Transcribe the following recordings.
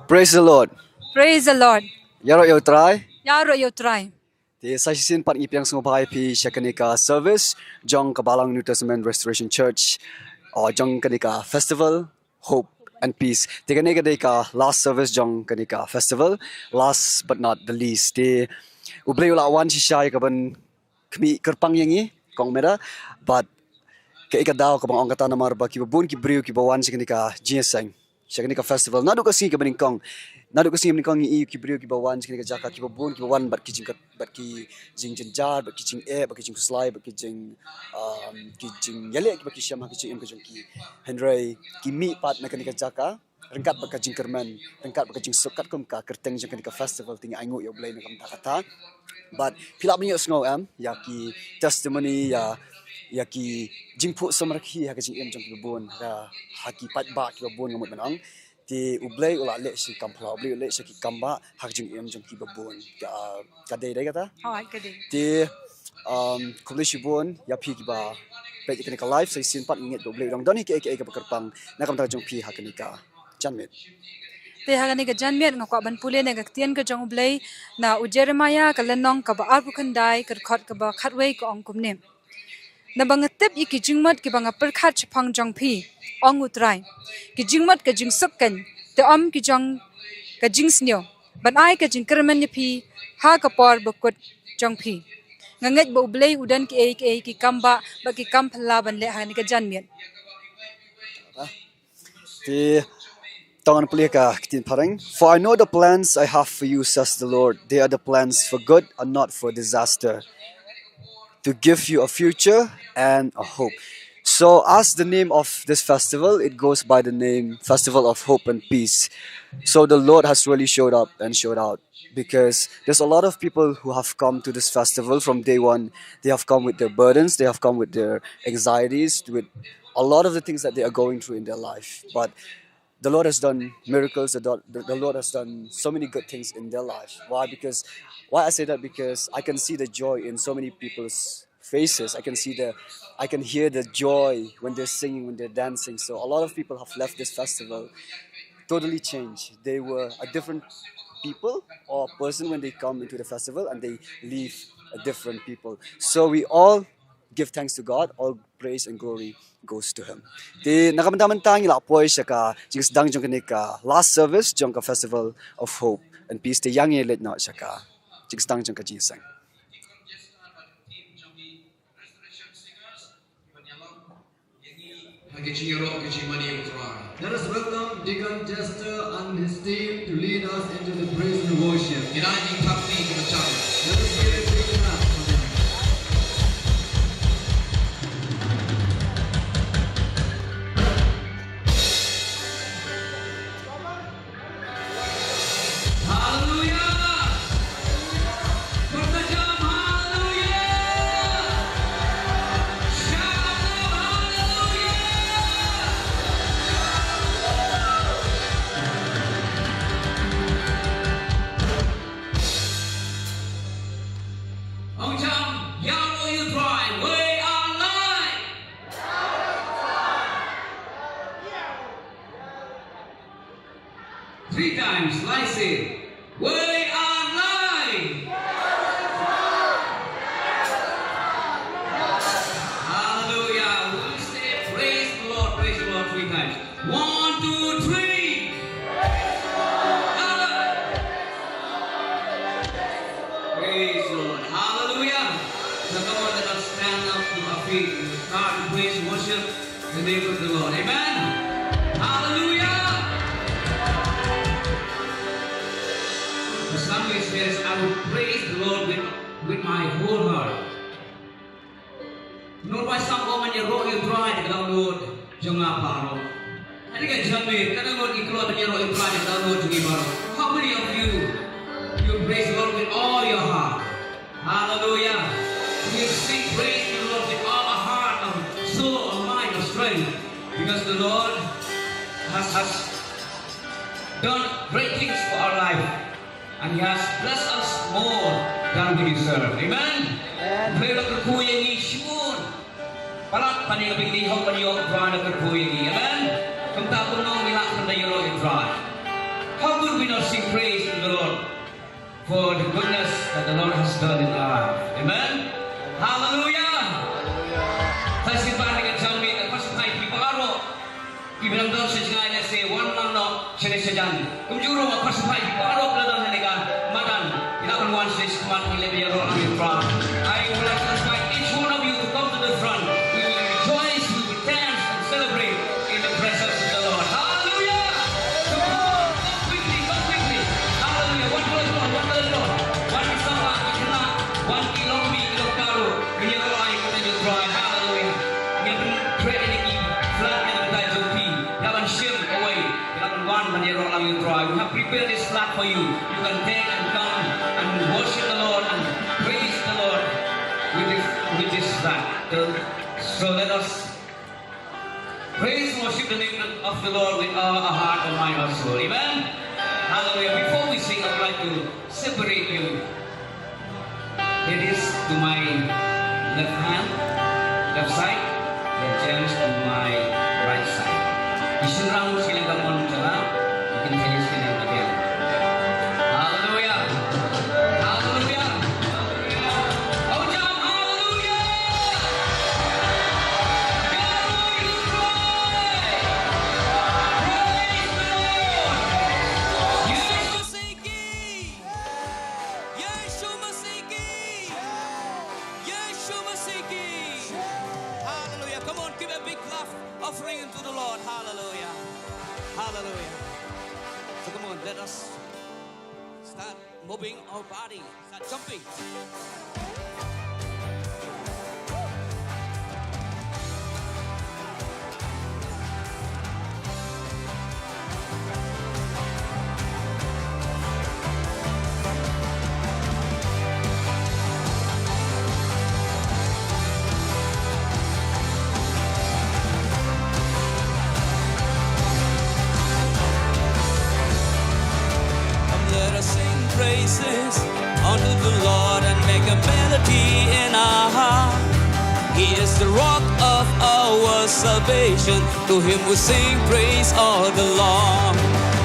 Praise the Lord. Praise the Lord. Yaro yo try. Yaro yo try. Di sa sisin pat ipiang sumabay pi siya kanika service jong kabalang New Testament Restoration Church o jong kanika festival hope and peace. Di kanika day ka last service jong kanika festival. Last but not the least. Di ublay ula wan si siya kaban kami kerpang yangi kong mera but kaika daw kabang ong kata na marba kibabun kibriu kibawan si kanika ginseng. Siya kanika festival. Nado kasi kabaning kong nado kasi ni kong i kibriu kibawan si kanika jaka kibabun kibawan bat kijing jenjar bat kijing bat kijing kuslai bat kijing yale bat kijing kijing kijing ki Henry ki mi pat na kanika jaka rengkat bat kijing kerman rengkat bat kijing sukat kum ka kerteng jang kanika festival tinga aingu yo blay na kam kata but pilap ni sngo ya ki testimony ya ki jingpu samarki ha kijing jang kibabun ra haki pat ba kibabun ngamut manang ti ublay ula le si kampla ublay le si kamba hak jing jang kibabun ka day day kata Kade. ti kublay sibun ya pi kiba pe kanika live sai sin pat inget ublay dong doni ke ka bakarpang nakam ta jang pi ha kanika janmet Te hagani ka janmiat ngakwa ban pule ne gaktian ka jong blay na u Jeremiah ka lenong ka ba alpukandai ka khot ka ba khatway ka ong kumnem. Na bangatep i ki jingmat ki banga perkhat chapang jong pi ong utrai. Ki jingmat ka jing sukkan te ki jong ka jingsnyo. Ban ai ka jing kerman ni pi ha ka por bakut jong pi. Nganget ba ublay udan ki kamba ba ki kampla ban le hagani ka janmiat. ti Tangan pelika kitin parang. For I know the plans I have for you, says the Lord. They are the plans for good and not for disaster, to give you a future and a hope. So as the name of this festival, it goes by the name Festival of Hope and Peace. So the Lord has really showed up and showed out because there's a lot of people who have come to this festival from day one. They have come with their burdens, they have come with their anxieties, with a lot of the things that they are going through in their life. But the Lord has done miracles. The Lord has done so many good things in their life. Why I say that? Because I can see the joy in so many people's faces. I can hear the joy when they're singing, when they're dancing. So a lot of people have left this festival totally changed. They were a different people or person when they come into the festival, and they leave a different people. So we all give thanks to God. All praise and glory goes to Him. Di nakamantamantang ilapoy siya ka jingsdang jong kanika last service jong ka Festival of Hope and Peace. Di yang yelet na siya ka jingsdang jong ka jinsang. Let us welcome Deacon Chester and his team to lead us into the praise and worship. Let us give it big clap for them. Three times, slice it. We are live. Hallelujah. We'll say praise the Lord 3 times. 1, 2, 3. Praise the Lord. Hallelujah. Now come on, let us stand up to our feet and start to praise and worship the name of the Lord. Amen. Hallelujah. The psalmist says, I will praise the Lord with my whole heart. Nung pa isang oman niya roh yung try na download yung nga paro. Ano ka sabi, kanang i-cloud niya roh yung try na download yung ibaro. How many of you praise the Lord with all your heart? Hallelujah. You sing praise the Lord with all our heart, our soul, our mind, our strength. Because the Lord has done great things for our life. And He has blessed us more than we deserve. Amen? Pray lang kerkuya ni Shimon. Palat paningabing ni Hong Paniyong Dry na kerkuya ni. Amen? Kung tapong nang milak na yung dry. we not sing praise to the Lord for the goodness that the Lord has done in our life? Amen? Hallelujah! Tasipah dengan jami dan pasai di pagaro. Ibang daw sa jingay na si one lang no siya jan. Kumjuro ma pasai di pagaro pala haniga madan. Ilaban one says man hilebiyaro ang front. I would like to invite each one of you to come to the front. We will rejoice, we will dance and celebrate in the presence of the Lord. Hallelujah! Come on, come quickly, come quickly. Hallelujah! One Lord. One Sama, one Ilomi, Ilokaro. Biyaro ay kung try. Hallelujah! Ngayon, pray any flat and the Jopi. Yaban shield away. Yaban one Biyaro lang yung try. We have prepared this flat for you. You can take and come and worship the Lord and praise the Lord with this flat. So let us praise and worship the name of the Lord with all our heart and mind and soul. Amen? Hallelujah. Before we sing, I would like to separate you. It is to my left hand, left side, and James to my right side. Isurang silang gamon jala, you can finish silang again. Hallelujah. Hallelujah. Oh, John, hallelujah. God, you cry. Praise the Lord. Yeshua Masiki. Yeshua Masiki. Yeshua Masiki. Hallelujah. Come on, give a big clap offering to the Lord. Hallelujah. Hallelujah. So come on, let us start moving our body, start jumping. Let us sing praises unto the Lord and make a melody in our heart. He is the rock of our salvation. To him we sing praise all the long.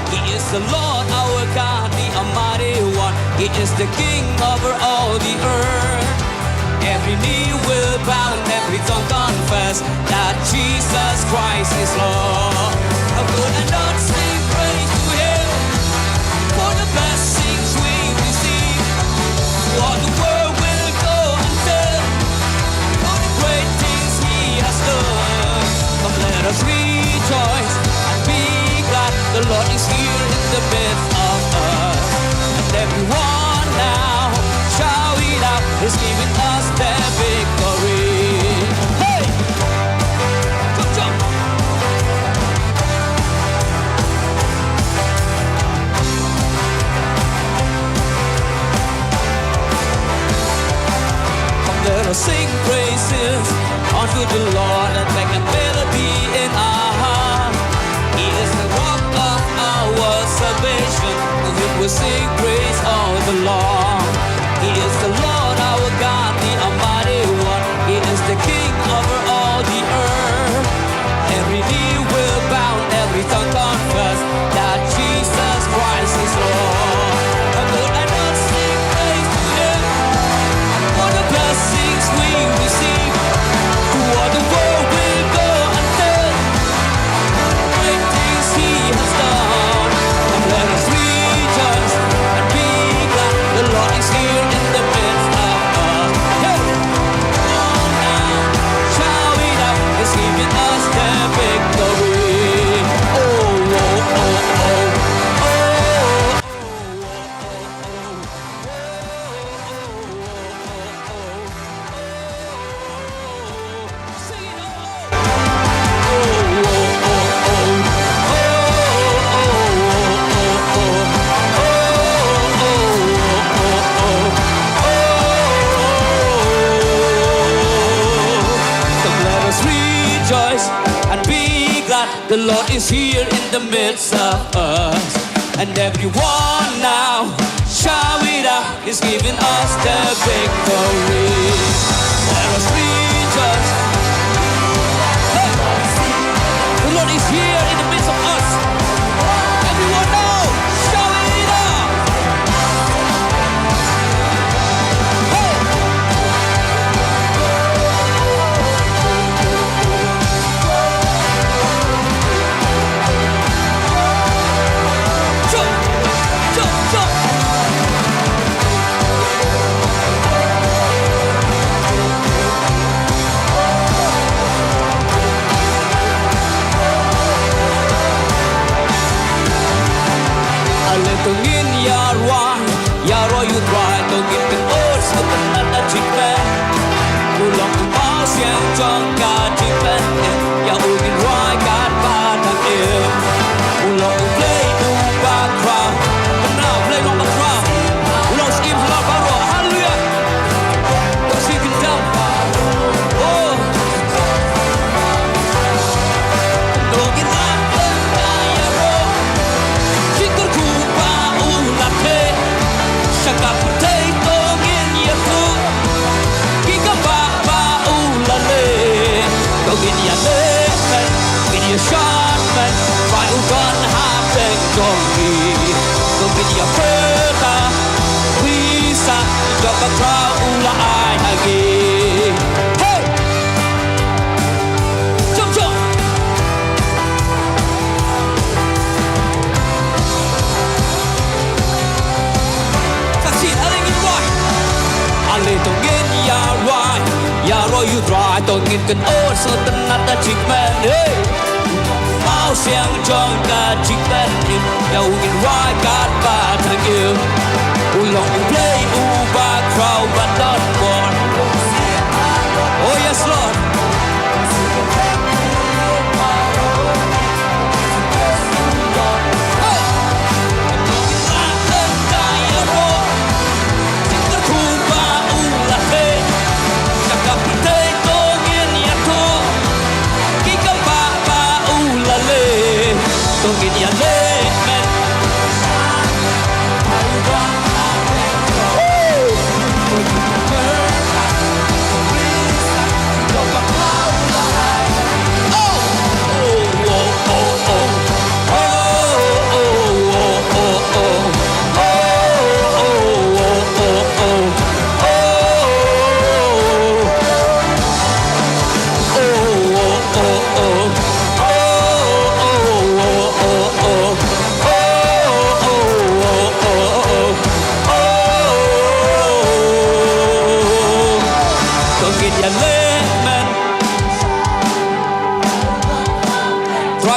He is the Lord our God, the Almighty One. He is the King over all the earth. Every knee will bow and every tongue confess that Jesus Christ is Lord. How good and not sing praise to him for the blessings we receive. All the world will go and tell for the great things he has done. Come let us rejoice and be glad. The Lord is here in the midst of us. And everyone now shout it out. He's giving us the victory. Hey! Jump, jump! Let us sing praises unto the Lord and make a melody in our heart. He is the rock of our salvation. To him we sing praise all the long. He is the Lord our God, the Almighty One. He is the King over all the earth. Every knee will bow, every tongue confess that Jesus Christ is Lord. And Lord, I not sing praise to him for the blessings we receive. To all the world will go and tell great things he has done. And let us rejoice and be glad. The Lord is here in the midst of us. Hey! Oh, now shout it out. He's giving us the victory. Oh, oh, oh, oh. The Lord is here in the midst of us. And everyone now shout it out. He's giving us the victory. Let us rejoice. Hey! The Lord is here in the midst of us. Everyone now shout it. you try to get good oh so another chick man hey mau xiang trong cả chick man đâu in why got bad to you long play back crowd but not more oh yes Lord Don't get your leg, man.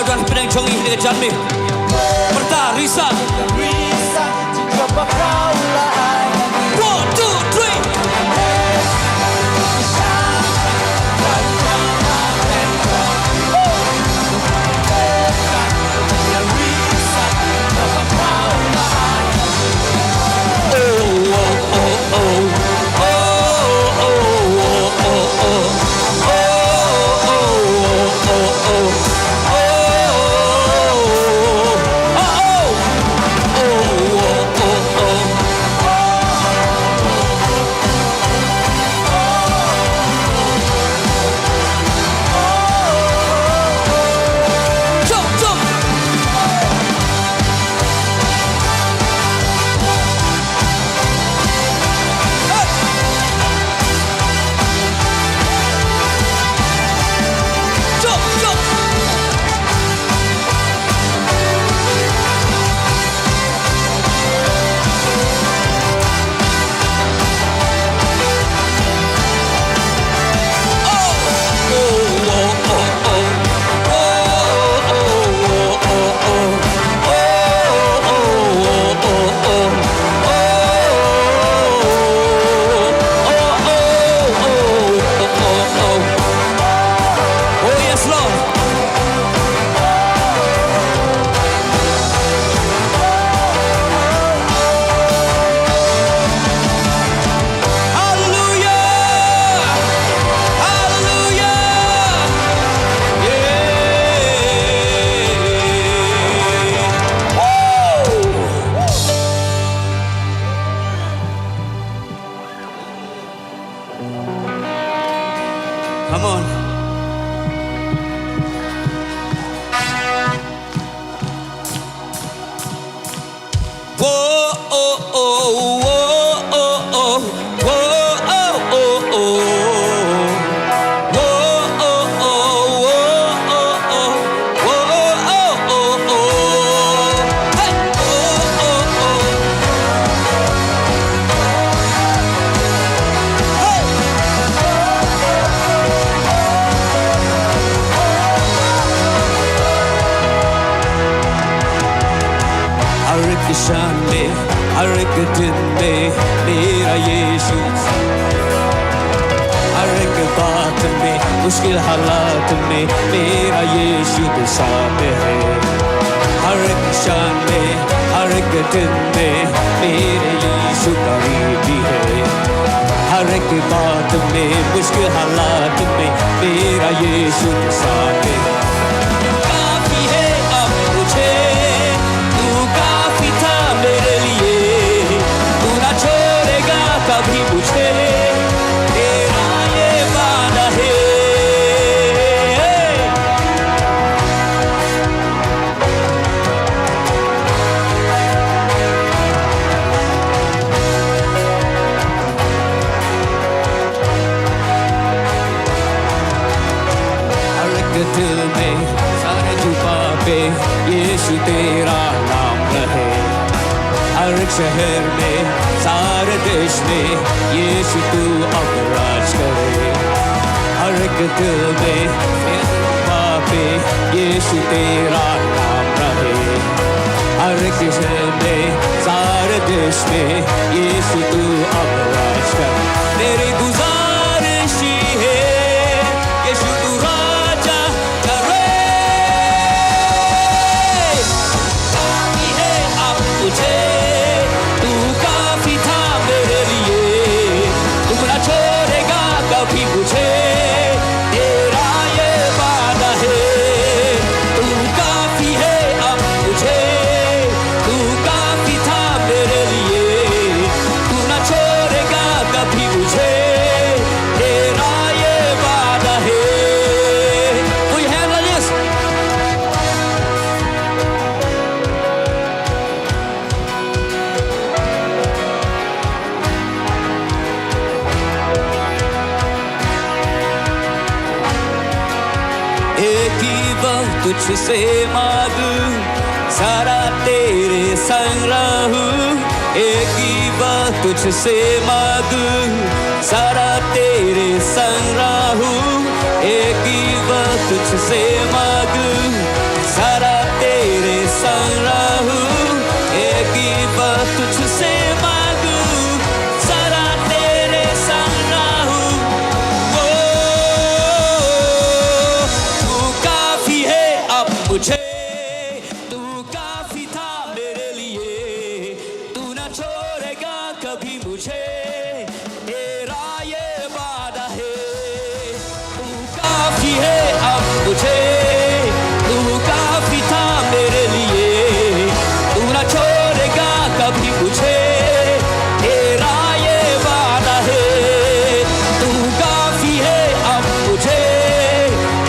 Tuan pedang chongi dengan janmi Perta risan jika bakau lahai 1, 2, 3 Come on. Whoa, oh, oh, whoa, oh, oh, whoa, oh, oh, oh. Whoa, oh, oh, whoa, oh, oh, whoa, oh, oh, oh. Hey, oh, oh, oh. Hey. शान में हर एक दिन में मेरा यीशु हर एक बात में मुश्किल हालात में मेरा यीशु तो साथ है हर एक शान में हर एक दिन में मेरे यीशु करीबी है हर एक बात में मुश्किल हालात में मेरा यीशु तो साथ है काफी है अब मुझे मेरे लिए तू ना छोड़ेगा कभी मुझे तेरा ये वादा है हर एक दिल में सारे जुबा पे यीशु तेरा नाम रहे हर एक शहर में सारे देश में यीशु तू अब राज करे हर एक दिल में वहाँ पे यीशु तेरा नाम रहे हर एक दिल में सारे देश में यीशु तू अब राज कर मेरी गुजारिश है यीशु तू राजा करे काफी है अब तुझे तू काफी था मेरे लिए तू ना छोड़ेगा कभी मुझे तेरा ये वादा है तू काफी है अब मुझे तू काफी था मेरे लिए तू ना छोड़ेगा कभी मुझे तेरा ये वादा है कोई है राजेश एक ही वक्त तुझसे मांगू सारा तेरे संग रहूं एक ही वक्त तुझसे मांगू सारा तेरे संग रहूं एक ही वक्त तुझसे मांगू सारा तेरे संग रहूं एक ही वक्त तुझसे मांगू सारा तेरे संग रहूं तू काफी है अब मुझे तू काफी था मेरे लिए तू ना छोड़ेगा कभी मुझे तेरा ये वादा है तू काफी है अब मुझे तू काफी था मेरे लिए तू ना छोड़ेगा कभी मुझे तेरा ये वादा है तू काफी है अब मुझे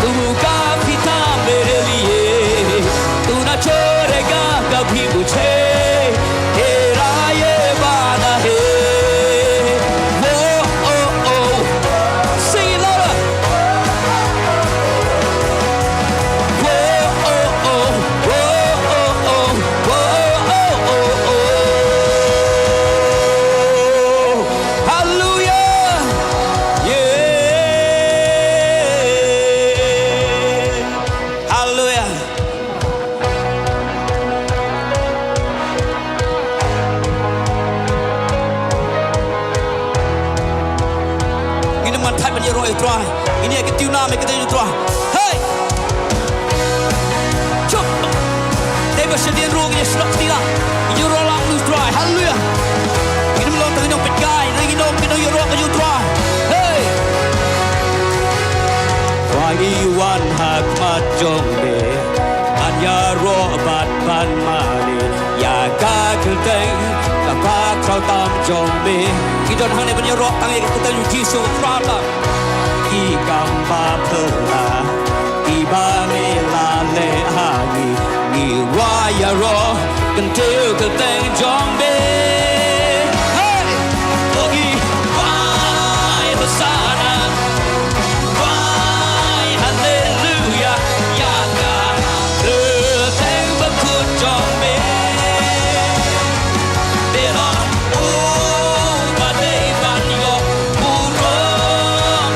तू काफी था मेरे लिए तू ना छोड़ेगा कभी मुझे तेरा ये वादा है वो ओ ओ sing it louder वो ओ ओ वो ओ ओ वो ओ ओ hallelujah yeah hallelujah ini man type ban yero try ini ke tiu na me ke tiu try hey chop they ba shadin ro ye slot tila you roll out lose try hallelujah ini melon tang no pet guy lagi no ke you roll you try hey wagi wan hak mat jong be an ya ro bat ban mali ya ka kelteng ka pa khau tam jong be ki don hang ne ban ro tang ye ke tiu jisu tra la ki kam ba phla ki ba me la le ha ni wa ya ro kan tiu kelteng jong be hey ogi why hosanna why hallelujah ya ka kelteng ba ku jong be be la o ba dei ban yo bu ro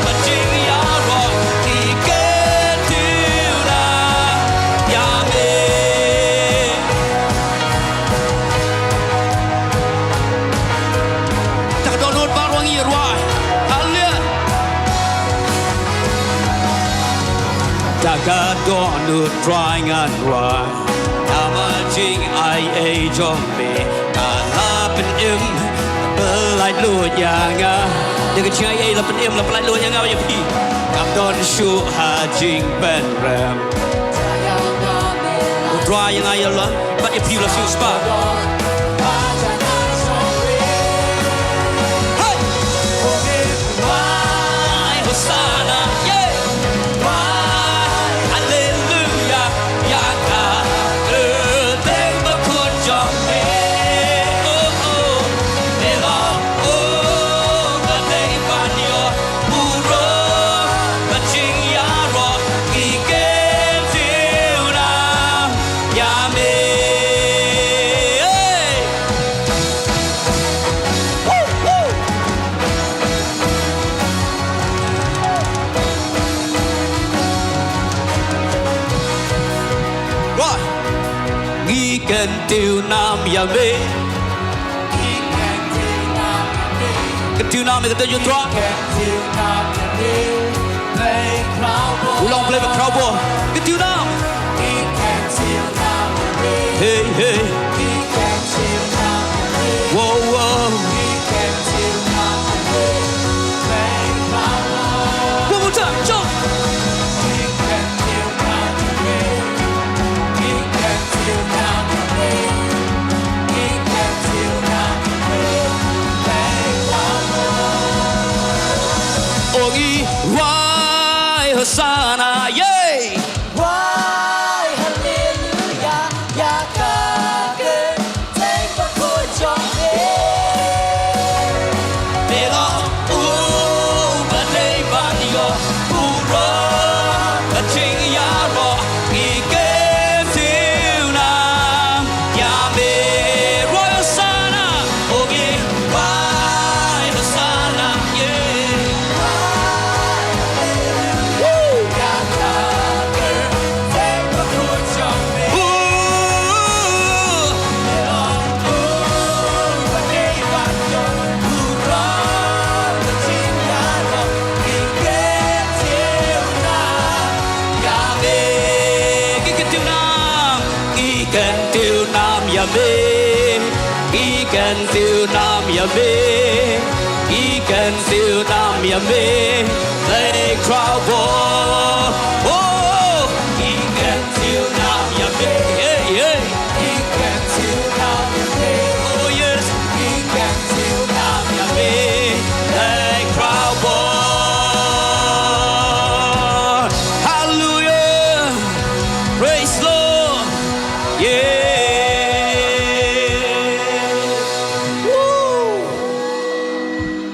ba jing ya ro ki ke tiu na ya me tak donut ba rong yi ruai hallelujah Daga donut drawing and run Nama jing ai a jombe Kalapan im Belai lu yanga Daga jing ai lapan im Lapan lu yanga Wajah pi Kam don shu ha jing ben ram Drawing ai Allah But if you love you spa Hey Why Hosanna Yeah Why Hallelujah Ya ka Kelteng ba ku jong be Oh oh Be la Oh Ba dei ban yo Bu ro Ba jing ya ro Ki ke tiu na Ya me tiêu nam Yahweh cái tiêu nam này cái tiêu cho long play with crowd boy cái tiêu nam hey hey whoa whoa one more time jump Ogi why Hosanna yeah Why hallelujah ya ca ke take the good job để lo và đây bạn yo uro và chính ya ro kỳ kế tiêu nam ya me royal sana Ogi why Hosanna yeah ya ca ke take the good job tiêu nam Yahweh ý cần tiêu nam Yahweh ý cần tiêu nam Yahweh they crowd boy oh ý cần tiêu nam Yahweh yeah yeah ý cần tiêu nam Yahweh oh yes ý cần tiêu nam Yahweh they crowd boy hallelujah praise Lord yeah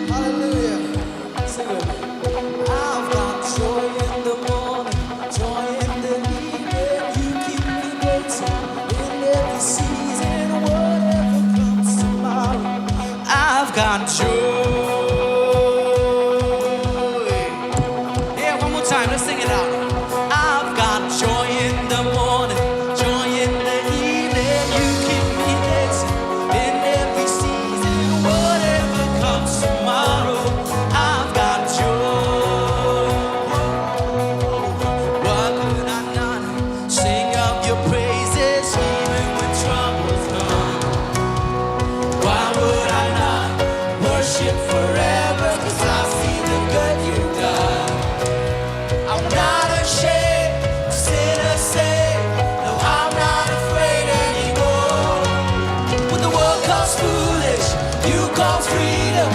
Hallelujah. Sing with me. I've got joy in the morning, joy in the evening. You keep me waiting in every season. Whatever comes tomorrow, I've got joy. Yeah, one more time. Let's sing it out. I've got joy in the morning, joy in the evening. You keep me dancing in every season. Whatever comes tomorrow, I've got joy. Why could I not sing of your praises even when troubles come? Why would I not worship forever? 'Cause I see the good you've done. I'm not ashamed, sinners say. No, I'm not afraid anymore. When the world calls foolish, you call freedom.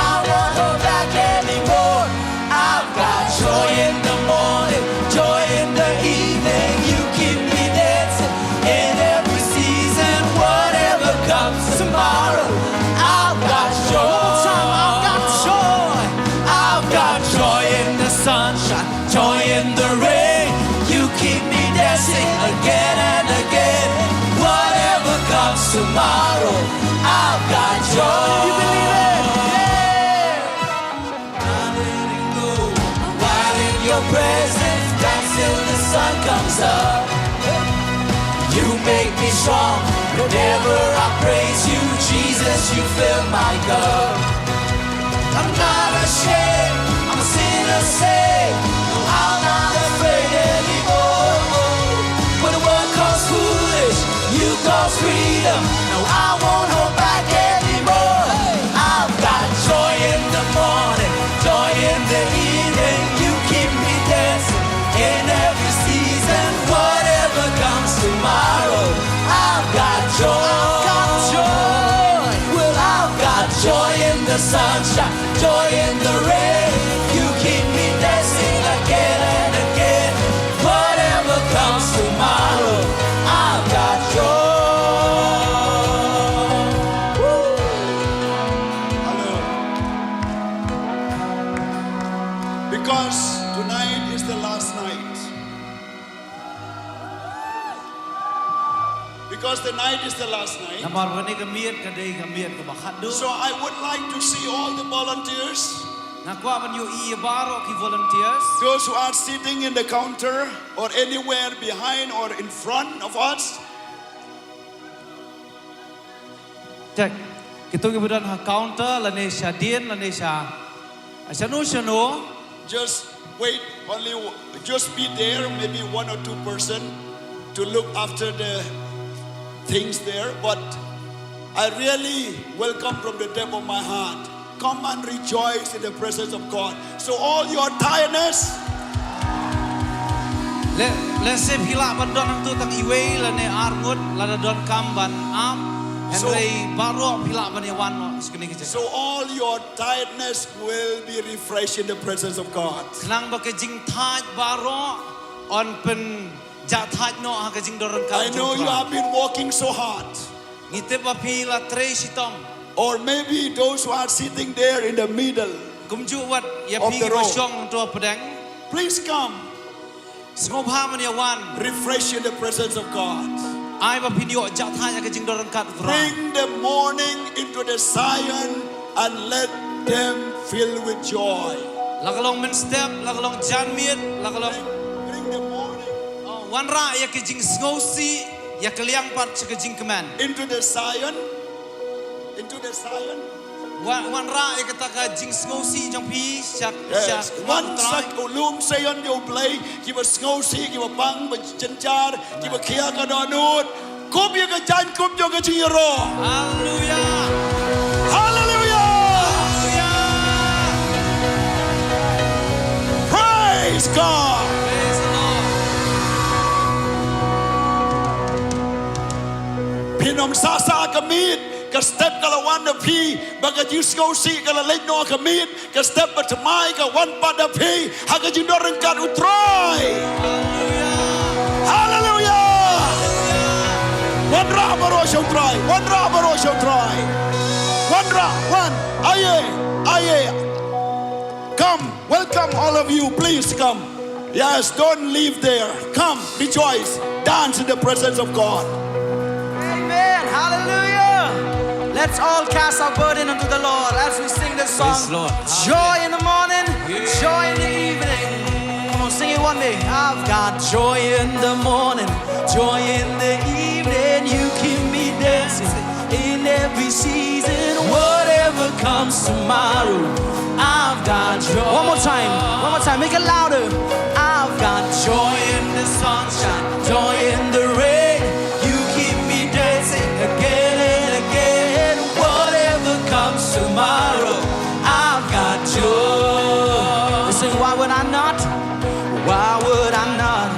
I won't hold back anymore. I've got joy in the morning, joy in the evening. You keep me dancing in every season. Whatever comes tomorrow, I've got joy. I've got joy. I've got joy in the sunshine, joy in the rain. You keep me dancing again and again. Whatever comes tomorrow, I've got joy. You believe it? Yeah. Not letting go. I'm right in your presence, dance till the sun comes up. You make me strong. Whenever I praise you, Jesus, you fill my cup. I'm not ashamed, I'm a sinner saved. No, I'm not afraid anymore. When the world calls foolish, you call freedom. No, I won't hold back anymore. I've got joy in the morning, joy in the evening. You keep me dancing in every season. Whatever comes tomorrow, I've got joy. I've got joy. Well, I've got joy in the sunshine, joy in the rain. You keep me dancing again and again. Whatever comes tomorrow, I've got joy. Woo. Hello. Because tonight is the last night. Because the night is the last night. So I would like to see all the volunteers, those who are sitting in the counter or anywhere behind or in front of us. Check. Kita kemudian counter lanesha dien lanesha. Shanu. Just wait, just be there, maybe 1 or 2 person to look after the things there. But I really welcome from the depth of my heart. Come and rejoice in the presence of God. So all your tiredness, Let's say pila bandon tu tak iwe lane arngut lada don kamban am Henry baru pila banyawan sekini kerja. so all your tiredness will be refreshed in the presence of God. Senang bake jing taj baru on pen jat taj no ha ke jing dorang I kam. know you have been working so hard. Ngite pa pila tre sitom. Or maybe those who are sitting there in the middle, Kumju wat ya Of pi the road. masyong tu pedang. please come, Sengop ha banyawan. refresh in the presence of God. Ai ba pinyo jat taj ke jing dorang kat front. Bring the morning into the Zion and let them fill with joy. Lakalong men step, lakalong janmiet, lakalong Bring the morning wan ra ya ke jing ngosi ya keliang part ke jing keman. into the Zion. Into the Zion. Wan ra ya kata ka jing ngosi jang pi syak Yes. One try. sak ulum Zion you play. Kiba snowsi, kiba pang, bencar, kiba kia ka donut. Kum ya ka jan, kum ya ka chiro. Hallelujah. Hallelujah! Hallelujah. Praise God. Praise the Lord. Pinom sasa kamit. Ka step kala one pi baga you snowsi kala late no kamit. Ka step but mai ka one pada pi. Haga you doren kan utroy. Hallelujah! One ra baro show try. One ra baro show try. One ra one. Aye. Come, welcome all of you. Please come. Yes, don't leave there. Come, rejoice, dance in the presence of God. Amen. Hallelujah. Let's all cast our burden unto the Lord as we sing this song. Praise Lord. Joy in the morning, joy in the evening. Come on, sing it one day. I've got joy in the morning, joy in the evening. You keep me dancing in every season. Whatever comes tomorrow, I've got joy. One more time, make it louder. I've got joy in the sunshine, joy in the rain. You keep me dancing again and again. Whatever comes tomorrow, I've got joy. Listen, why would I not? Why would I not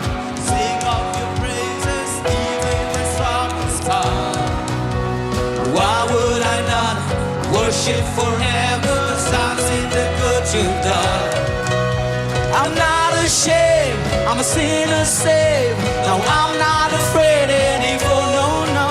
sing of your praises even when troubles come? Why would I not worship forever? 'Cause I've seen the good you've done. I'm not ashamed, I'm a sinner saved. Now I'm not afraid anymore, no.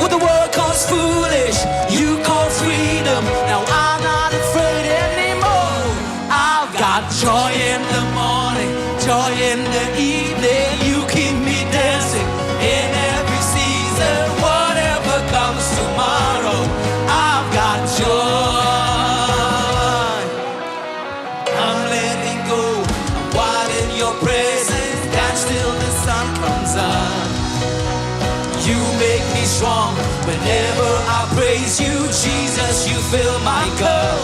What the world calls foolish, you call freedom. Now I'm not afraid anymore. I've got joy in the morning, joy in the evening. You keep me dancing in every season. Whatever comes tomorrow, I've got joy. I'm letting go, I'm wild in your presence. Dance till the sun comes up. You make me strong whenever I praise you. Jesus, you fill my cup.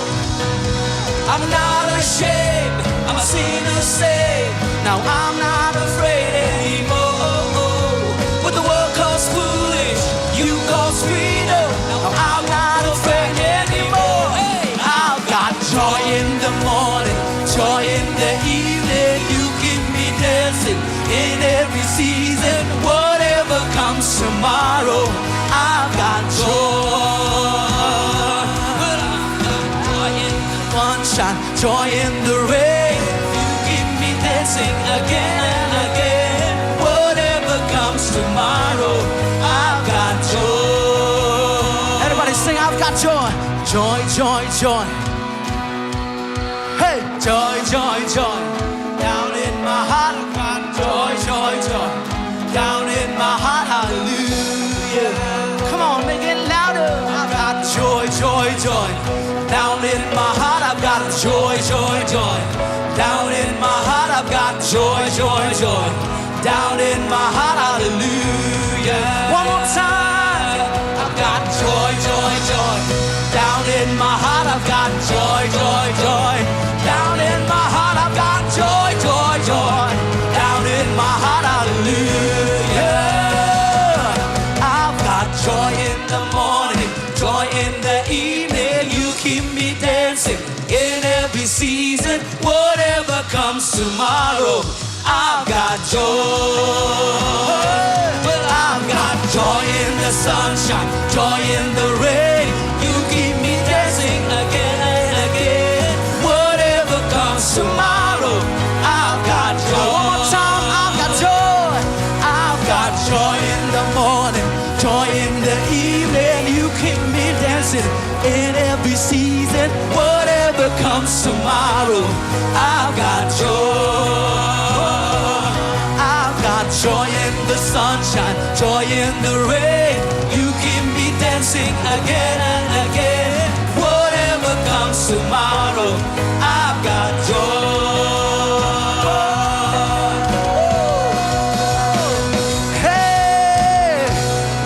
I'm not ashamed, I'm a sinner saved. Now I'm not afraid anymore. What the world calls foolish, you call freedom. Now I'm not afraid anymore. I've got joy in the morning, joy in the evening. You keep me dancing in every season. Whatever comes tomorrow, I've got joy. Joy in the sunshine, joy in the rain. You keep me dancing again and again. Whatever comes tomorrow, I've got joy. Everybody sing, I've got joy. Joy, joy, joy. Hey, joy, joy, joy. Down in my heart, I've got joy, joy, joy. Down in my heart, hallelujah. Come on, make it louder. I've got joy, joy, joy. Down in my heart, I've got joy, joy, joy. Down in my heart, I've got joy, joy, joy. Down in my heart, hallelujah. One more time. I've got joy, joy, joy. in my heart I've got joy, joy, joy. Down in my heart I've got joy, joy, joy. Down in my heart, hallelujah. I've got joy in the morning, joy in the evening. You keep me dancing in every season. Whatever comes tomorrow, I've got joy. Well, I've got joy in the sunshine, joy in the rain. You keep me dancing again and again. Whatever comes tomorrow, I've got joy. One more time, I've got joy. I've got joy in the morning, joy in the evening. You keep me dancing in every season. Whatever comes tomorrow, I've got joy. I've got joy in the sunshine, joy in the rain. You keep me dancing again and again. Whatever comes tomorrow, I've got joy. Hey,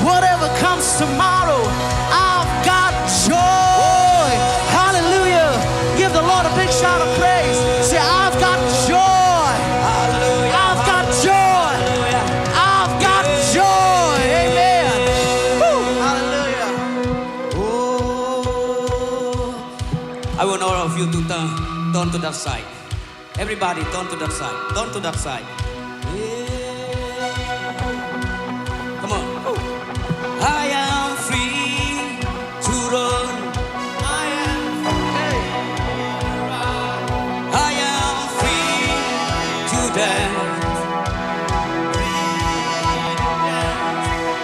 whatever comes tomorrow, I've got joy. Hallelujah. Give the Lord a big shout of praise. Say, I've got joy. I've got joy. I've got joy. Amen. Woo. Hallelujah. Oh. I want all of you to turn to that side. Everybody turn to that side. Turn to that side. Come on. I am free to run. I am free to dance.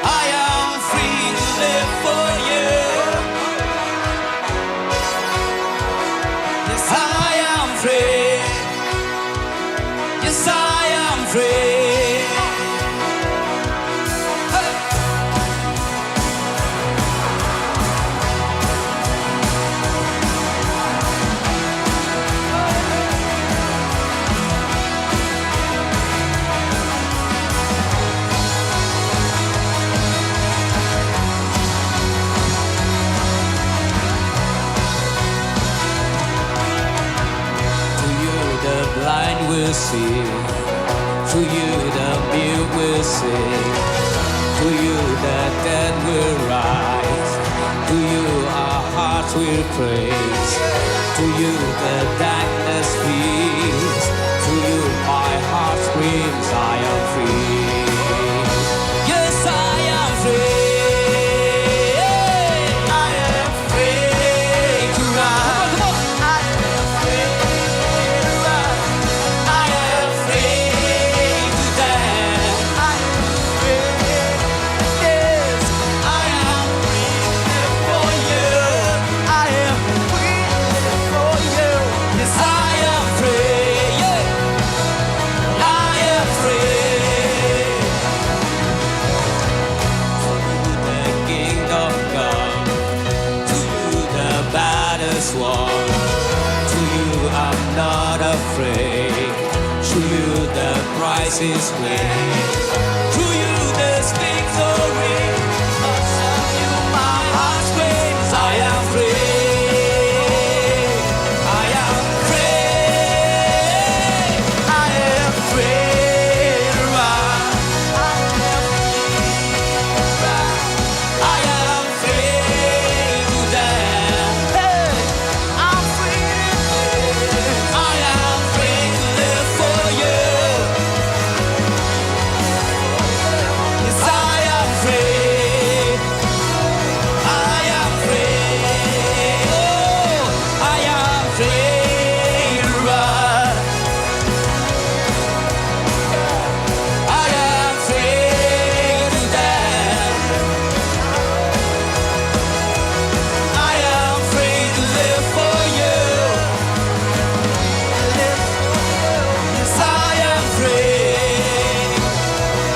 I am free to live for you. Yes, I am free. Yes, I am free. Hey. To you the blind will see. To you the mute will sing. To you the dead will rise. To you our hearts will praise. To you the darkness flees. To you my heart screams, I am free. Yes, I am free. I am free to run. I am free to run. I am free to dance. I am free. Yes, I am free for you. I am free for you. Yes, I am free. Yeah. I am free. To the kingdom come. To you the battle's won. To you I'm not afraid. To you the prize is paid. To you there's victory. Cause of you my heart screams, I am free. I am free. I am free to run. I am free to run. I am free to dance. Hey, I'm free to live. I am free to live for you. Yes, I am free. I am free. Oh, I am free to run. I am free to dance. I am free to live for you. Live for you. Yes, I am free.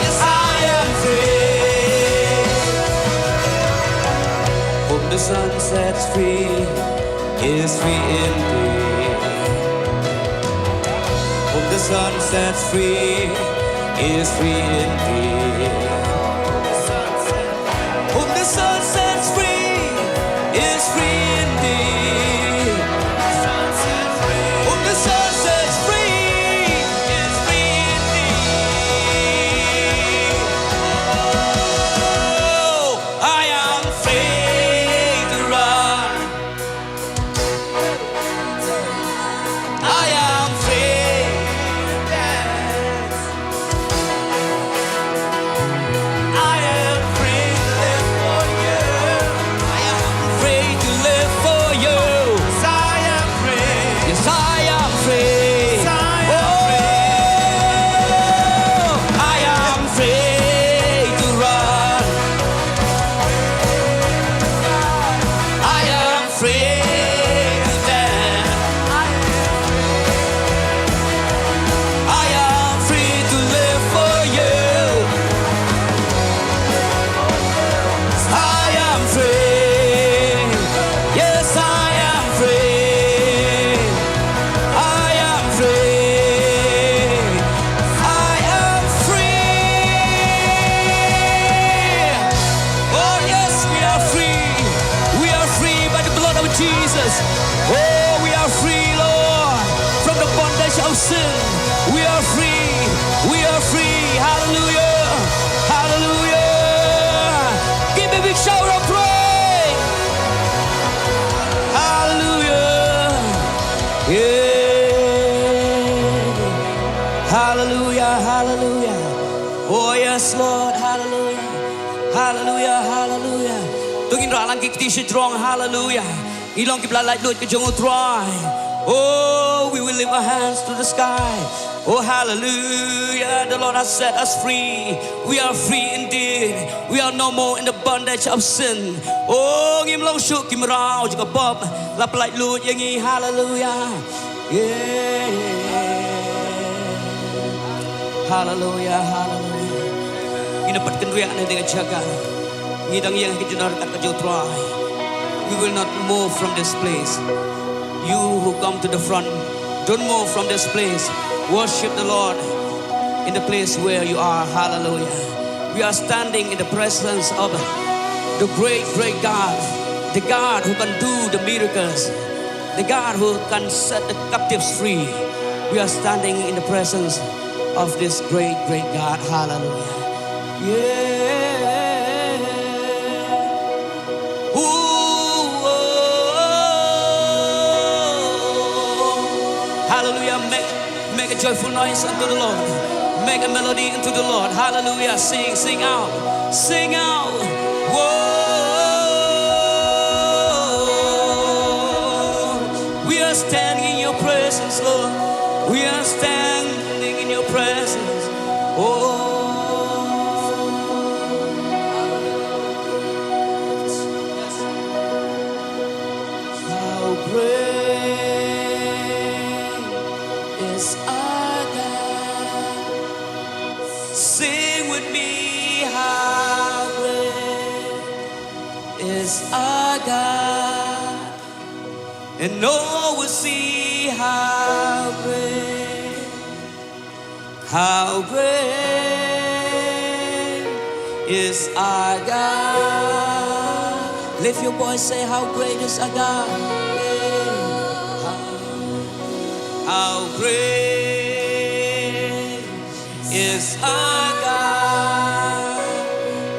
Yes, I am free. Whom the sun sets free is free indeed. Whom the sun sets free is free indeed. Whom the sun sets free is free indeed. Oh, we are free, Lord, from the bondage of sin. We are free. We are free. Hallelujah. Hallelujah. Give me a big shout of praise. Hallelujah. Yeah. Hallelujah. Hallelujah. Oh, yes, Lord. Hallelujah. Hallelujah. Hallelujah. Tungin ralang kikti strong. Hallelujah. Ilong kibla light Lord kejong utrai. Oh, we will lift our hands to the sky. Oh, hallelujah. The Lord has set us free. We are free indeed. We are no more in the bondage of sin. Oh, ngim long shuk kim rao jika bob lap light Lord yangi. Hallelujah. Yeah. Hallelujah. Hallelujah. Ina patkan riak na dengan jaga. Ngidang yang kejunar tak kejutrai. We will not move from this place. You who come to the front, don't move from this place. Worship the Lord in the place where you are. Hallelujah. We are standing in the presence of the great, great God. The God who can do the miracles. The God who can set the captives free. We are standing in the presence of this great, great God. Hallelujah. Yeah. Ooh, hallelujah. Make a joyful noise unto the Lord. Make a melody unto the Lord. Hallelujah. Sing out. Sing out. Whoa. We are standing in your presence, Lord. We are standing in your presence. Oh. How great is our God. Sing with me, how great is our God. And all will see how great is our God. Lift your voice, say how great is our God. How great is our God.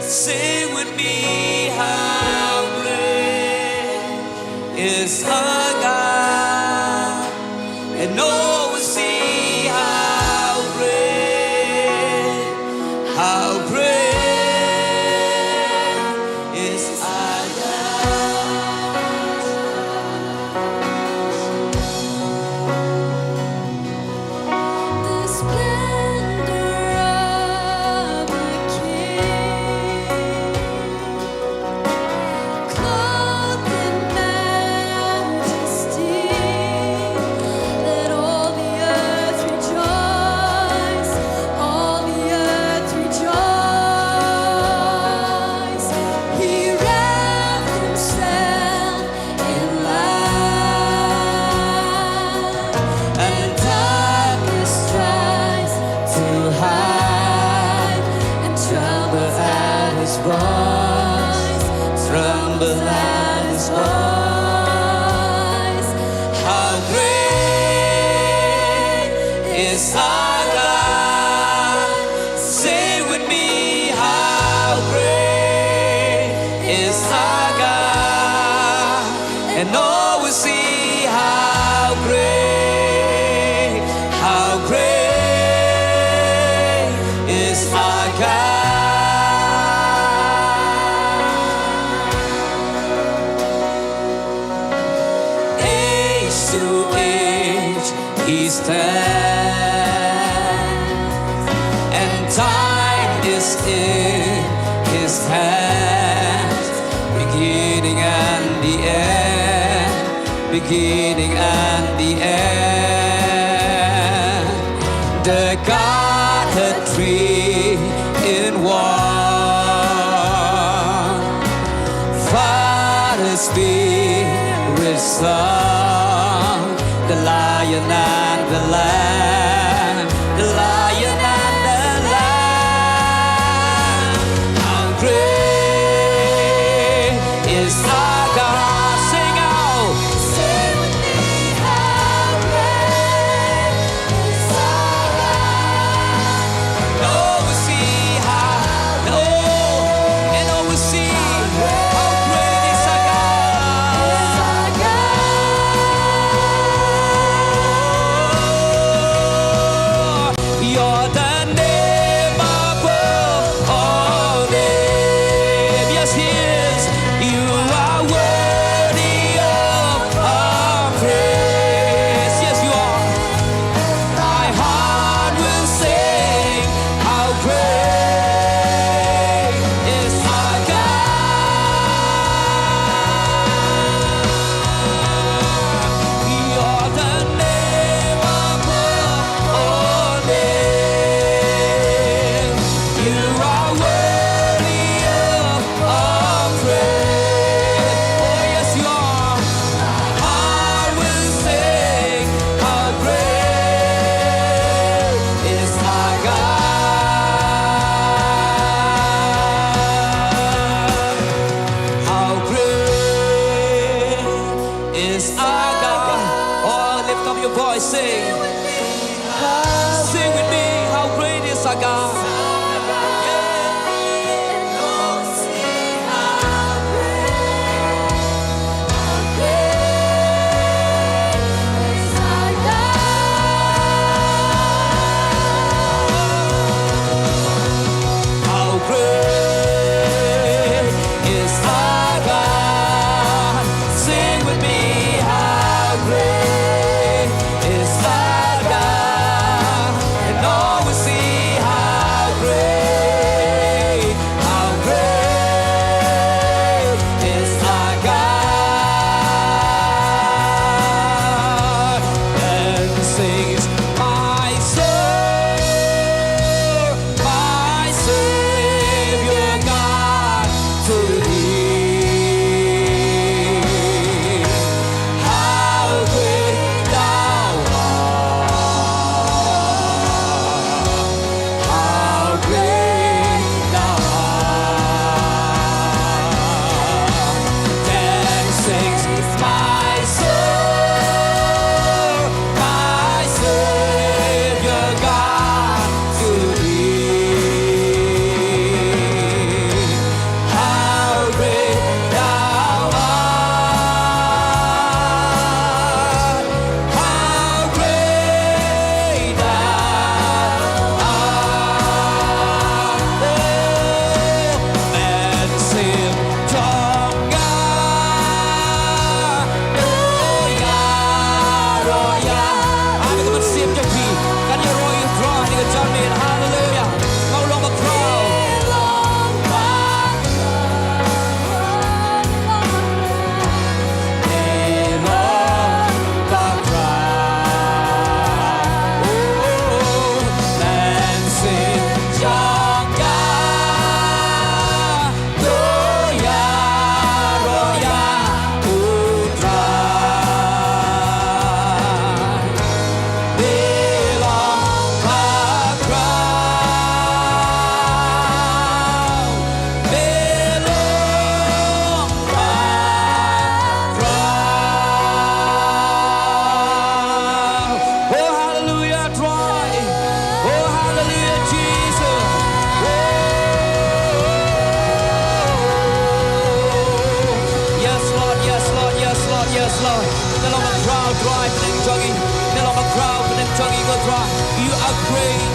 Sing with me, how great is our God. And all will see how great is our God. The splendor of the King, clothed in majesty. Let all the earth rejoice, all the earth rejoice. He wrapped himself in light, and darkness tries to hide, and tremble at his voice, tremble at his voice. How great is our God? Say with me, how great is our God? And all will see how great is our God. Age to age he stands, and time is in his hands. Beginning and the end, beginning and the end. The Godhead three in one. Father, Spirit, Son, the Lion and the Lamb, the Lion and the Lamb. How great is our God? Sing out. God. Oh, lift up your voice, sing. Sing with me, how great is our God. How great is our God. Sing with me, how great is our God. And all will see how great is our God. And sing, my soul, my Savior God, to Thee. How great Thou art! How great Thou art! Then sings my soul, my Savior God, to Thee. How great Thou art! How great Thou art! Oh, and sing, Tonga, Roya. Amin ka mag-sing yung key. Kanya Roy yung draw, hindi ka jamin. Hallelujah. Maulong mag-crow.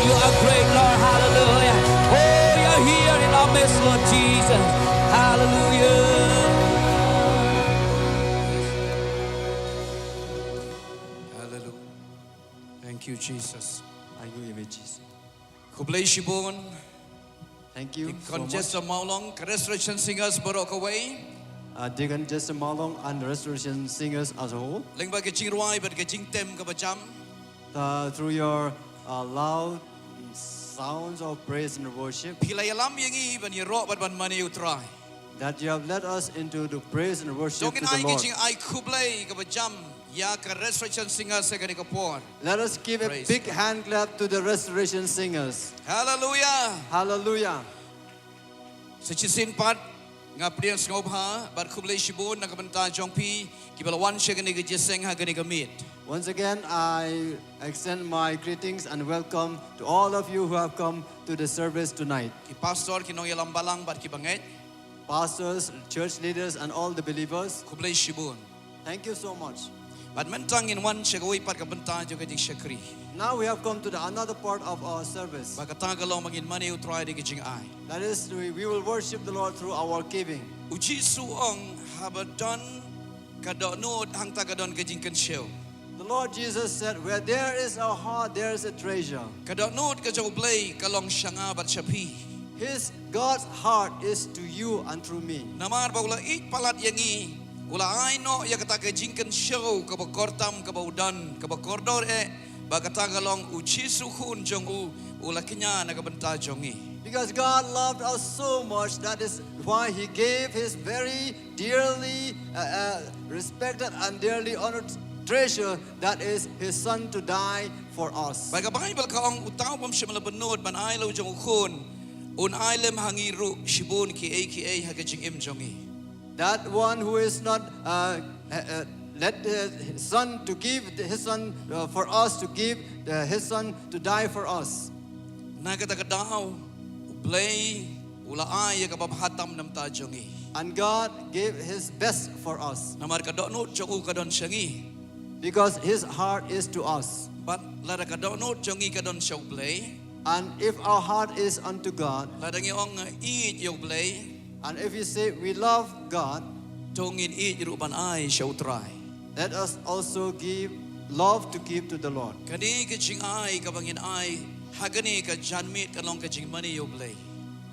You are great, Lord, hallelujah. Oh, you're here in our midst, Lord Jesus, hallelujah. Hallelujah. Thank you, Jesus. Kublay Shibun, Thank you so much. Conjesta Maulong, Restoration Singers, Barok away. Deacon Jesse Malong and Restoration Singers as a whole. Lingba Gaching Roy, but Gaching Tem Kabacham. Through your loud sounds of praise and worship, Pilayalam Yangi, when you rock, but when money you try. that you have led us into the praise and worship Dongin to the I Lord. Gaching I Kublay Kabacham, Yaka Restoration Singers, Seganikapor. Let us give a Praise big God. hand clap to the Restoration Singers. Hallelujah. Hallelujah. Sechisin Pat, Ngaprian Snobha, but Kublay Shibun, Nakabanta Jongpi, Kibalawan Shaganika Jeseng Haganika meet. Once again, I extend my greetings and welcome to all of you who have come to the service tonight. Ki Pastor Kinong Yalambalang, but Kibanget, Pastors, church leaders, and all the believers, Kublay Shibun. thank you so much. But mentang in one Shagawi Pat Kabanta Jogating Shakri. Now we have come to the another part of our service. Bakatagalong Mangin Money you try to Gaching I. That is, we will worship the Lord through our giving. Uji Suong Habadon Kadonod Hang Tagadon Gajing Show. The Lord Jesus said, where there is a heart, there is a treasure. Kadonod Kajoblay Kalong Shanga Bat Shapi. God's heart is to you and through me. Namar Baula Ik Palat Yangi. Ula aino ya kata Gajing Show Kabakortam Kabaudan Kabakordor Bakatagalong Uchi Suhun Jongu Ula Kenya Nagabanta Jongi. Because God loved us so much, that is why He gave His very dearly respected and dearly honored treasure, that is His Son, to die for us. Baga Bible kaong utaw pam siya malabanod man ailaw jong ukon un ailem hangiru shibun ki hagajing im jongi. That one who is not let His Son to give His Son for us to give His Son to die for us. Nagkatagadaw, ublay, ulaay, kababahatam nam tajongi. And God gave His best for us Namar kadonot jongu kadon syangi. because His heart is to us. But lada kadonot jongi kadon siya ublay. And if our heart is unto God, Lada ngiyong iit yung ublay. and if we say we love God, Tungin iit ruban ay siya utray. let us also give love to give to the Lord. Kani kajing ay kabangin ay hagani ka janmit kalong kajing mani yung ublay.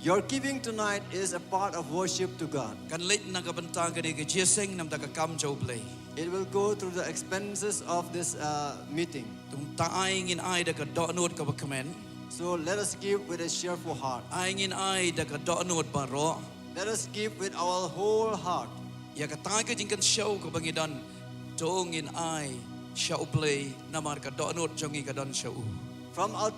Your giving tonight is a part of worship to God. Kanlit na kabantang kani kajiseng nam takakam siya ublay. It will go through the expenses of this meeting. Tung taay ngin ay da kadonot kabakamen. So let us give with a cheerful heart. Ay ngin ay da kadonot baro. Let us give with our whole heart. Ya katay kajing kan siya kabangidan. Tungin ay siya ublay namar kadonot jongi kadon siya u. From our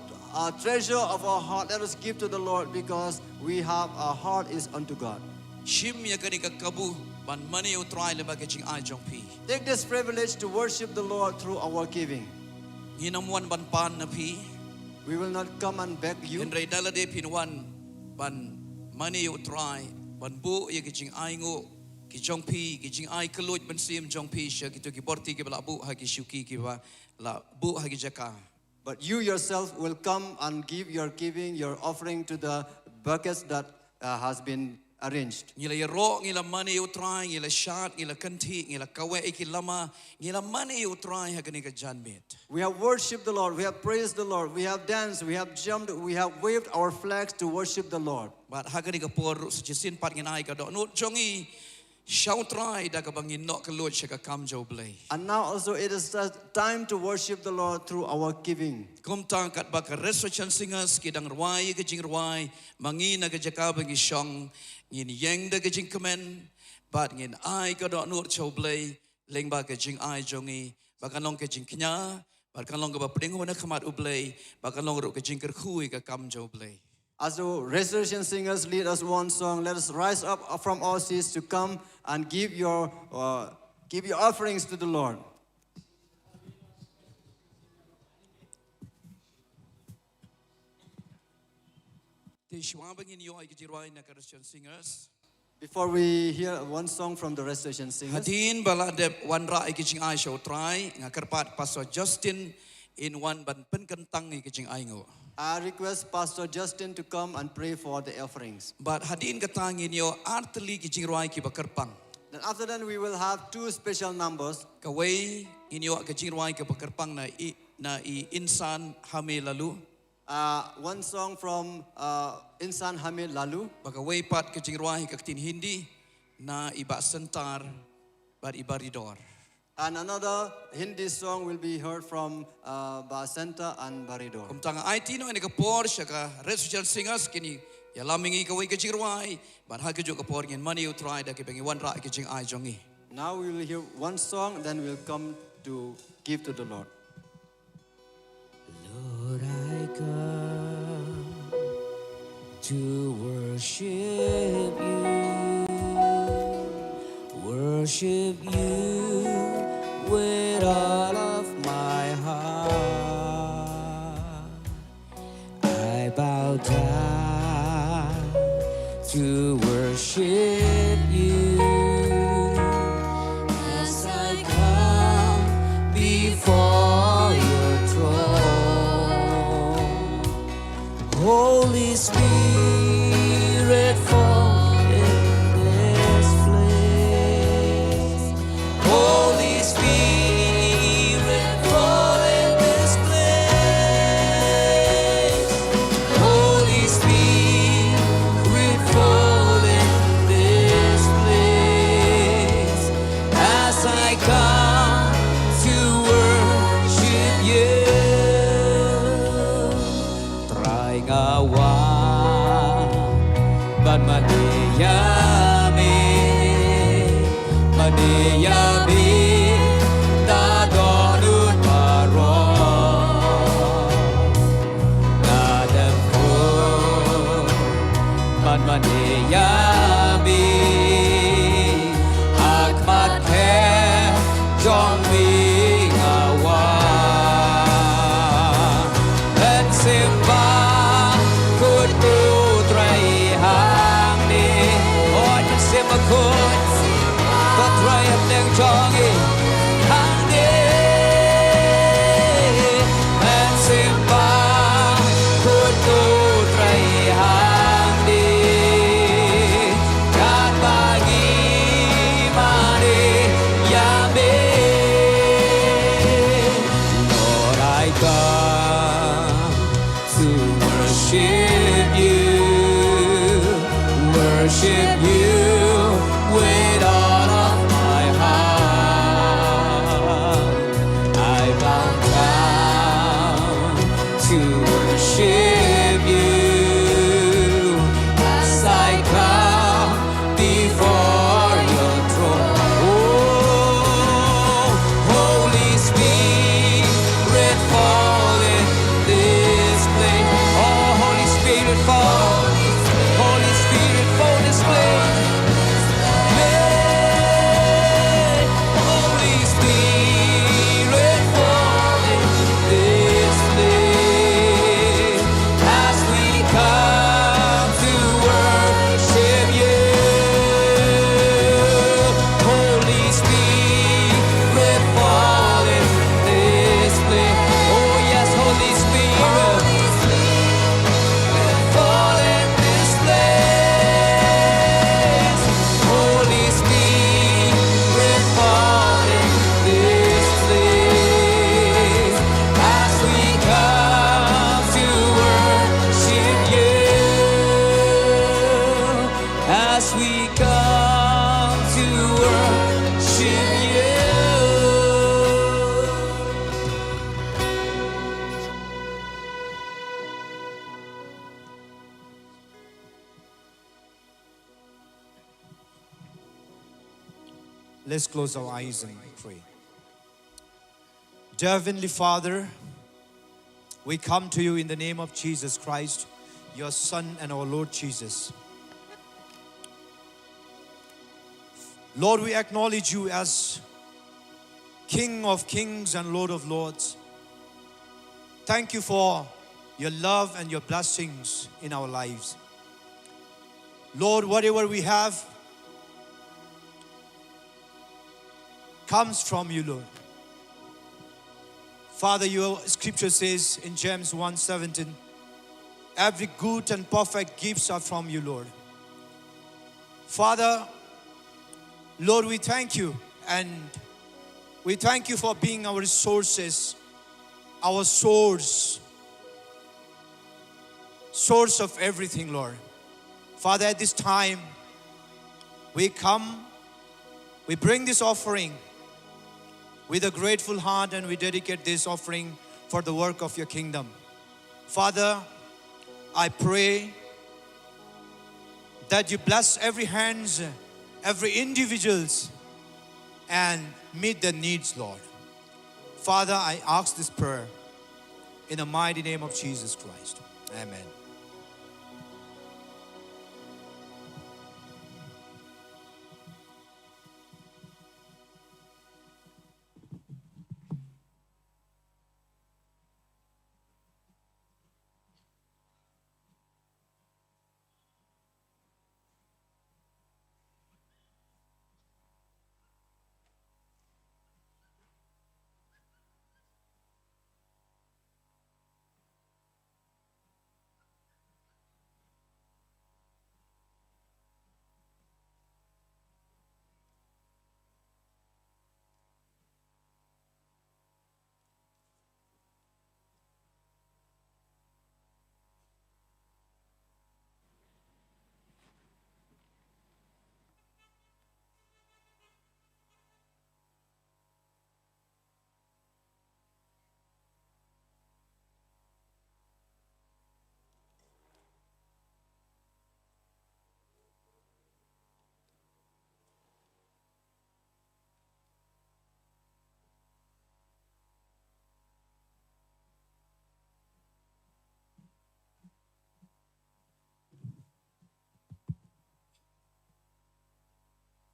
treasure of our heart, let us give to the Lord because we have our heart is unto God. Shim ya kani kakabu ban mani utray leba kajing ay jong pi. Take this privilege to worship the Lord through our giving. Hinamuan ban pan na pi. We will not come and beg you. Henry dalade pinwan ban mani utray ban bu ya kajing ay ngo ki jong pi kajing ay kalut ban sim jong pi siya kito ki borti ki bala bu ha ki shuki ki ba la bu ha ki jaka. But you yourself will come and give your giving, your offering to the buckets that has been arranged. Ngila yaro ngila mani utray ngila shat ngila kanti ngila kawe ikilama ngila mani utray ha kani ka janmit. We have worshipped the Lord, we have praised the Lord, we have danced, we have jumped, we have waved our flags to worship the Lord. But hagani ka por sa jisin pat ngin ay ka do no jongi shaw try da ka bangin no ka lord siya ka kam jo blay. And now also it is time to worship the Lord through our giving. Kumtang kat ba ka resurrection singers kidang ruway ka jing ruway mangina ka jaka bangi syong ngin yeng da ka jing kamen but ngin ay ka do no cho blay leng ba ka jing ay jongi bakanong ka jing knya bakanong ka ba pring na kamat ublay bakanong ro ka jing kerkhui ka kam jo blay. As the resurrection singers lead us one song, let us rise up from our seats to come and give your offerings to the Lord. Before we hear one song from the resurrection singers, Hadin baladep wanra ikijing ay show try ngakarpat Pastor Justin in one ban penkentang ikijing ay ngo. I request Pastor Justin to come and pray for the offerings. But hadin katangin yo artli kijing ruay ki bakarpang. Then after that we will have two special numbers. Kaway inyo kijing ruay ki bakarpang na i insan hame lalu. One song from Insan Hamid Lalu. Bagaway pat kijing ruay kaktin hindi na iba sentar bar ibaridor. And another Hindi song will be heard from Basenta and Baridor. Kung tanga ay tino ini kapor siya ka resurrection singers kini yalaming ikaway kijing ruay but hagyo kapor ngin money utray da kibengi wanra kijing ay jongi. Now we will hear one song, then we'll come to give to the Lord. Lord, I come to worship you with all of my heart. I bow down to worship you as I come before your throne. Holy Spirit, fall in this place. Holy Spirit, fall in this place. Holy Spirit, fall in this place as I come to worship you. Try nga Let's close our eyes and pray. Dear Heavenly Father, we come to you in the name of Jesus Christ, your Son and our Lord Jesus. Lord, we acknowledge you as King of Kings and Lord of Lords. Thank you for your love and your blessings in our lives. Lord, whatever we have comes from you, Lord. Father, your scripture says in James 1:17, every good and perfect gifts are from you, Lord. Father, Lord, we thank you, and we thank you for being our resources, our source of everything, Lord. Father, at this time, we come, we bring this offering with a grateful heart, and we dedicate this offering for the work of your kingdom. Father, I pray that you bless every hands, every individuals, and meet their needs, Lord. Father, I ask this prayer in the mighty name of Jesus Christ. Amen.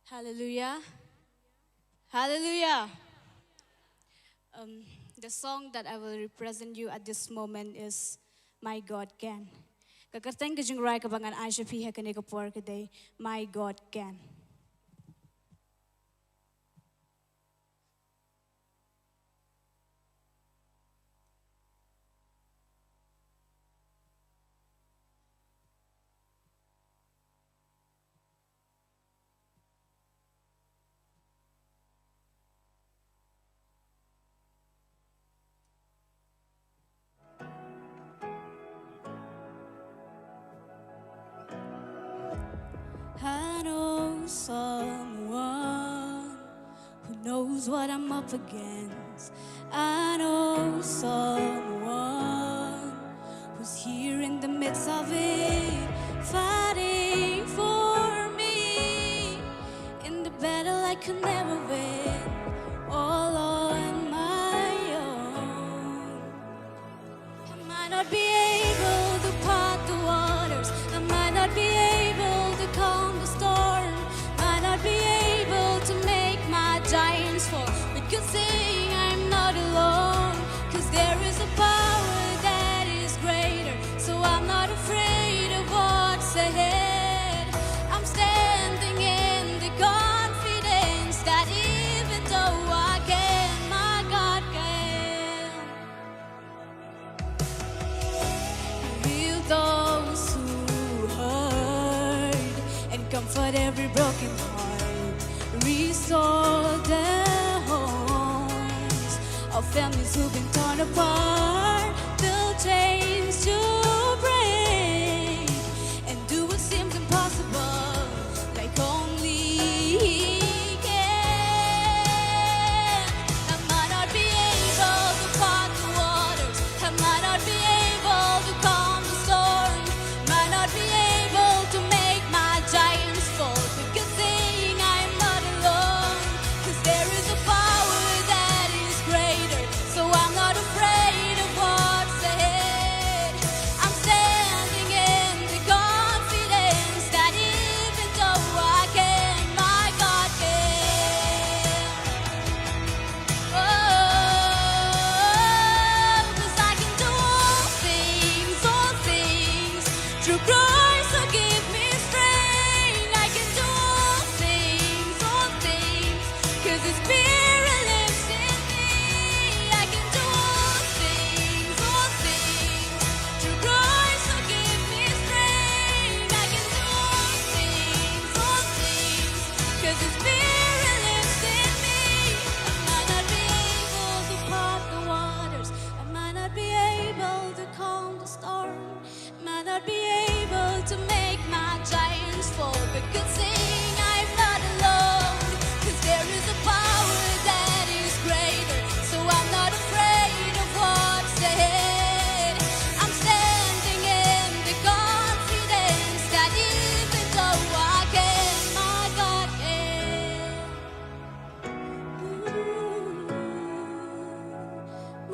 Hallelujah. Hallelujah. The song that I will represent you at this moment is My God Can. Kakarteng ka jing rai kabangan Aisha piha kani kapor kaday My God Can. I know someone who knows what I'm up against. I know someone who's here in the midst of it, fighting for me in the battle I could never win, all on my own. I might not be able to part the waters, I might not be able to calm the storm, might not be able to make my giants fall, but good thing I'm not alone, 'cause there is a power that is greater, so I'm not afraid of what's ahead. I'm standing in the confidence that even though I can, my God can. Heal those who hurt and comfort every broken heart. Restore their homes of families who've been torn apart. Build chains to break and do what seems impossible, like only He can. I might not be able to part the waters, I might not be able to calm the storm, might not be able to make my giants fall, but good thing I'm not alone, not be able to make my giants fall. But good thing I'm not alone, 'cause there is a power that is greater. So I'm not afraid of what's ahead. I'm standing in the confidence that even though I can, my God can. Ooh,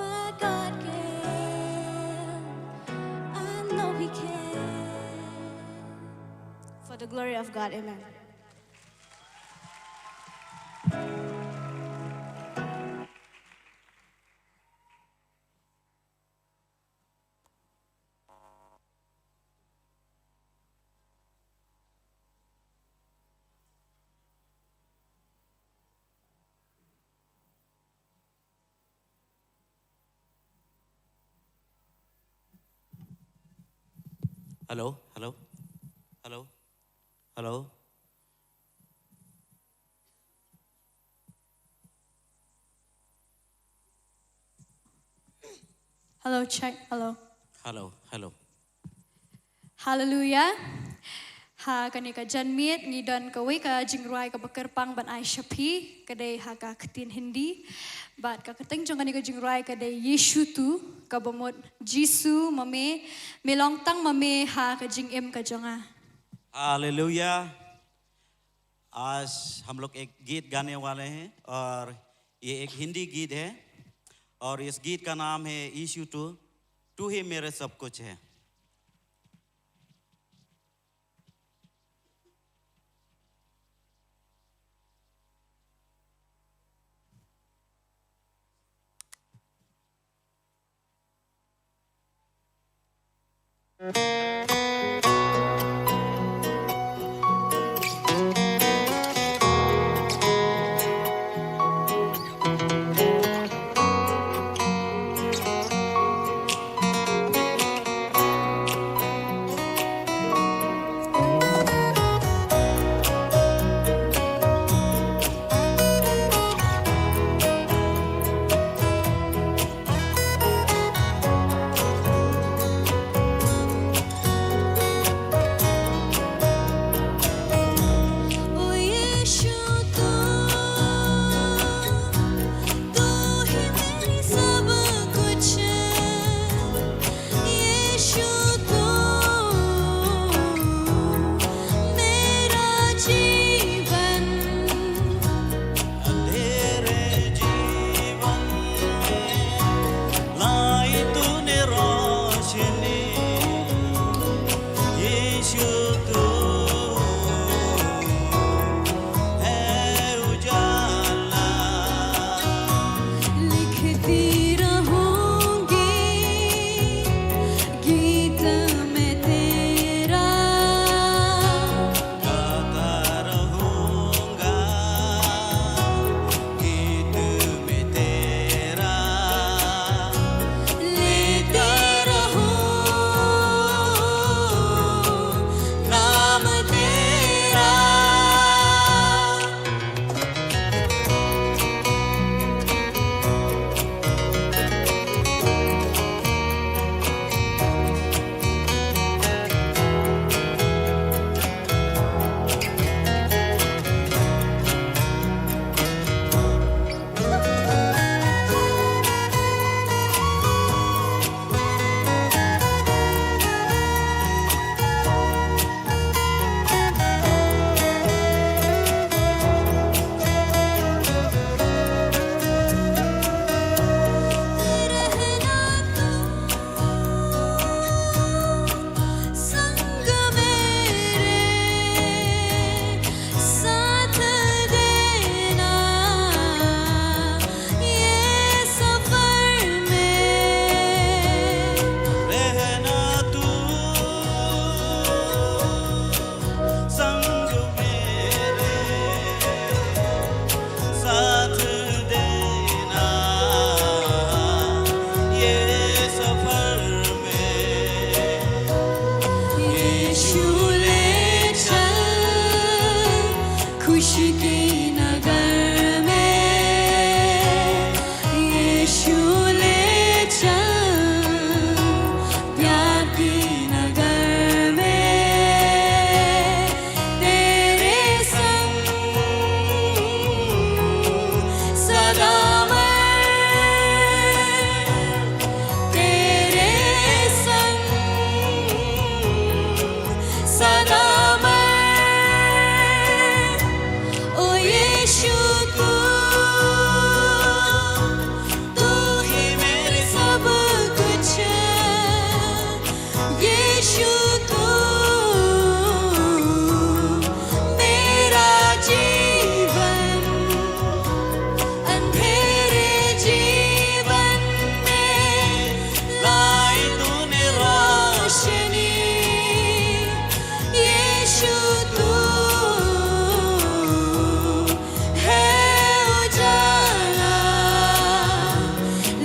my God can. I know He can. For the glory of God, amen. Hello, hello, hello, hello. Hello, check. Hello. Hello, hello. Hallelujah. Ha kanika janmiet ni don kawi ka jingruai ka bakerpang ban ai shapi kadai ha ka ketin hindi bat ka keteng jong kanika jingruai kadai Yesu tu ka bomot Jisu mame melong tang mame ha ka jing em ka jonga. Hallelujah. आज हम लोग एक गीत गाने वाले हैं और ये एक हिंदी गीत है और इस गीत का नाम है यीशु तू ही मेरे सब कुछ है।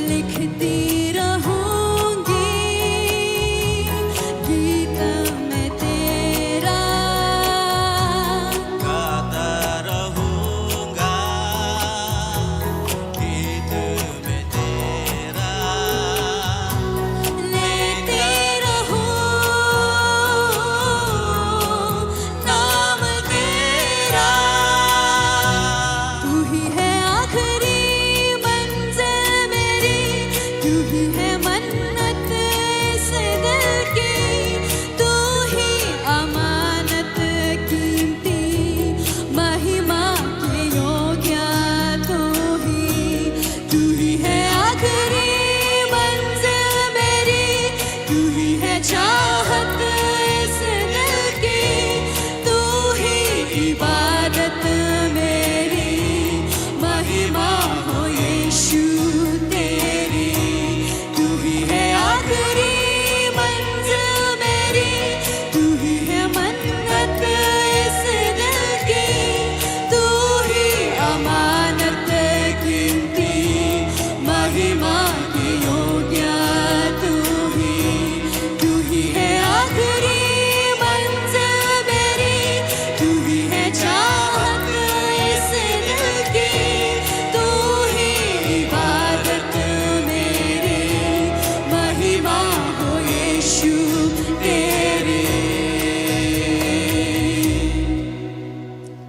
लिखती रहूंगी गीत में तेरा गाता रहूंगा गीत में तेरा लेते रहूं नाम तेरा तू ही है आखिरी मंजिल मेरी तू ही है मन्नत इस दिल की तू ही अमानत कीमती महिमा के योग्य तू ही है आखिरी मंजिल मेरी तू ही है चाहत इस दिल की तू ही इबादत मेरी महिमा हो यीशु तेरी तू ही है आखिरी मंजिल मेरी तू ही है मन्नत इस दिल की तू ही अमानत कीमती महिमा के योग्य तू ही है आखिरी मंजिल मेरी तू ही है चाहत इस दिल की तू ही इबादत मेरी महिमा हो यीशु तेरी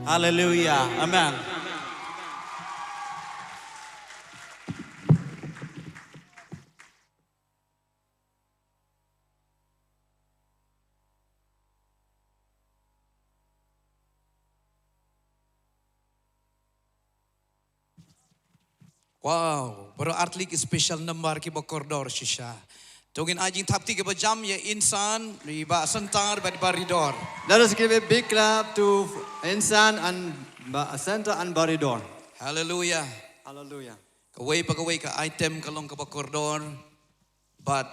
Hallelujah. Amen. Wow, berarti special number ki bakordor shisha. Tungin ajing tapti ke bajam ya insan riba sentar bad baridor. Let us give a big clap to Insan and Center and Baridor. Hallelujah. Hallelujah. Kaway pagaway ka item kalong ka bakordor, but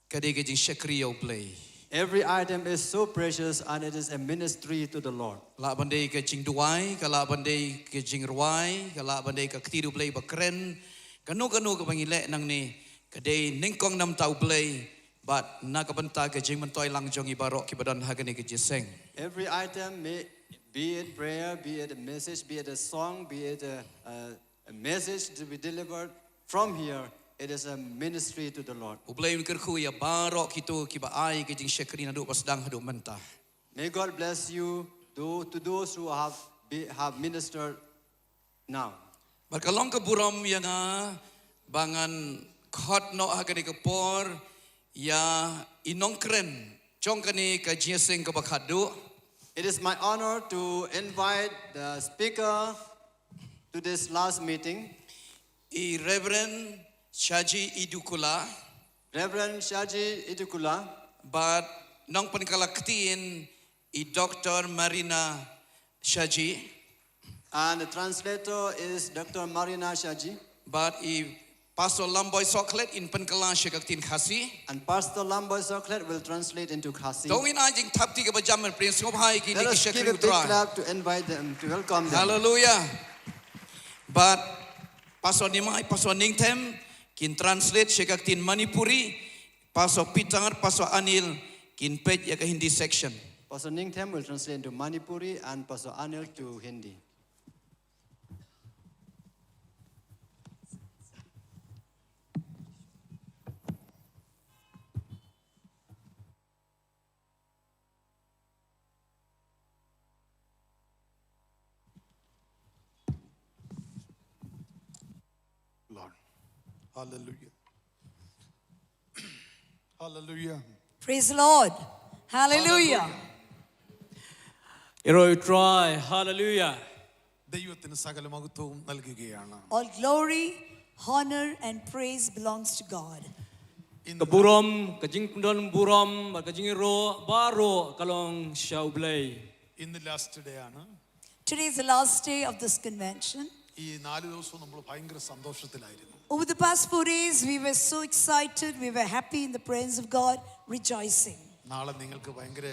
kadi ke jing shakriyo play. Every item is so precious and it is a ministry to the Lord. La bandai ke jing duai, kala bandai ke jing ruai, kala bandai ka ktiru play bakren, kanu ke pangile nang ni kadai ningkong nam tau play, but nakabanta ke jing mentoy lang jong ibarok ki badan hagani ke jiseng. Every item, be it prayer, be it a message, be it a song, be it a message to be delivered from here, it is a ministry to the Lord. Ublay kerku ya barok itu ki ba ai ke jing shakri na do pasdang hadu mentah. May God bless you to those who have ministered now. Berkalong ke buram yang bangan khot no hagani ke por ya inongkren chongkani ke jiseng ke bakhadu. It is my honor to invite the speaker to this last meeting, Reverend Shaji Idukula, Reverend Shaji Idukula, but nang panikalaktiin Dr. Marina Shaji, and the translator is Dr. Marina Shaji, but Pastor Lamboy Soklet in Penkala Shakaktin Khasi. and Pastor Lamboy Soklet will translate into Khasi. Dongin ajing tapti ke bajaman prince ngobhai ki Let ni us give shakri a big utrai. clap to invite them, to welcome them. Hallelujah. But Pastor Nimai, Pastor Ningtem, kin translate Shakaktin Manipuri, Pastor Pitar, Pastor Anil, kin pej ya ke Hindi section. Pastor Ningthem will translate into Manipuri and Pastor Anil to Hindi. Lord. Hallelujah. Hallelujah. Praise the Lord. Hallelujah. Celebratory. Hallelujah. ദൈവത്തിന് സകല മഹത്വവും നൽകുകയാണ്. All glory, honor, and praise belongs to God. Kaburam, kajing kundon buram, kajing ro baro kalong shaublay. ഇന്ന് last day ആണ്. Today is the last day of this convention. ഈ 4 ദിവസവും നമ്മൾ ഭയങ്കര സന്തോഷത്തിലായിരുന്നു. Over the past 4 days, we were so excited. We were happy in the presence of God, rejoicing. നാളെ നിങ്ങൾക്ക് ഭയങ്കര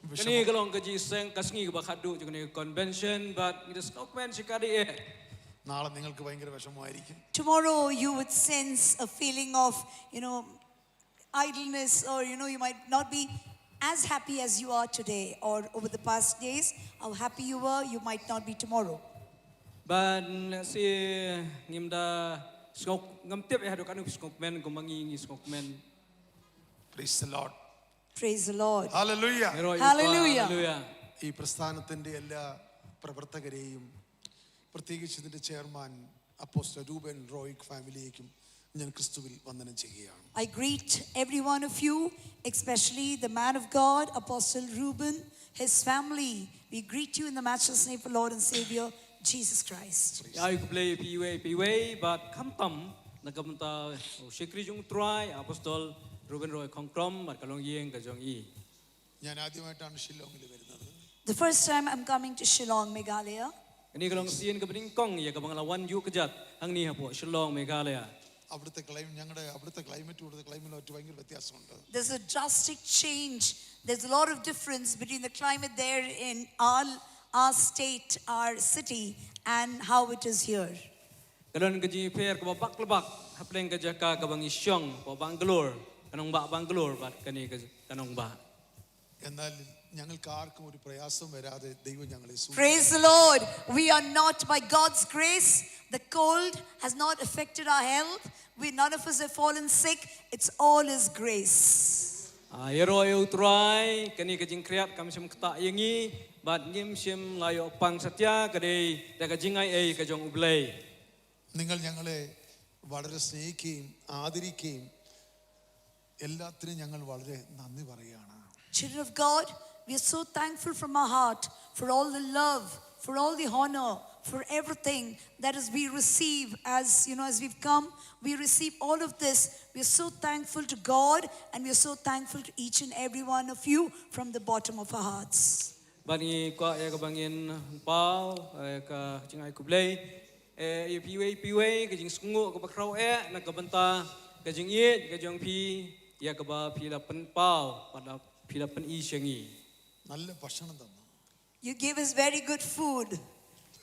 Kani kalong kaji seng kasngi ka bakhadu jukani convention but it is document shikadi നാളെ നിങ്ങൾക്ക് ഭയങ്കര വിഷമമായിരിക്കും. Tomorrow you would sense a feeling of, idleness, or you might not be as happy as you are today, or over the past days how happy you were, you might not be tomorrow. Ban si ngimda skok ngamtip ya dokan skok men gumangi skok men. Praise the Lord. Praise the Lord. Hallelujah. Hallelujah. Hallelujah. ഈ പ്രസ്ഥാനത്തിൻ്റെ എല്ലാ പ്രവർത്തകരെയും പ്രത്യേകിച്ച് ഇതിൻ്റെ chairman apostle രൂബൻ റോയിക് ഫാമിലിയേക്കും ഞാൻ ക്രിസ്തുവിൽ വന്ദനം ചെയ്യുകയാണ്. I greet every one of you, especially the man of God, Apostle Reuben, his family. We greet you in the matchless name of Lord and Savior Jesus Christ. Ai ku play piwe but kamtam nagamta shikri jung try Apostle Reuben Roy Kongkrom mat kalong yeng ka jong I. ഞാൻ ആദ്യമായിട്ടാണ് ഷില്ലോങ്ങിൽ വരുന്നത്. The first time I'm coming to Shillong, Meghalaya. Ini kalong sien ka bening kong ya ka banglawan yu kejat hang ni hapo Shillong Meghalaya. അവിടുത്തെ ഞങ്ങളുടെ അവിടുത്തെ climate ഭയങ്കര വ്യത്യാസമുണ്ട്. There's a drastic change. There's a lot of difference between the climate there in our state, our city, and how it is here. Kalon gaji fair ka babak lebak hapleng ka jaka ka bang isyong pa Bangalore kanong ba Bangalore bat kani ka kanong ba. എന്നാൽ ഞങ്ങൾക്ക് ആർക്കും ഒരു പ്രയാസം വരാതെ ദൈവം ഞങ്ങളെ Praise the Lord. We are not, by God's grace, the cold has not affected our health. None of us have fallen sick. It's all His grace. Yero yu try kani ka jing kriat kam sim kta yengi bat ngim sim layo pang satya kadai da ka jingai ei ka jong ublay. നിങ്ങൾ ഞങ്ങളെ വളരെ സ്നേഹിക്കുകയും ആദരിക്കുകയും എല്ലാത്തിനും ഞങ്ങൾ വളരെ നന്ദി പറയുകയാണ്. Children of God, we are so thankful from our heart for all the love, for all the honor, for everything that is we receive as we've come. We receive all of this. We are so thankful to God, and we are so thankful to each and every one of you from the bottom of our hearts. Bani kwa ya ka bangin pau ka jingai kublay e piwe ka jing sungu ka bakrau na ka banta ka jing ye ka jong pi ya ka ba pi la pen pau pada pi la pen I shengi. നല്ല ഭക്ഷണം തന്നു. You gave us very good food.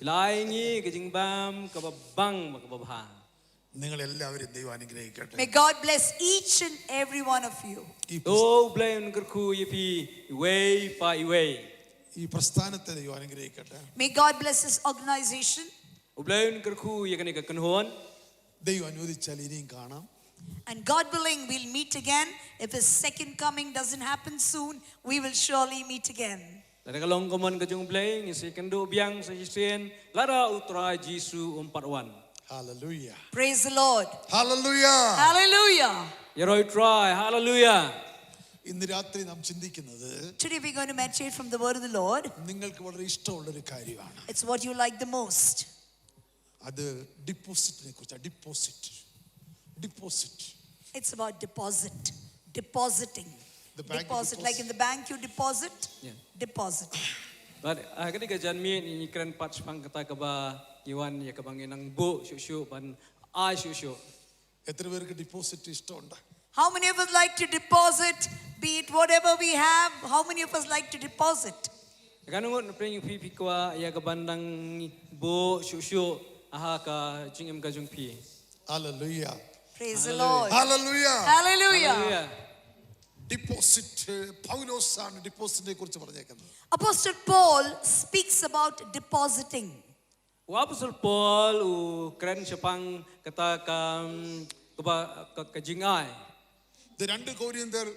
Lai ngi ka jing bam ka ba bang ka ba bha. നിങ്ങൾ എല്ലാവരും ദൈവം അനുഗ്രഹിക്കട്ടെ. May God bless each and every one of you. Oh blame kerku ye pi way pa way. ഈ പ്രസ്ഥാനത്തെ ദൈവം അനുഗ്രഹിക്കട്ടെ. May God bless this organization. Blame kerku ye kani ka kanhon. ദൈവം അനുവദിച്ചാൽ ഇനിയും കാണാം. And God willing, we'll meet again. If His second coming doesn't happen soon, we will surely meet again. Dari kalong komon ka jong blame si kendo biang sa sien lara utra Jesu 41. Hallelujah. Praise the Lord. Hallelujah. Hallelujah. Yeroi try. Hallelujah. ഇന്ന് രാത്രി നാം ചിന്തിക്കുന്നത് Today we're going to meditate from the word of the Lord. നിങ്ങൾക്ക് വളരെ ഇഷ്ടമുള്ള ഒരു കാര്യമാണ്. It's what you like the most. അത് ഡിപ്പോസിറ്റിനെ കുറിച്ചാണ്. Deposit. It's about depositing. The bank Deposit, like in the bank you deposit. Yeah. Deposit. But kani ka janmi ni kran patch pang kata ka ba iwan ya ka bangin ang bo shushu ban I shushu. എത്ര പേർക്ക് deposit ഇഷ്ടമുണ്ട്? How many of us like to deposit, be it whatever we have? How many of us like to deposit? Kanungot na preng pipi kwa ya ka bandang bo shushu aha ka jingem ka jung pi. Hallelujah. Praise the Lord. Hallelujah. Hallelujah. Deposit പൗലോസാണ് ഡിപ്പോസിറ്റിനെ കുറിച്ച് പറഞ്ഞേക്കുന്നത്. Apostle Paul speaks about depositing. Apostle Paul u kran sepang kata ka ka jingai. ഇത് 2 കൊരിന്ത്യർ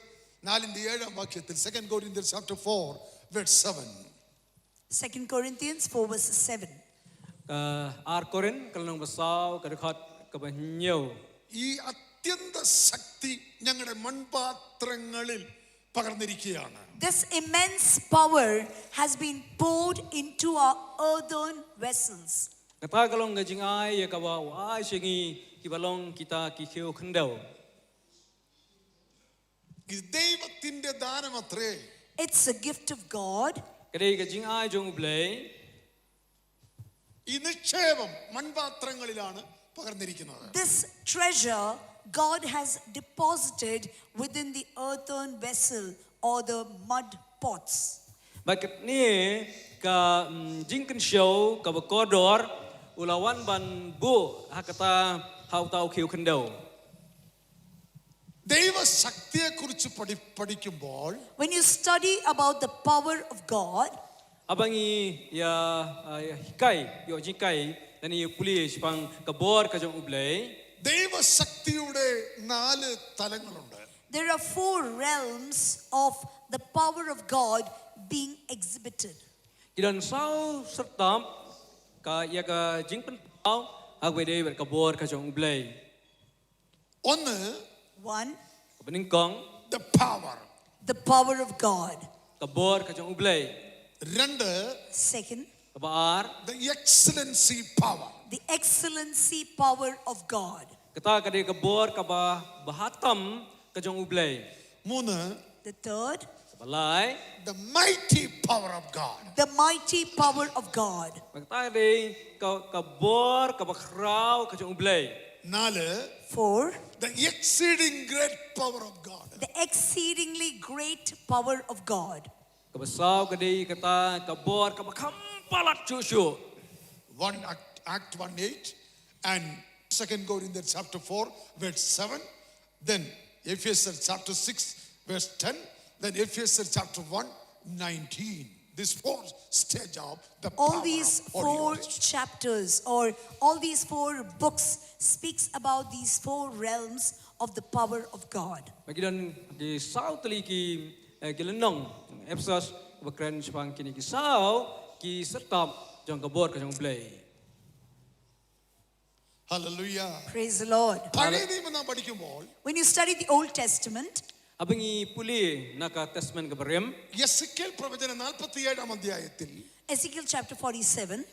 4:7 വാക്യത്തിൽ 2 കൊരിന്ത്യർ chapter 4 verse 7. 2 Corinthians 4 verse 7. Ar Korin kalong basaw kadakhat ka banyo. ഈ അത്യന്ത ശക്തി ഞങ്ങളുടെ മൺപാത്രങ്ങളിൽ പകർന്നിരിക്കുകയാണ്. This immense power has been poured into our earthen vessels. Kata kalong ka jingai ya ka ba wa singi kibalong kita kikhiu khendau. ഇത് ദൈവത്തിന്റെ ദാനമത്രേ. It's a gift of God. Kadai ka jingai jong blay. ഈ നിക്ഷേപം മൺപാത്രങ്ങളിലാണ് പകർന്നിരിക്കുന്നത്. This treasure God has deposited within the earthen vessel or the mud pots. Bakit ni ka jingkan show ka ba kodor ulawan ban bu hakata how tau khiu khando. ദൈവശക്തിയെക്കുറിച്ച് പഠിക്കുമ്പോൾ When you study about the power of God, Abangi ya hikai yo jikai nani puli pang kabor ka jong ublay. ദൈവശക്തിയുടെ 4 തലങ്ങളുണ്ട്. there are 4 realms of the power of God being exhibited. Idan sau sertam ka ya ka jingpen pau agwede ber kabor ka jong ublay. ഒന്ന്, One, Bening kong the power. of God. kabor ka jong ublay. 2, Second, Kabar the excellency power. the excellency power of God. kata kade kabor ka ba bahatam ka jong ublay. 3, The third, Balai the mighty power of God. the mighty power of God. kata kade kabor ka bakrau ka jong ublay. 4, 4, the exceeding great power of God. the exceedingly great power of God. Kabasau kade kata kabor ka bakham palat chu. 1 Act 1:8 and 2 Corinthians chapter 4 verse 7, then Ephesians chapter 6 verse 10, then Ephesians chapter 1:19. This 4 stage of the All power these of Holy 4 Ghost. chapters or all these 4 books speaks about these 4 realms of the power of God. Bagidan di sau teli ki gilenong Epsos bakran sepang kini ki sau ki sertap jong kabor ka jong ublay. Hallelujah. Praise the Lord. പഴയ നിയമം നാം പഠിക്കുമ്പോൾ When you study the Old Testament, Abangi puli naka testament kabarem. യെസെക്കേൽ പ്രവചനം 47 അധ്യായത്തിൽ Ezekiel chapter 47,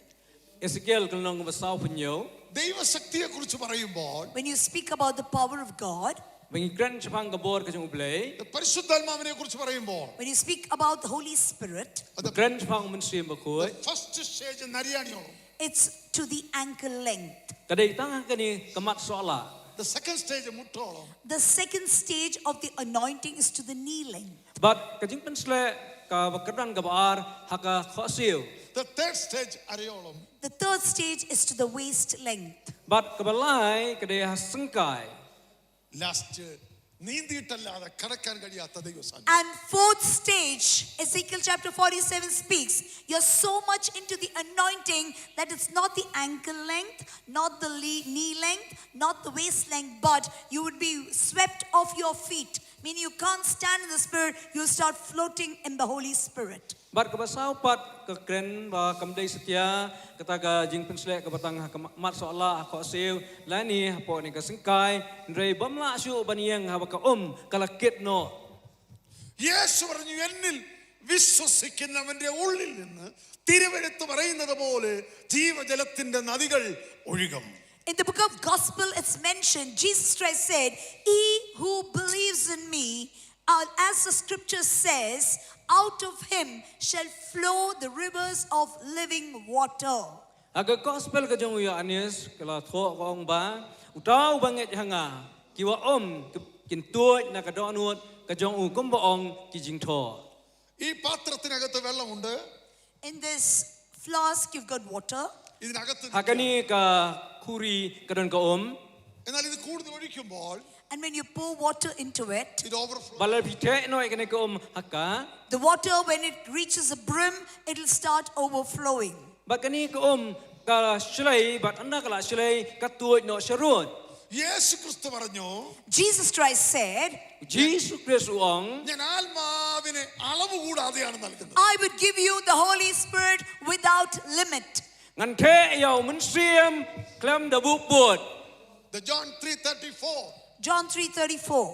Ezekiel gilenong basau punyo. ദൈവശക്തിയെക്കുറിച്ച് പറയുമ്പോൾ when you speak about the power of God, Bangi kran sepang kabor ka jong ublay. പരിശുദ്ധാത്മാവിനെ കുറിച്ച് പറയുമ്പോൾ when you speak about the Holy Spirit, Kran sepang mensim bakut. First stage നരിയാണിയോളം. it's to the ankle length. Kadai tanga kani kamat soala. The second stage മുട്ടോളം. The second stage of the anointing is to the knee length. But kajing pensle ka bakran kabar haka khosil. The third stage അരയോളം. The third stage is to the waist length. But kabalai kadai hasengkai. Last നീന്തിയിട്ടല്ലാതെ കടക്കാൻ കഴിയാത്ത ദൈവസാന്നിധ്യം. And fourth stage, Ezekiel chapter 47 speaks, you're so much into the anointing that it's not the ankle length, not the knee length, not the waist length, but you would be swept off your feet. Meaning you can't stand in the Spirit, you start floating in the Holy Spirit. But kabasau pat ke kren ba kamdai setia kata ka jing pensle ka batang mat soala ko siu lani hapo ni ka singkai ndrei bamla su baniang ha ka kalakit no. യേശു പറഞ്ഞു എന്നിൽ വിശ്വസിക്കുന്നവന്റെ ഉള്ളിൽ നിന്ന് തിരുവെഴുത്ത് പറയുന്നത് പോലെ ജീവജലത്തിന്റെ നദികൾ ഒഴുകും. In the book of Gospel, it's mentioned, Jesus Christ said, "He who believes in me, as the scripture says, out of him shall flow the rivers of living water." Aga gospel ka jong ya anis kala tho ko ong ba utau banget hanga kiwa kin tuoj na ka donut ka jong u kom boong ki jing tho. ഈ പാത്രത്തിനകത്ത് വെള്ളമുണ്ട്. In this flask you've got water. ഇതിനകത്ത് Hakani ka kuri ka don ka എന്നാൽ ഇത് കൂടുതൽ ഒഴിക്കുമ്പോൾ And when you pour water into it, ഇത് overflow. balal pite no ikane ka haka. the water, when it reaches a brim, it'll start overflowing. Bakani ka ka shlai bat anda kala shlai ka tuoj no sharun. യേശു ക്രിസ്തു പറഞ്ഞു Jesus Christ said, Jesus Christ uong ഞാൻ ആത്മാവിനെ അളവ് കൂടാതെയാണ് നൽകുന്നത്. I would give you the Holy Spirit without limit. ngan the yau mun siam klam da bu put. The John 3:34. John 3:34.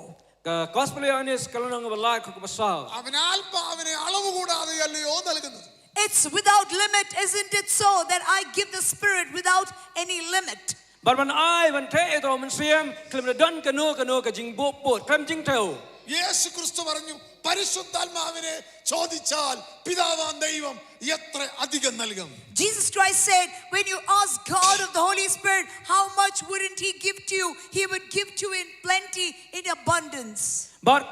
Ka gospel yanis kalonang balai ko basal. അവൻ ആത്മാവിനെ അളവ് കൂടാതെയല്ലയോ നൽകുന്നത്. It's without limit, isn't it so, that I give the Spirit without any limit? But when I when the ito mun siam klam da don kanu ka jing bu put klam jing tau. യേശു ക്രിസ്തു പറഞ്ഞു പരിശുദ്ധാത്മാവിനെ ചോദിച്ചാൽ പിതാവാം ദൈവം എത്ര അധികം നൽകും. Jesus Christ said, when you ask God of the Holy Spirit, how much wouldn't He give to you? He would give to you in plenty, in abundance. But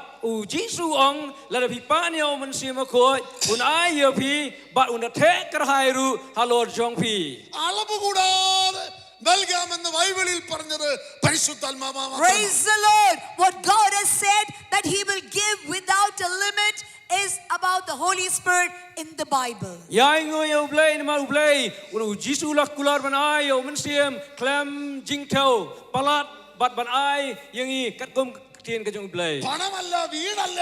Jisu ong la pi pa ni o man si ma khoi un ai yo pi but un the kar hai ru halor jong pi. അളവ് കൂടാതെ നൽകാമെന്ന് ബൈബിളിൽ പറഞ്ഞത് പരിശുദ്ധാത്മാവാണ്. Praise the Lord. What God has said that He will give without a limit is about the Holy Spirit in the Bible. Ya ngo yo blai na ma blai un Jisu la kular ban ai yo man siam klam jing thau palat bat ban ai yang i kat kom tien ka jong blai. പണമല്ല, വീടല്ല,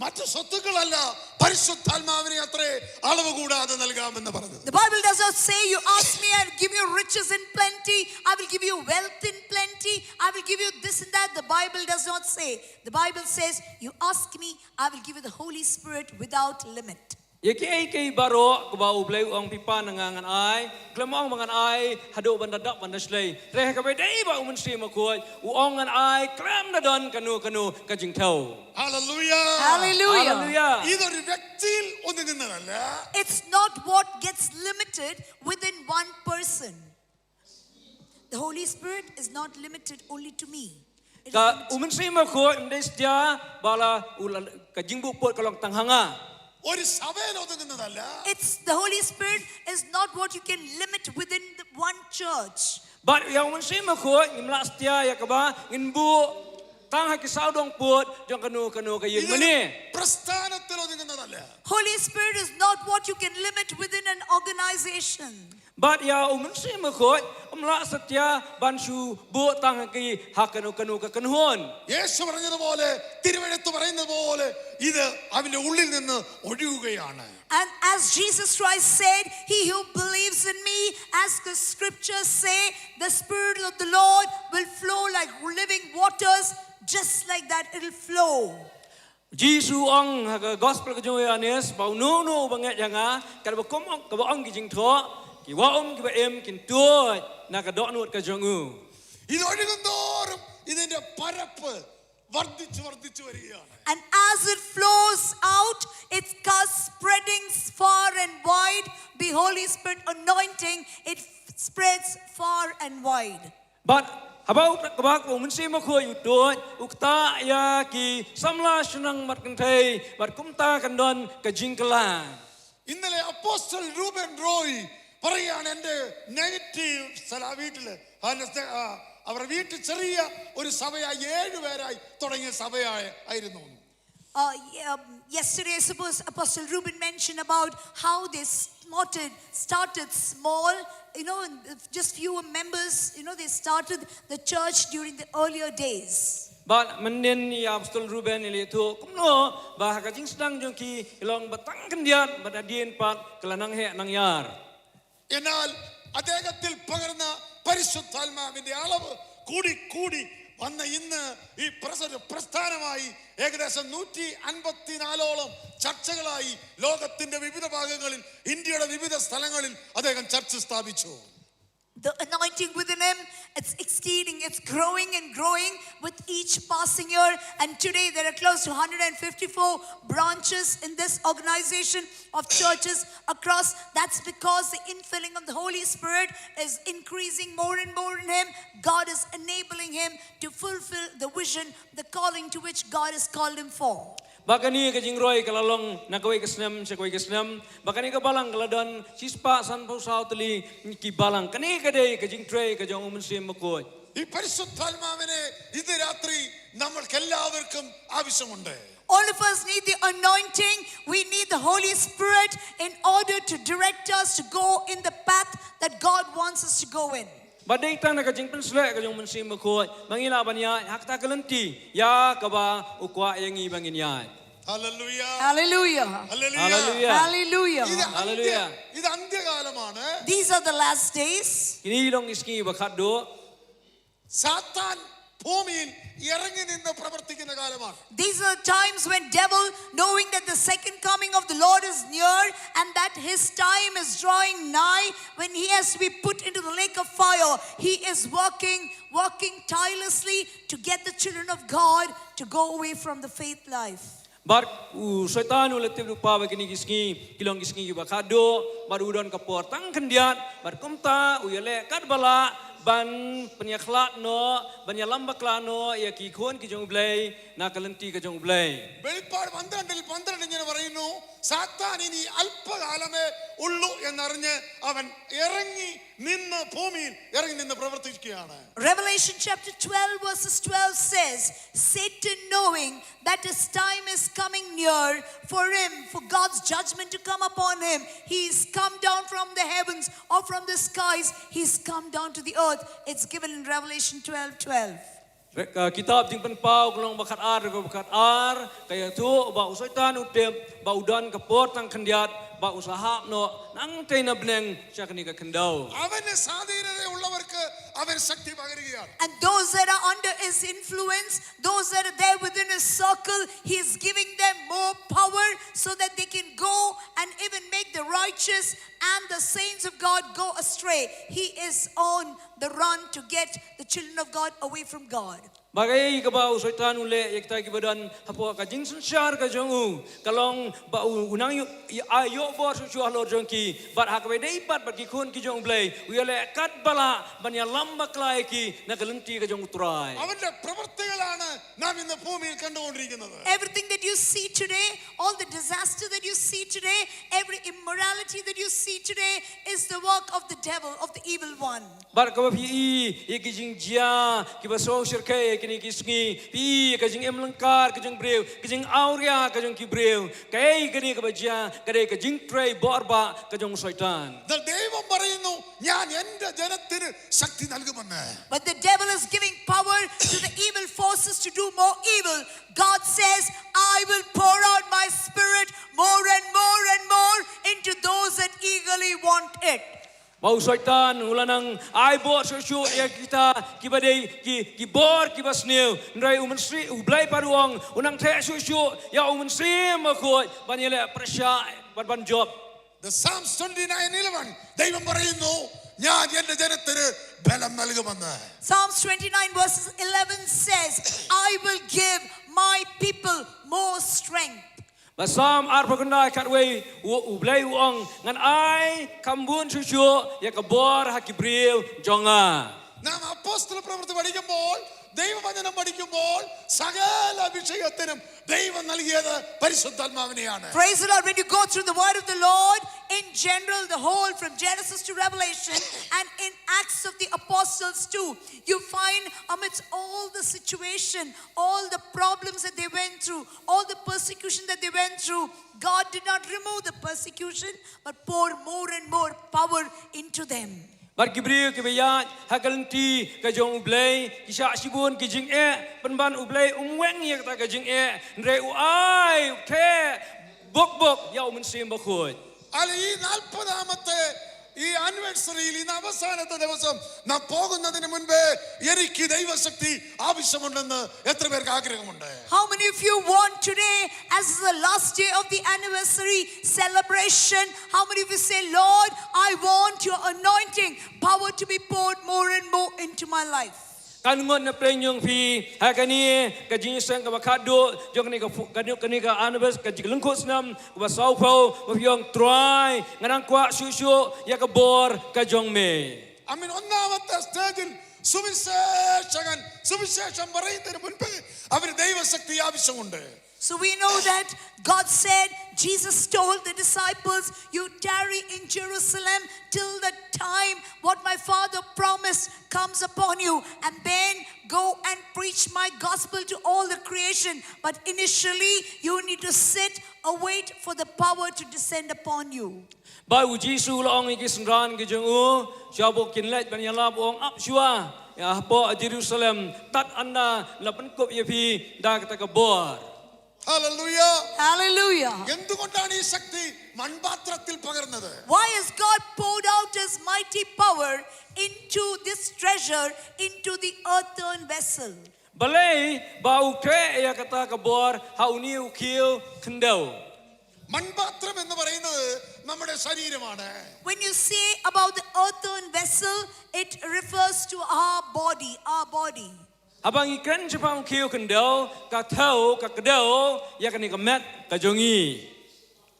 മറ്റു സ്വത്തുക്കളല്ല, പരിശുദ്ധാത്മാവിനെ അത്രേ അളവ് കൂടാതെ നൽകാമെന്ന് പറഞ്ഞത്. The Bible does not say you ask me and give you riches in plenty, I will give you wealth in plenty, I will give you this and that. The Bible does not say. The Bible says you ask me, I will give you the Holy Spirit without limit. Ye ke baro ko ba u blai ong pi pa na ngan ai klamong mangan ai hado ban dak ban slei re ka be dei ba un si ma khoi u ong ngan ai klam na don kanu ka jing thau. Hallelujah. Hallelujah. ഇതൊരു വ്യക്തിയിൽ ഒതുങ്ങുന്നതല്ല. It's not what gets limited within one person. The Holy Spirit is not limited only to me. Ka un si ma khoi ndai stia bala u ka jing bu pot kalong tang hanga. ഒരു സഭയിൽ ഒതുങ്ങുന്നതല്ല. It's the Holy Spirit is not what you can limit within the one church. But yang un si ma khoi ngim la stia ya ka ba ngin bu tang ha ki sao dong pot jong kanu ka yin mani. പ്രസ്ഥാനത്തിൽ ഒതുങ്ങുന്നതല്ല. Holy Spirit is not what you can limit within an organization. But ya si ma khoi la satya ban shu bu tang ha ki ha kanu ka kanhon. യേശു പറഞ്ഞതുപോലെ തിരുവെഴുത്ത് പറയുന്നത് പോലെ ഇത് അവന്റെ ഉള്ളിൽ നിന്ന് ഒഴുകുകയാണ്. And as Jesus Christ said, he who believes in me, as the scriptures say, the Spirit of the Lord will flow like living waters. Just like that, it will flow. Jisu ong ha gospel ka joyanes bau no banget janga ka ba kom ong ka ba ong ki jing tho ki wa ki ba em kin tuoi na ka do nut ka jongu. ഇത് ഒഴുകുന്തോറും ഇതിന്റെ പരപ്പ് വർദ്ധിച്ചു വരികയാണ്. And as it flows out, it's spreading far and wide. The Holy Spirit anointing, it spreads far and wide. But about kabak mun si ma khoi utoi ukta ya ki samla sunang mat kan thei mat kumta kan don ka jingkala. ഇന്നലെ apostle Reuben Roy പറയാണ് എന്റെ negative വീട്ടില് അവരുടെ വീട്ടിൽ ചെറിയ ഒരു സഭയായി 7 പേരായി തുടങ്ങിയ സഭയായിരുന്നു. Yesterday, I suppose Apostle Reuben mentioned about how they started small, just fewer members, they started the church during the earlier days. But menen ya Apostle Reuben ile tu kumno ba ka jing sedang jong ki ilong batang kendian badadien pat kelanang he nang yar. എന്നാൽ അദ്ദേഹത്തിൽ പകർന്ന പരിശുദ്ധാത്മാവിന്റെ അളവ് കൂടി വന്ന ഇന്ന് ഈ പ്രസ്ഥാനമായി ഏകദേശം 154ഓളം ചർച്ചകളായി ലോകത്തിന്റെ വിവിധ ഭാഗങ്ങളിൽ ഇന്ത്യയുടെ വിവിധ സ്ഥലങ്ങളിൽ അദ്ദേഹം ചർച്ച സ്ഥാപിച്ചു. The anointing within him, it's exceeding, it's growing and growing with each passing year. And today there are close to 154 branches in this organization of churches across. That's because the infilling of the Holy Spirit is increasing more and more in him. God is enabling him to fulfill the vision, the calling to which God has called him for. Bakani ka jingroy kalalong nakaway kasnam sa kaway kasnam bakani ka balang kaladon sispa san pau sautli ki balang kani ka day ka jingtray ka jong umunsim makoy. ഈ പരിശുദ്ധാത്മാവിനെ ഇന്ന് രാത്രി നമ്മൾക്ക് എല്ലാവർക്കും ആവശ്യമുണ്ട്. All of us need the anointing. We need the Holy Spirit in order to direct us to go in the path that God wants us to go in. Badai tang na ka jing pensle ka jong umunsim makoy mangila banya hakta kalanti ya ka ba ukwa yangi banginya. Hallelujah. Hallelujah. Hallelujah. Hallelujah. ഇത് അന്ത്യകാലമാണ്. These are the last days. Kini long iski bakat do. സാത്താൻ ഭൂമിയിൽ ഇറങ്ങി നിന്ന് പ്രവർത്തിക്കുന്ന കാലമാണ്. കാലമാണ്. These are the times when devil, knowing that the second coming of the Lord is near and that his time is drawing nigh, when he has to be put into the lake of fire, he is working tirelessly to get the children of God to go away from the faith life. Bar syaitan uletip lupa begini gisngi kilong gisngi bakado bar udon kapor tang kendiat bar kumta uyale kat bala ban penyaklat no banyalambakla no ya ki khon ki jong blay na kalanti ka jong blay. വെളിപ്പാട് 12 ഇങ്ങനെ പറയുന്നു, സാത്താൻ ഇനി അല്പകാലമേ ഉള്ളൂ എന്നറിഞ്ഞ് അവൻ ഇറങ്ങി നിന്ന് ഭൂമിയിൽ ഇറങ്ങി നിന്ന് പ്രവർത്തിക്കുകയാണ്. Revelation chapter 12 verses 12 says, Satan knowing that his time is coming near for him, for God's judgment to come upon him, he's come down from the heavens or from the skies, he's come down to the earth. It's given in Revelation 12:12. Kitab ting penpau kelong bakat ar kaya tu ba usaitan utem ba udan kapor tang kendiat ba usaha no nang tena bneng syakni ka kendau. അവന് സ്വാധീനതയുള്ളവർക്ക് അവൻ ശക്തി പകരുകയാണ്. And those that are under his influence, those that are there within his circle, he is giving them more power so that they can go and even make the righteous and the saints of God go astray. He is on the run to get the children of God away from God. Bagai ka ba usaitan ule yakta ki badan hapo ka jing sunsyar ka jong u kalong ba unang ayo bor su halor jong ki bar hak we dei pat ki khon ki jong blay uyale kat bala banya lamba klai ki na kalenti ka jong utrai. അവന്റെ പ്രവൃത്തികളാണ് നാം ഇന്ന് ഭൂമിയിൽ കണ്ടുകൊണ്ടിരിക്കുന്നത്. Everything that you see today, all the disaster that you see today, every immorality that you see today is the work of the devil, of the evil one. Bar ka ba pi ki jing jia ki ba so shirkai kini kisngi pi ka jing emlangkar ka jing breu ka jing auria ka jing ki breu kai kini ka bajia ka dei ka jing tray borba ka jong shaitan. ദൈവം പറയുന്നു, ഞാൻ എൻ്റെ ജനത്തിന് ശക്തി നൽകുമെന്ന്. But the devil is giving power to the evil forces to do more evil. God says, I will pour out my spirit more and more and more into those that eagerly want it. Mau syaitan ulanang ai bor su ya kita kibadei ki bor ki basneu ndrai umansri ublai paruang unang the su ya umansri makoi banyele prasya ban job. The Psalms 29:11 ദൈവം പറയുന്നു, ഞാൻ എൻ്റെ ജനത്തിന് ബലം നൽകുമെന്ന്. Psalms 29 verses 11 says, I will give my people more strength. Basam ar pagundai katway ublai uang ngan ai kambun su ya kabor hakibril jonga. നാം അപ്പോസ്തല പ്രവൃത്തി പഠിക്കുമ്പോൾ, ദൈവവചനം പഠിക്കുമ്പോൾ സകല വിഷയത്തിനും ദൈവം നൽകിയത് പരിശുദ്ധാത്മാവിനെയാണ്. Praise the Lord. When you go through the word of the Lord in general, the whole from Genesis to Revelation, and in Acts of the Apostles too, you find amidst all the situation, all the problems that they went through, all the persecution that they went through, God did not remove the persecution but poured more and more power into them. Bar kibriu ki bayat hakalenti ka jong ublai ki sha sibun ki jing penban ublai umweng ya ta ka jing ndre u ai the bok ya umensim bakhoi. അല്ല, ഈ 40ാമത്തെ ഈ ആനിവേഴ്സറിയിൽ ഇന്ന് അവസാനത്തെ ദിവസം നാം പോകുന്നതിന് മുൻപേ എനിക്ക് ദൈവശക്തി ആവശ്യമുണ്ടെന്ന് എത്ര പേർക്ക് ആഗ്രഹമുണ്ട്? How many of you want today, as the last day of the anniversary celebration, how many of you say, Lord, I want your anointing power to be poured more and more into my life? Kan ngon na prenyong pi hakani ka jinsang ka bakado jong ni ka anabas ka jiglungko snam ba saupo ba yong try nganang kwa susu ya ka bor ka jong me. അമീൻ. ഒന്നാമത്തെ സ്റ്റേജിൽ സുവിശേഷം പറയുന്നതിന് മുൻപ് അവന് ദൈവശക്തി ആവശ്യമുണ്ട്. So we know that God said, Jesus told the disciples, you tarry in Jerusalem till the time what my Father promised comes upon you, and then go and preach my gospel to all the creation. But initially you need to sit, await for the power to descend upon you. Ba uji su long ki sran ki jong u jabo kin let ban yala bong ap shua ya po Jerusalem tat anda lapan kop ya pi da ka ka bor. Hallelujah. Hallelujah. എന്തുകൊണ്ടാണ് ഈ ശക്തി മൺപാത്രത്തിൽ പകർന്നത്? Why has God poured out his mighty power into this treasure, into the earthen vessel? balay bau tre ya kata kabor hauni ukil kendau. മൺപാത്രം എന്ന് പറയുന്നത് നമ്മുടെ ശരീരമാണ്. When you say about the earthen vessel, it refers to our body, our body. Abang ikan cepang ukil kendau ka tau ka kedau ya kani kemet ka jongi.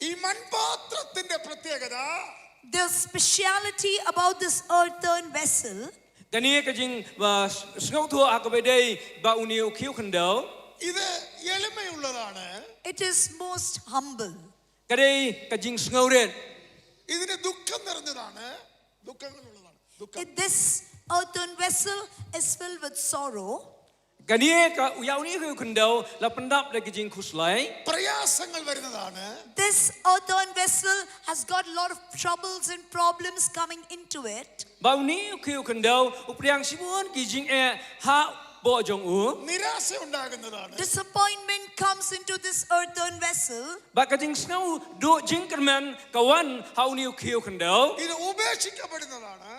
ഈ മൺപാത്രത്തിന്റെ പ്രത്യേകത, The speciality about this earthen vessel, Kani ka jing sngau tu akabedai ba uni ukil kendau. ഇത് എളിമയുള്ളതാണ്. it is most humble. Kadai ka jing sngau ren. ഇതിന് ദുഃഖം നിറഞ്ഞതാണ്, ദുഃഖങ്ങളുള്ളതാണ്. This earthen vessel is filled with sorrow. Kani ka uyauni ukil kendau la pendap la ka jing khuslai. പ്രയാസങ്ങൾ വരുന്നതാണ്. This earthen vessel has got a lot of troubles and problems coming into it. Ba uni ukil kendau upriang sibun ki jing ha bo jong u. നിരാശ ഉണ്ടാകുന്നതാണ്. Disappointment comes into this earthen vessel. Ba ka jing sngau do jing kerman kawan hauni ukil kendau. ഇത് ഉപേക്ഷിക്കപ്പെടുന്നതാണ്.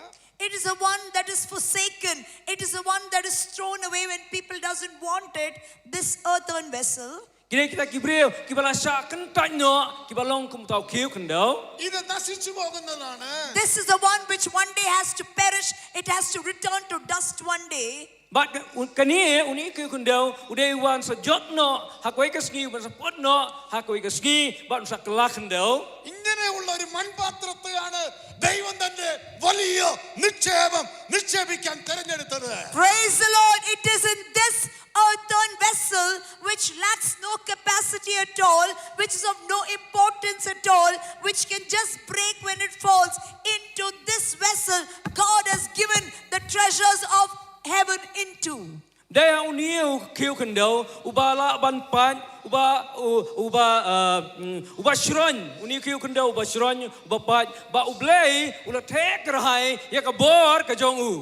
It is the one that is forsaken. It is the one that is thrown away when people doesn't want it. This earthen vessel. Kini kita kibreu kibala sya kentai no kibalong kum tau kiu kendau. ഇത് നശിച്ചു പോകുന്നതാണ്. This is the one which one day has to perish. It has to return to dust one day. But kani uni kiu kendau udai wan sajot no hakoi kasni wan sapot no hakoi kasni ban sakla kendau. ഇങ്ങനെയുള്ള ഒരു മൺപാത്രത്തെയാണ് ദൈവം തന്റെ വലിയ നിക്ഷേപം നിക്ഷേപിക്കാൻ തിരഞ്ഞെടുത്തത്. Praise the Lord. It is in this earthen vessel which lacks no capacity at all, which is of no importance at all, which can just break when it falls. Into this vessel God has given the treasures of heaven into. Daya uni kiu kendau ubala ban pan uba shron uni kiu kendau uba shron uba pat ba ublei ula tek rahai ya ka bor ka jong u.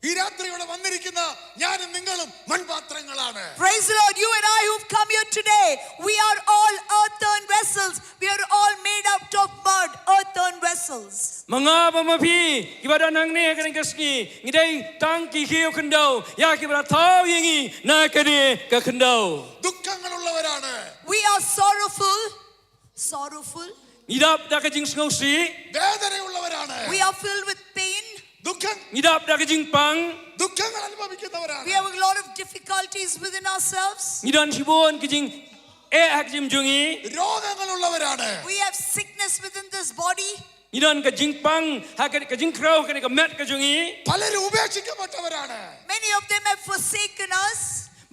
ഈ രാത്രി ഇവിടെ വന്നിരിക്കുന്ന ഞാനും നിങ്ങളും മൺപാത്രങ്ങളാണ്. Praise the Lord. You and I who've come here today, we are all earthen vessels. We are all made out of mud, earthen vessels. Mga pamapi kibada nang ne kan kasni ngidai tang ki kiu kendau ya kibada tau yingi na kani ka kendau. ദുഃഖങ്ങളുള്ളവരാണ്. We are sorrowful. Idap da ka jing sngau si. വേദനയുള്ളവരാണ്. We are filled with pain. Idap da ka jing pang. ദുഃഖങ്ങൾ അനുഭവിക്കുന്നവരാണ്. We have a lot of difficulties within ourselves. Idan sibon ki jing hak jim jungi. രോഗങ്ങളുള്ളവരാണ്. We have sickness within this body. Idan ka jing pang hak ka jing krau ka met ka jungi. പലരും ഉപേക്ഷിക്കപ്പെട്ടവരാണ്. Many of them have forsaken us.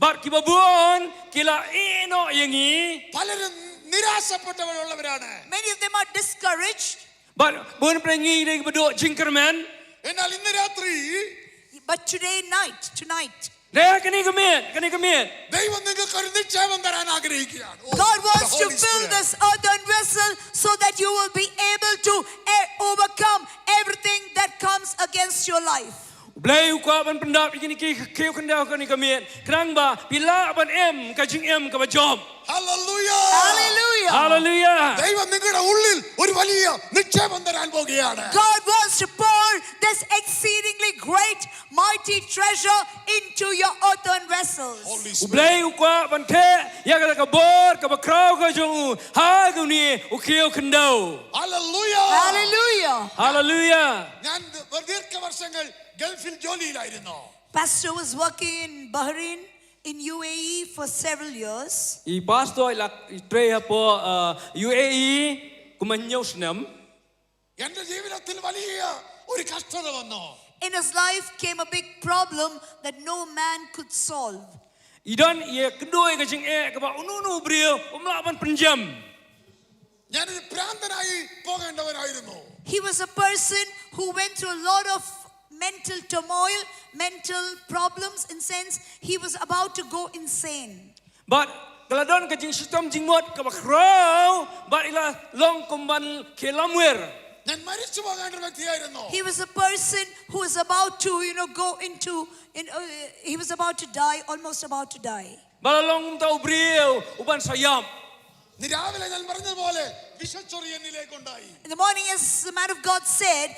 But kibabon kila ino yangi. പലരും നിരാശപ്പെട്ടവരുള്ളവരാണ്. Many of them are discouraged. But bon prengi de bedo jingkerman. എന്നാൽ ഇന്ന് രാത്രി But tonight Kani kemit. ദൈവം നിങ്ങൾക്ക് ഒരു നിക്ഷേപം തരാൻ ആഗ്രഹിക്കുകയാണ്. God wants to fill this earthen vessel so that you will be able to overcome everything that comes against your life. Blay ukwa ban pendap ikini kiu kendau kani kemit. Kerang ba bila ban ka jing ka ba job. Hallelujah. ദൈവം നിങ്ങളുടെ ഉള്ളിൽ ഒരു വലിയ നിക്ഷേപം തരാൻ പോകുകയാണ്. God wants to pour this exceedingly great mighty treasure into your earthen vessels. Blay ukwa ban the ya ka bor ka ba krau ka jong ha guni ukiu kendau. Hallelujah. ഞാൻ ദീർഘവർഷങ്ങൾ ഗൾഫിൽ ജോലിയിലായിരുന്നു. Pastor was working in Bahrain, in UAE for several years. I pastor la treya po UAE kumanyau snam. എൻ്റെ ജീവിതത്തിൽ വലിയ ഒരു കഷ്ടത വന്നു. In his life came a big problem that no man could solve. Idan ye kedoi ka jing ka ba ununu brio umla ban penjam. ഞാനൊരു ഭ്രാന്തനായി പോകേണ്ടവനായിരുന്നു. He was a person who went through a lot of mental turmoil, mental problems, in sense he was about to go insane. But kaladon ka jing sistem jing mot ka ba krau ba ila long kumban kelamwer. ഞാൻ മരിച്ചു പോകേണ്ട വ്യക്തിയായിരുന്നു. He was a person who was about to go into he was about to die, almost about to die. Balalong tau brio uban sayam. In the morning, as the man of God said,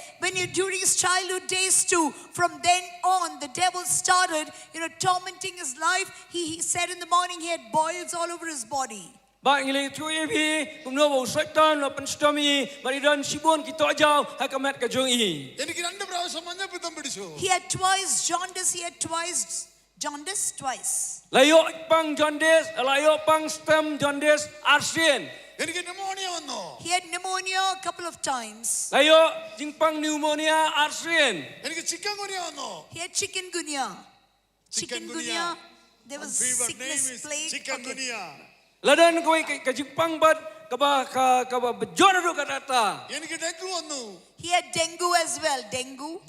during his childhood days too, from then on, the devil started, tormenting his life. He said in the morning he had boils all over his body. Ba ngilay tuye bi kumno mo shaitan lo panstami maridan sibon kita jauh hakamat kajongi. He had twice jaundice. He had twice jaundice. Layo pang jaundice, layo pang stem jaundice arsen. He had pneumonia a couple of times. Layo jingpang pneumonia arsen. He had chikungunya. There was sickness plague. Ladan koi kajipang bad kaba bejona do katata. He had dengue as well. Dengue.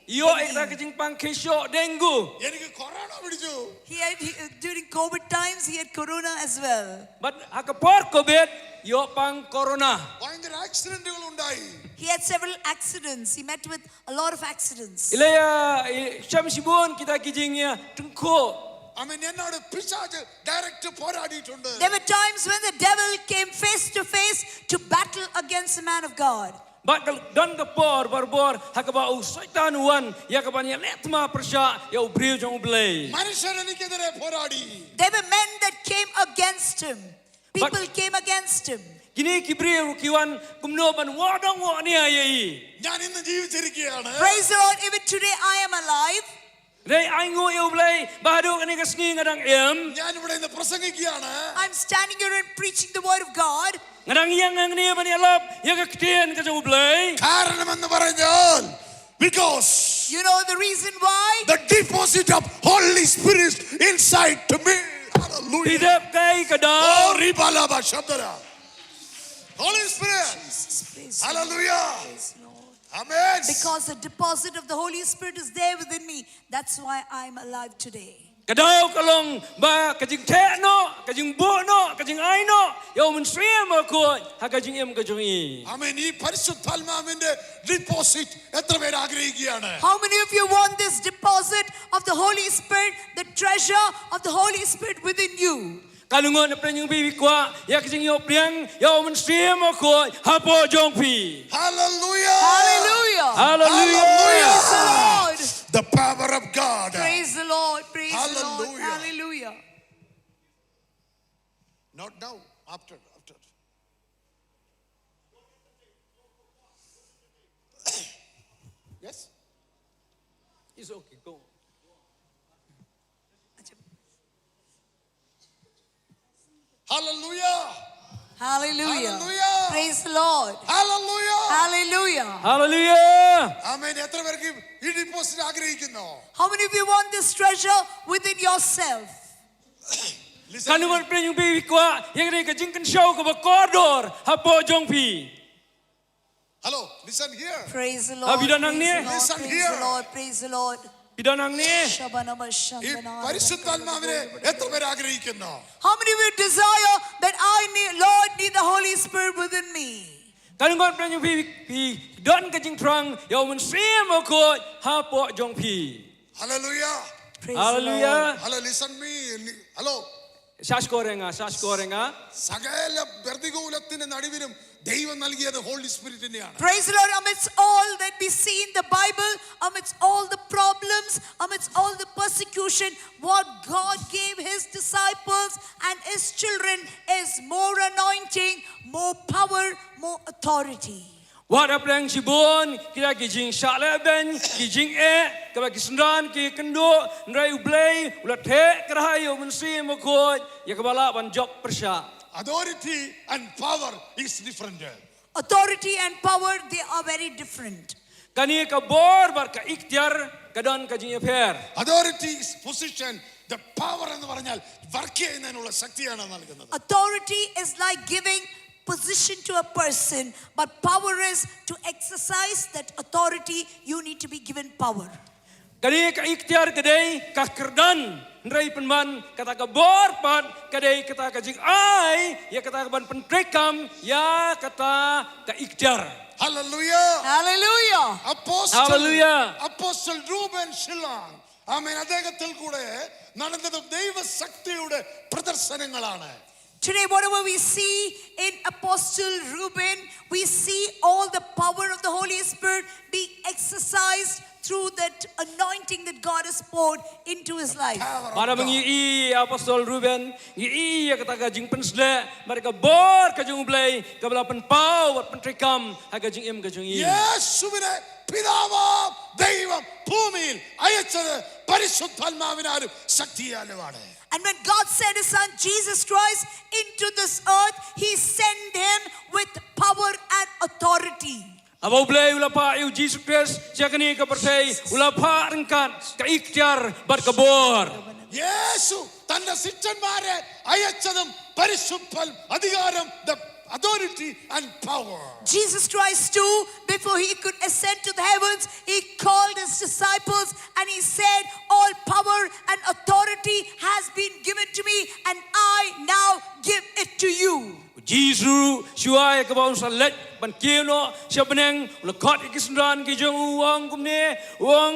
Yo ekta kajipang kesho dengue. He had during COVID times he had corona as well. But hakapor COVID yo pang corona. He had several accidents. He met with a lot of accidents. Ilaya syam sibon kita kijingnya tengko. There were times when the devil came face to face to battle against the man of God. But don kapor barbor hakaba usaitan wan yakabanya letma persha ya ubriu jong ublay. There were men that came against him. People came against him. Kini kibriu kiwan kumno ban wadong wa ni ayai. Praise the Lord, even today I am alive. Rei aingo ublay badu kani kasni ngadang em. I'm standing here and preaching the word of God. Ngadang yang ngani bani alap yakaktian ka jong ublay. Because you know the reason why? The deposit of Holy Spirit inside to me. Hallelujah. Tidak kai kadang. Oh, ribalaba shabdara. Holy Spirit. Jesus, Hallelujah. praise Lord. Amen. Because the deposit of the Holy Spirit is there within me. That's why I'm alive today. Kadau kalong ba kajing te no, kajing bo no, kajing ai no. Yo mun sriam ako hakajing em kajing I. Amen. Ee parishuddhalmavinte deposit etra per aagrahikiyana? How many of you want this deposit of the Holy Spirit, the treasure of the Holy Spirit within you? Kalungon na prenyong bibi kwa ya kajing yo priang yo mun sriam ako hapo jong pi. Hallelujah. Hallelujah. Hallelujah. Praise the Lord. The power of God. Praise the Lord. Praise the Lord. Hallelujah. Hallelujah. Not now. After. Yes. It's okay. Go. Hallelujah. Hallelujah. Hallelujah. Praise the Lord. Hallelujah. Hallelujah. Hallelujah. Amen. എത്ര പേർക്ക് ഈ deposit ആഗ്രഹിക്കുന്നു? How many of you want this treasure within yourself? Kalungon prenyong bibi kwa ya kajing kan show ka ba koridor hapo jong pi. Hello, listen here. Praise the Lord. Abidanang Praise niya. the Lord. Listen Praise here. the Lord. Praise the Lord. Pidanang ni. ഈ പരിശുദ്ധാത്മാവിനെ എത്ര പേര് ആഗ്രഹിക്കുന്നു? How many of you desire that Lord, need the Holy Spirit within me? Kalungon prenyong bibi don kajing trang yo mun sriam ako hapo jong pi. Hallelujah. Praise Hallelujah. Hello, listen me. Hello. Sash korenga. സകല പ്രതികൂലത്തിന്റെ നടുവിലും ദൈവം നൽകിയത് holy സ്പിരിറ്റിനെയാണ്. Praise the Lord. Amidst all that we see in the Bible, amidst all the problems, amidst all the persecution, what God gave his disciples and his children is more anointing, more power, more authority. What a plang sibon kita kijing shalaben kijing kaba kisndran ki kendo ndrai ublay ulathe krahayo munsi mokoj ya kabala ban jok persha. Authority and power is different. Authority and power, they are very different. Kani ka bor bar ka ikhtiar kadon kajing affair. Authority is position. The power എന്ന് പറഞ്ഞാൽ work ചെയ്യുന്നതിനുള്ള ശക്തിയാണ് നൽകുന്നത്. Authority is like giving position to a person, but power is to exercise that authority. You need to be given power. Kani ka ikhtiar kadai ka kerdan ndrai penman kata ka bor pat kadai kata kajing ai ya kata ban pentrekam ya kata ka ikhtiar. Hallelujah. Hallelujah. Apostle Reuben Shillong. ആമേൻ. അദ്ദേഹത്തിൽ കൂടെ നടന്നത് ദൈവശക്തിയുടെ പ്രദർശനങ്ങളാണ്. Today, whatever we see in Apostle Reuben, we see all the power of the Holy Spirit being exercised through that anointing that God has poured into his life. Para mengi Apostol Ruben, ngi kata gajing pensle, mereka bor kajung blay, kabla penpau, wat pentrikam, hagajing im kajung i. യേശുവിനെ പിതാവാം ദൈവം ഭൂമിയിൽ അയച്ചത് പരിശുദ്ധാത്മാവിനാലും ശക്തിയാലുമാണ്. And when God sent his son Jesus Christ into this earth, he sent him with power and authority. Abau blay ulapa iu Jesus Christ, jakani ka percay, ulapa rengkat, ka ikhtiar bat kabor. യേശു തന്റെ ശിഷ്യന്മാരെ അയച്ചതും പരിശുദ്ധ അധികാരം, the authority and power. Jesus Christ too, before he could ascend to the heavens, he called his disciples and he said, all power and authority has been given to me and I now give it to you. Jesus shuai ka baun salet ban kino siabeneng ulakot ikisndran ki jong uang kumne uang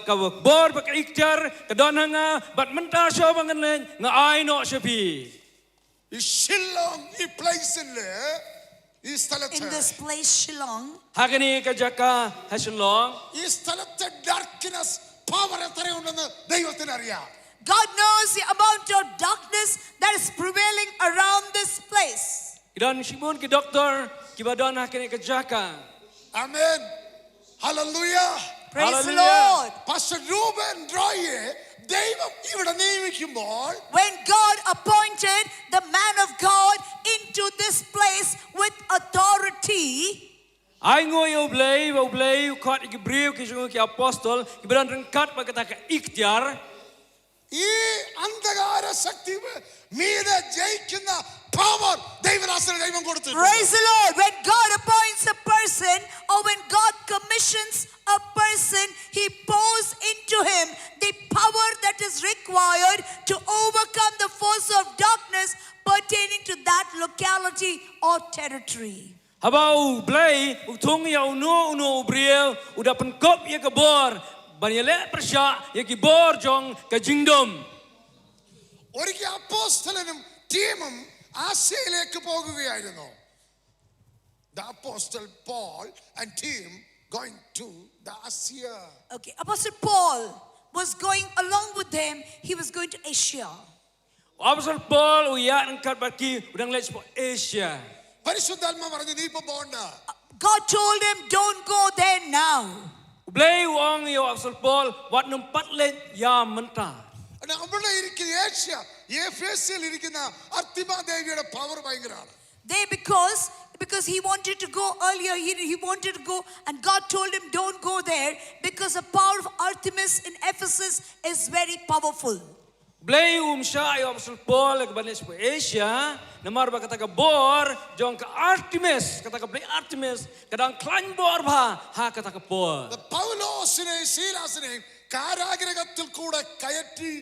ka bor ba ka ikhtiar ka don hanga bat mentar sho bangan len nga ai no sepi. ഈ ഷില്ലോങ് ഈ പ്ലേസില് ഈ In സ്ഥലത്ത് this place, Shillong, Hagani ka jaka hasilong. ഈ സ്ഥലത്തെ darkness power എത്രയുണ്ടെന്ന് ദൈവത്തിന് അറിയാം. God knows the amount of darkness that is prevailing around this place. Kidan sibun ki doktor ki badon hakani ka jaka. Amen. Hallelujah. Praise the Hallelujah. Lord. Pastor Reuben റോയിയെ ദൈവം ഇവിടെ നിയമിക്കുമ്പോൾ When God appointed the man of God into this place with authority, Ai ngoi oblei kot ki brief ki jong ki apostol ki badan rengkat ba kata ka ikhtiar. ഈ അന്ധകാര ശക്തി മീതെ ജയിക്കുന്ന power ദൈവദാസന് ദൈവം കൊടുത്തിട്ടുണ്ട്. praise the Lord. When God appoints a person or when God commissions a person, he pours into him the power that is required to overcome the force of darkness pertaining to that locality or territory. Habau blai utung ya uno brief udah penkop ya ke bor banyak persya ya ki bor jong ka jingdom. ഒരിക്കൽ അപ്പോസ്തലനും ടീമും ആസിയയിലേക്ക് പോകുകയായിരുന്നു. The apostle Paul and team going to the Asia. Okay, Apostle Paul was going along with them. He was going to Asia. Apostol Paul uya rengkat baki udang lech po Asia. പരിശുദ്ധാത്മ പറഞ്ഞു നീ ഇപ്പൊ പോണ്ട. God told him, don't go there now. Blai uang ya Apostol Paul wat numpat lech ya mentar. അവിടെ ഇരിക്കുന്ന Asia എഫേസ്യയിൽ ഇരിക്കുന്ന അർത്തിമാ ദേവിയുടെ power ഭയങ്കരമാണ്. They because he wanted to go earlier, he wanted to go, and God told him, don't go there, because the power of Artemis in Ephesus is very powerful. Blai umsha ya Apostol Paul ke banes po Asia namar ba kata ka bor jong ka Artemis kata ka blai Artemis kadang klan bor ba ha kata ka Paul. പൗലോസിനെയും ശീലാസിനെയും കാരാഗ്രഹത്തിൽ കൂടെ കയറ്റി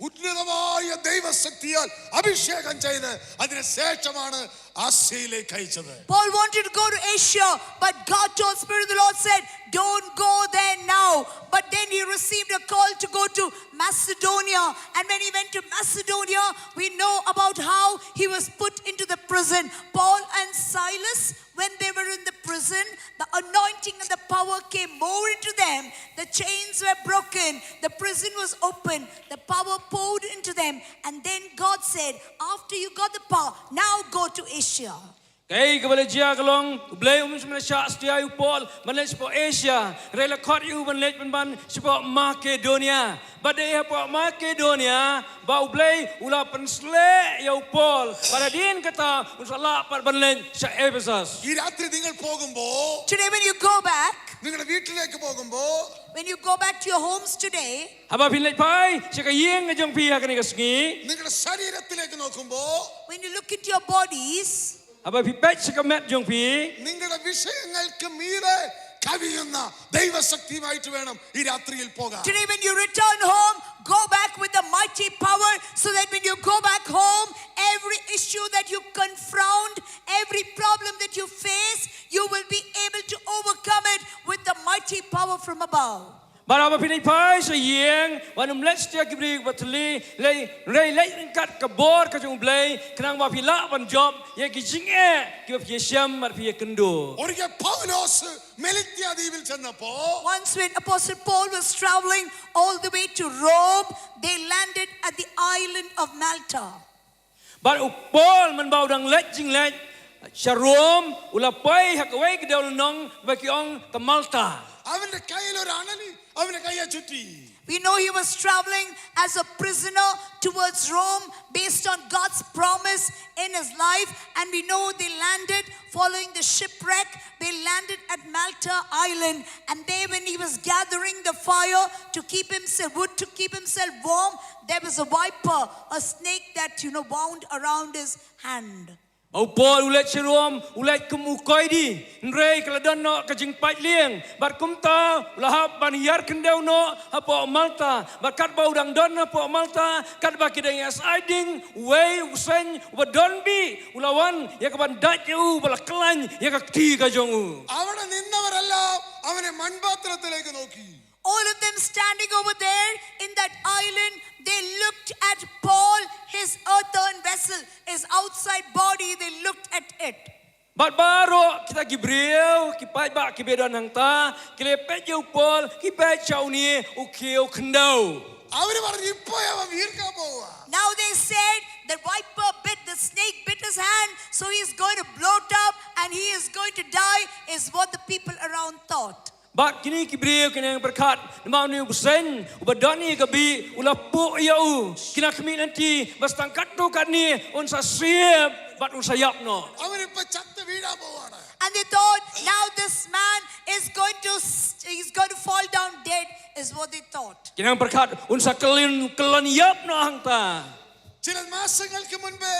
ഉന്നതമായ ദൈവശക്തിയാൽ അഭിഷേകം ചെയ്ത് അതിനുശേഷമാണ് ആസിയയിലേക്ക് അയച്ചത്. Paul wanted to go to Asia, but God told Spirit of the Lord said, don't go there now. But then he received a call to go to Macedonia, and when he went to Macedonia, we know about how he was put into the prison. Paul and Silas, when they were in the prison, the anointing and the power came more into them. The chains were broken, the prison was open, the power poured into them, and then God said, after you got the power, now go to Asia. Kay kabala jia kalong blai Malaysia setia yu Paul Malaysia po Asia rela kot yu Malaysia ban sipo Makedonia badai po Makedonia bau blai ula pensle yu Paul pada din kata inshallah par banlen sa Ephesus. ഈ രാത്രി നിങ്ങൾ പോകുമ്പോൾ Today when you go back, നിങ്ങളുടെ വീട്ടിലേക്ക് പോകുമ്പോൾ when you go back to your homes today, Haba pinlay pai sika yeng ngajong piha kani kasngi നിങ്ങളുടെ ശരീരത്തിലേക്ക് നോക്കുമ്പോൾ when you look into your bodies, haba pipet sika met jong pi നിങ്ങളുടെ വിഷയങ്ങൾക്ക് മീതെ കവിയുന്ന ദൈവശക്തിയുമായിട്ട് വേണം ഈ രാത്രിയിൽ പോകാൻ. today when you return home, go back with the mighty power, so that when you go back home, every issue that you confront, every problem that you face, you will be able to overcome it with the mighty power from above. Bara pinay pai sa yeng wanum let's dia kibri batli lei kat kabor ka jong blai kanang ba pila ban job ye kijing ki ba sham mar pi kendo. ഒരിക്കൽ പൗലോസ് മെലിത്യ ദ്വീപിൽ ചെന്നപ്പോ Once when Apostle Paul was traveling all the way to Rome, they landed at the island of Malta. Bar upol man bau dang let jing let sharom ulapai hakawai ke daul nong ba kiong ka Malta. അവന്റെ കയ്യിൽ ഒരു അണലി അവന്റെ കയ്യെ ചുറ്റി. We know he was traveling as a prisoner towards Rome based on God's promise in his life, and we know they landed following the shipwreck. They landed at Malta Island, and there when he was gathering the fire to keep himself wood to keep himself warm, there was a viper, a snake that wound around his hand. Upol ulet sharom ulet kumukoi di nrei kaladan no kajing pai lieng bat kumta lahap ban yar kendau no hapo Malta bat kat bau dang don hapo Malta kat ba kidang as aiding way usen wadon bi ulawan ya kaban daju bala klan ya kakti ka jongu. അവിടെ നിന്നവരെല്ലാം അവനെ മൺപാത്രത്തിലേക്ക് നോക്കി. All of them standing over there in that island, they looked at Paul, his earthen vessel, his outside body, they looked at it. Bat baro kita gibreu kipai ba kibedon hangta kilepet jau Paul kipai chau ni ukio kendau. അവര് പറഞ്ഞു ഇപ്പോ അവൻ വീർക്കാൻ പോവാ. Now they said the viper bit, the snake bit his hand, so he's going to bloat up and he is going to die, is what the people around thought. Bat kini kibreu kini yang berkat nama ni usen ubadani kabi ulapu yau kina kami nanti bastangkat tu kan ni unsa siap bat unsa yap no. അവനിപ്പോ ചത്ത് വീഴാൻ പോവാണ്. And they thought now this man is going to fall down dead, is what they thought. Kini yang berkat unsa kelon yap no hangta. ചില മാസങ്ങൾക്ക് മുൻപ്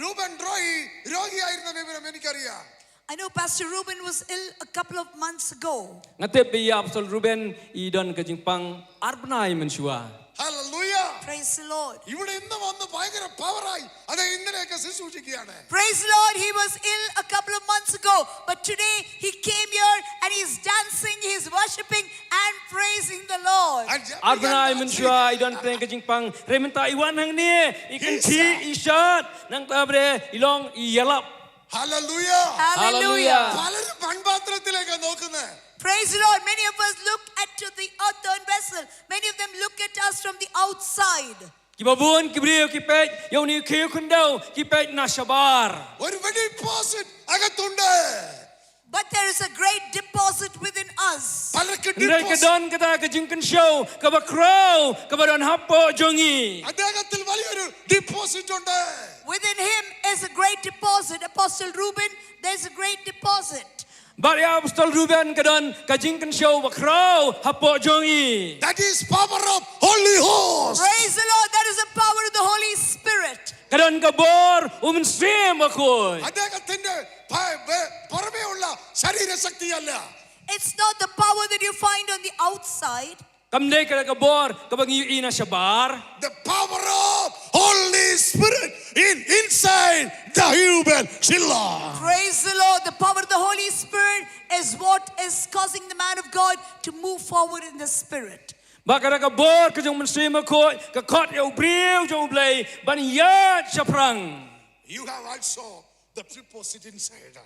രൂപൻ റോയി രോഗിയായിരുന്ന വിവരം എനിക്കറിയാം. I know Pastor Ruben was ill a couple of months ago. Ngatep biya Pastor Ruben idon kajingpang arbnai mensua. Hallelujah. Praise the Lord. ഇവിടെ ഇന്ന് വന്ന് ഭയങ്കര പവറായി അത് ഇന്നലെയൊക്കെ ശുശ്രൂഷിക്കുകയാണ്. Praise the Lord. He was ill a couple of months ago, but today he came here and he's dancing, he's worshiping and praising the Lord. Arbnai mensua idon preng kajingpang rementa iwan hang ni ikan chi isat nang tabre ilong iyalap. Hallelujah. Hallelujah. പലരും മൺപാത്രത്തിലേക്ക് നോക്കുന്നത്. Praise the Lord. Many of us look at the earthen vessel. Many of them look at us from the outside. Kibabun kibriu kipet yau ni kiu kundau kipet nasabar. ഒരു വലിയ deposit അകത്തുണ്ട്. But there is a great deposit within us. പലർക്ക് Ndai kadon kata kajingkan show kabakrau kabadon hapo jongi. അദ്ദേഹത്തിൽ വലിയൊരു deposit ഉണ്ട്. Within him is a great deposit. Apostle Reuben, there's a great deposit. Bari Apostle Ruben kadon kajingkan show bakrau hapo jongi. That is power of Holy Ghost. Praise the Lord. That is the power of the Holy Spirit. Kadon kabor sim akoy. അദ്ദേഹത്തിന്റെ പുറമേ ഉള്ള ശരീരശക്തിയല്ല. It's not the power that you find on the outside. Kamdai kada kabor kabang ina sabar. The power of Holy Spirit inside the human chilla. Praise the Lord. The power of the Holy Spirit is what is causing the man of God to move forward in the Spirit. Bakara kabor kajong sim akoy kakot yau briu jong blay ban yat saprang. You have also the deposit inside.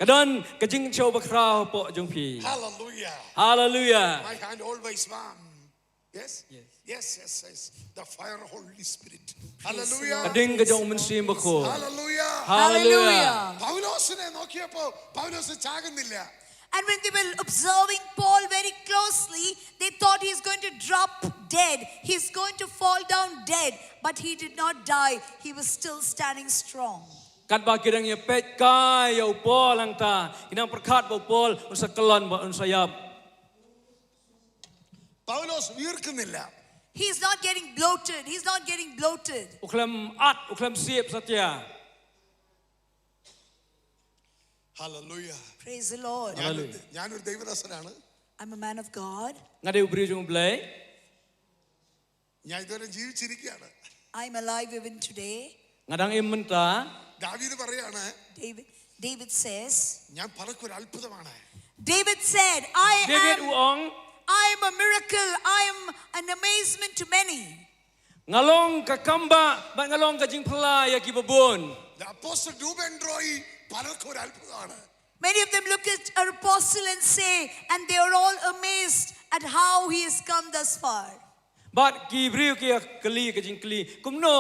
Kadon kajing show bakrau hapo jong pi. Hallelujah. Hallelujah. My hand always warm. Yes. The fire of Holy Spirit. Hallelujah. Kading kajong sim akoy. Hallelujah. Hallelujah. പൗലോസിനെ നോക്കിയപ്പോ പൗലോസ് ചാകുന്നില്ല. And when they were observing Paul very closely, they thought he's going to drop dead. He's going to fall down dead. But he did not die. He was still standing strong. Kat ba kidang ya pet kai ya Paul angta kinang perkat ba Paul unsa kelon ba unsa yap. Paulose വീർക്കുന്നില്ല. He's not getting bloated. He's not getting bloated. Uklam siap satya. Hallelujah. Praise the Lord. ഞാനൊരു ദൈവദാസനാണ്. I'm a man of God. Ngade ubri jong blay. ഞാൻ ഇതുവരെ ജീവിച്ചിരിക്കുകയാണ്. I'm alive even today. Ngadang imenta. ദാവീദ് പറയാണ്. David says. ഞാൻ പലർക്കൊരു അത്ഭുതമാണ്. David said, I am a miracle. I am an amazement to many. Ngalong ka kamba, ba ngalong ka jing pala ya kibabon. The apostle Ruben Roy പലർക്കും ഒരു അത്ഭുതമാണ്. Many of them look at our apostle and say, and they are all amazed at how he has come thus far. Bat ki brio ki kali ka jing kali. Kumno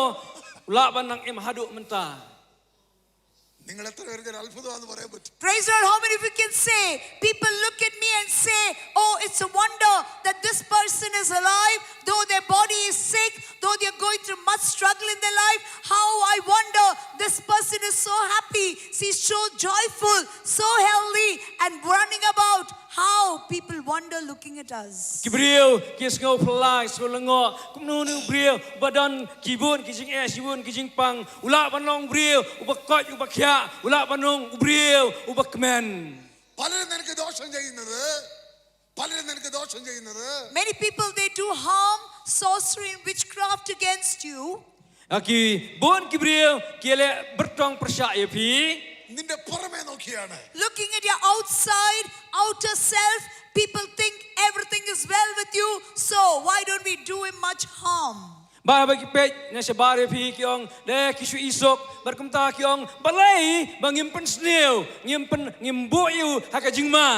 ula ban nang em hadu menta. നിങ്ങൾ എത്ര പേർക്ക് ഒരു അത്ഭുതമാണെന്ന് പറയാൻ പറ്റും? Praise the Lord. How many of you can say, people look at me and say, oh, it's a wonder that this person is alive, though their body is sick, though they're going through much struggle in their life. How I wonder, this person is so happy, she's so joyful, so healthy, and running about. How people wonder looking at us. Kibriu ki sngau phlai solango kumnu nu briu badan kibun ki jing sibun ki jing pang ula banong briu ubakot ubakya ula banong briu ubakmen. പലരും നിനക്ക് ദോഷം ചെയ്യുന്നത്, പലരും നിനക്ക് ദോഷം ചെയ്യുന്നത്. Many people, they do harm, sorcery and witchcraft against you. Aki bon kibriu ki le bertong persya ya pi. നിന്റെ പുറമേ നോക്കിയാണ്. Looking at your outside, outer self, people think everything is well with you, so why don't we do him much harm? Ba bagi pej na sa bare pi kyong de kisu isok berkumta kyong balai bangimpen sneu ngimpen ngimbo yu hakajingma.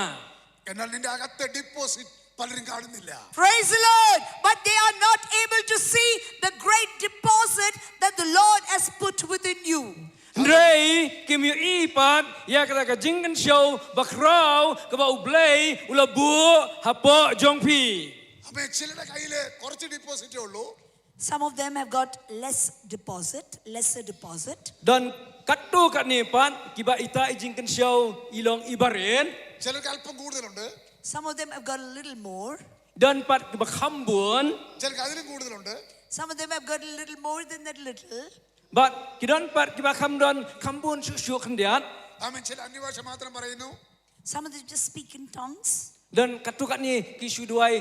എന്നാൽ നിന്റെ അകത്തെ deposit പലരും കാണുന്നില്ല. Praise the Lord, but they are not able to see the great deposit that the Lord has put within you. Ndrei kim yu ipat ya kata ka jingkan show bakrau ka ba ublei ulabu hapo jongpi. അപ്പൊ ചിലരുടെ കയ്യില് കുറച്ച് ഡിപ്പോസിറ്റേ ഉള്ളൂ. Some of them have got lesser deposit. Dan katu kat ni pat kiba ita jingkan show ilong ibarin. ചിലർക്ക് അല്പം കൂടുതലുണ്ട്. Some of them have got a little more. Dan pat kiba khambun. ചിലർക്ക് അതിലും കൂടുതലുണ്ട്. Some of them have got a little more than that little. But kidan pat kiba khamdon khambun su kandiat. ആമേൻ. ചില അന്യഭാഷ മാത്രം പറയുന്നു. Some of them just speak in tongues. Dan katu kat ni kisu duai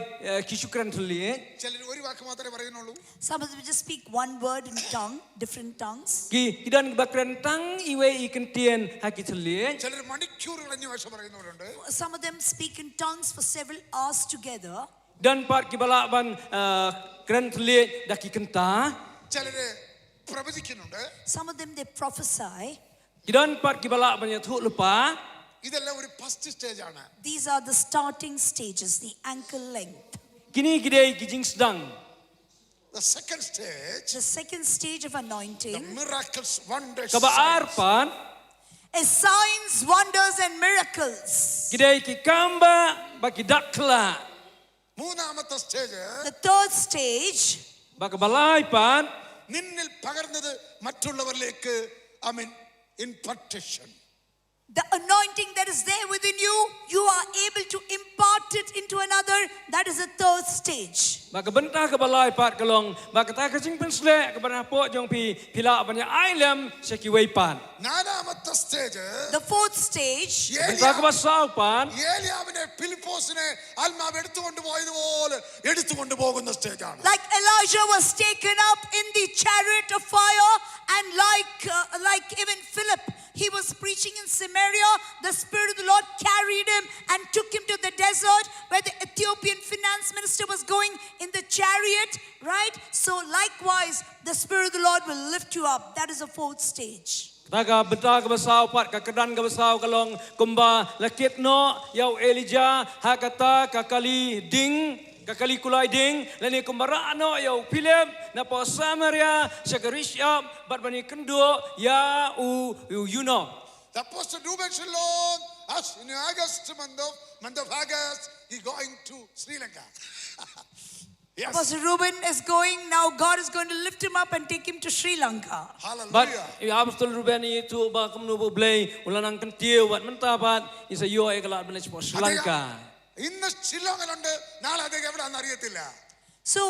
kisu kran thuli. ചിലർ ഒരു വാക്ക് മാത്രമേ പറയുന്നുള്ളൂ. Some of them just speak one word in tongue, different tongues. Ki kidan kiba kran tang iwe ikentien haki thuli. ചിലർ മണിക്കൂറുകൾ അന്യഭാഷ പറയുന്നവരുണ്ട്. Some of them speak in tongues for several hours together. Dan pat kibala ban kran thuli daki kenta. ചിലര് പ്രവചിക്കുന്നുണ്ട്. Some of them, they prophesy. Kidan pat kibala ban ya thu lupa. ഇതെല്ലാം ഒരു first stage ആണ്. These are the starting stages, the ankle length. Kini gidei kijing sedang. The second stage, The second stage of the anointing miracles, wonders, Kabaar pan is signs, wonders and miracles. gidei ki kamba baki dakla. മൂന്നാമത്തെ stage, The third stage Baka balai pan നിന്നിൽ പകർന്നത് മറ്റുള്ളവരിലേക്ക്, I mean impartation. the anointing that is there within you, you are able to impart it into another. That is the third stage. baka bentah ke balai pat kalong baka ta kijing pensle ke bana po jong pi pila banya ailem seki wei pan. നാലാമത്തെ stage, The fourth stage, Bentah ke basau pan ഏലിയാവിനെ ഫിലിപ്പോസിനെ ആത്മാവ് എടുത്തുകൊണ്ട് പോയതുപോലെ എടുത്തുകൊണ്ട് പോകുന്ന സ്റ്റേജാണ്. like Elijah was taken up in the chariot of fire, and like even Philip, he was preaching in Samaria. The Spirit of the Lord carried him and took him to the desert where the Ethiopian finance minister was going in the chariot, right? So likewise, the Spirit of the Lord will lift you up. That is the fourth stage. Taga bentah ke basau pat ka kedan ke basau kalong kumba lakit no yau Elijah hakata kakali ding kakali kulai ding lani kumbara no yau Philip na po Samaria Sakarisha bat bani kendo ya you know. The apostle Ruben Shalom, as in August month of August, he going to Sri Lanka. Yes. Pastor Reuben is going now. God is going to lift him up and take him to Sri Lanka. But Hallelujah. Apostle Ruben itu ba kumnu bo blay ulanang kentiu wat menta pat isa yo ay kalat bani po Sri Lanka. ഇന്ന് ഷില്ലോങ്ങിലുണ്ട്, നാളെ അദ്ദേഹം എവിടെയാണെന്ന് അറിയത്തില്ല. So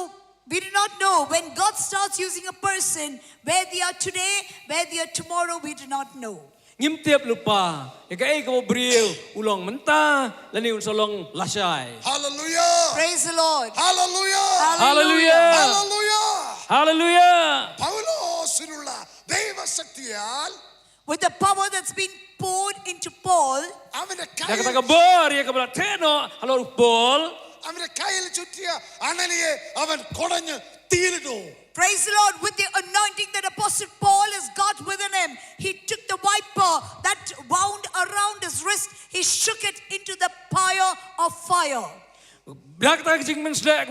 we do not know when God starts using a person, where they are today, where they are tomorrow, we do not know. Ngim tiap lupa ya kai ko briu ulong menta lani unsolong lasai. Hallelujah. Praise the Lord. Hallelujah. Hallelujah. Hallelujah. Hallelujah. പൗലോസിനുള്ള ദൈവശക്തിയാൽ, With the power that's been poured into Paul, അവന്റെ Ya kata ka bor ya ka bala teno halo bol അവന്റെ കയ്യിൽ ചുറ്റിയ അണലിയെ അവൻ കുടഞ്ഞ് തീരിട്ടു. Praise the Lord. With the anointing that Apostle Paul has got within him, he took the viper that wound around his wrist, he shook it into the pyre of fire. Black tag jing men slack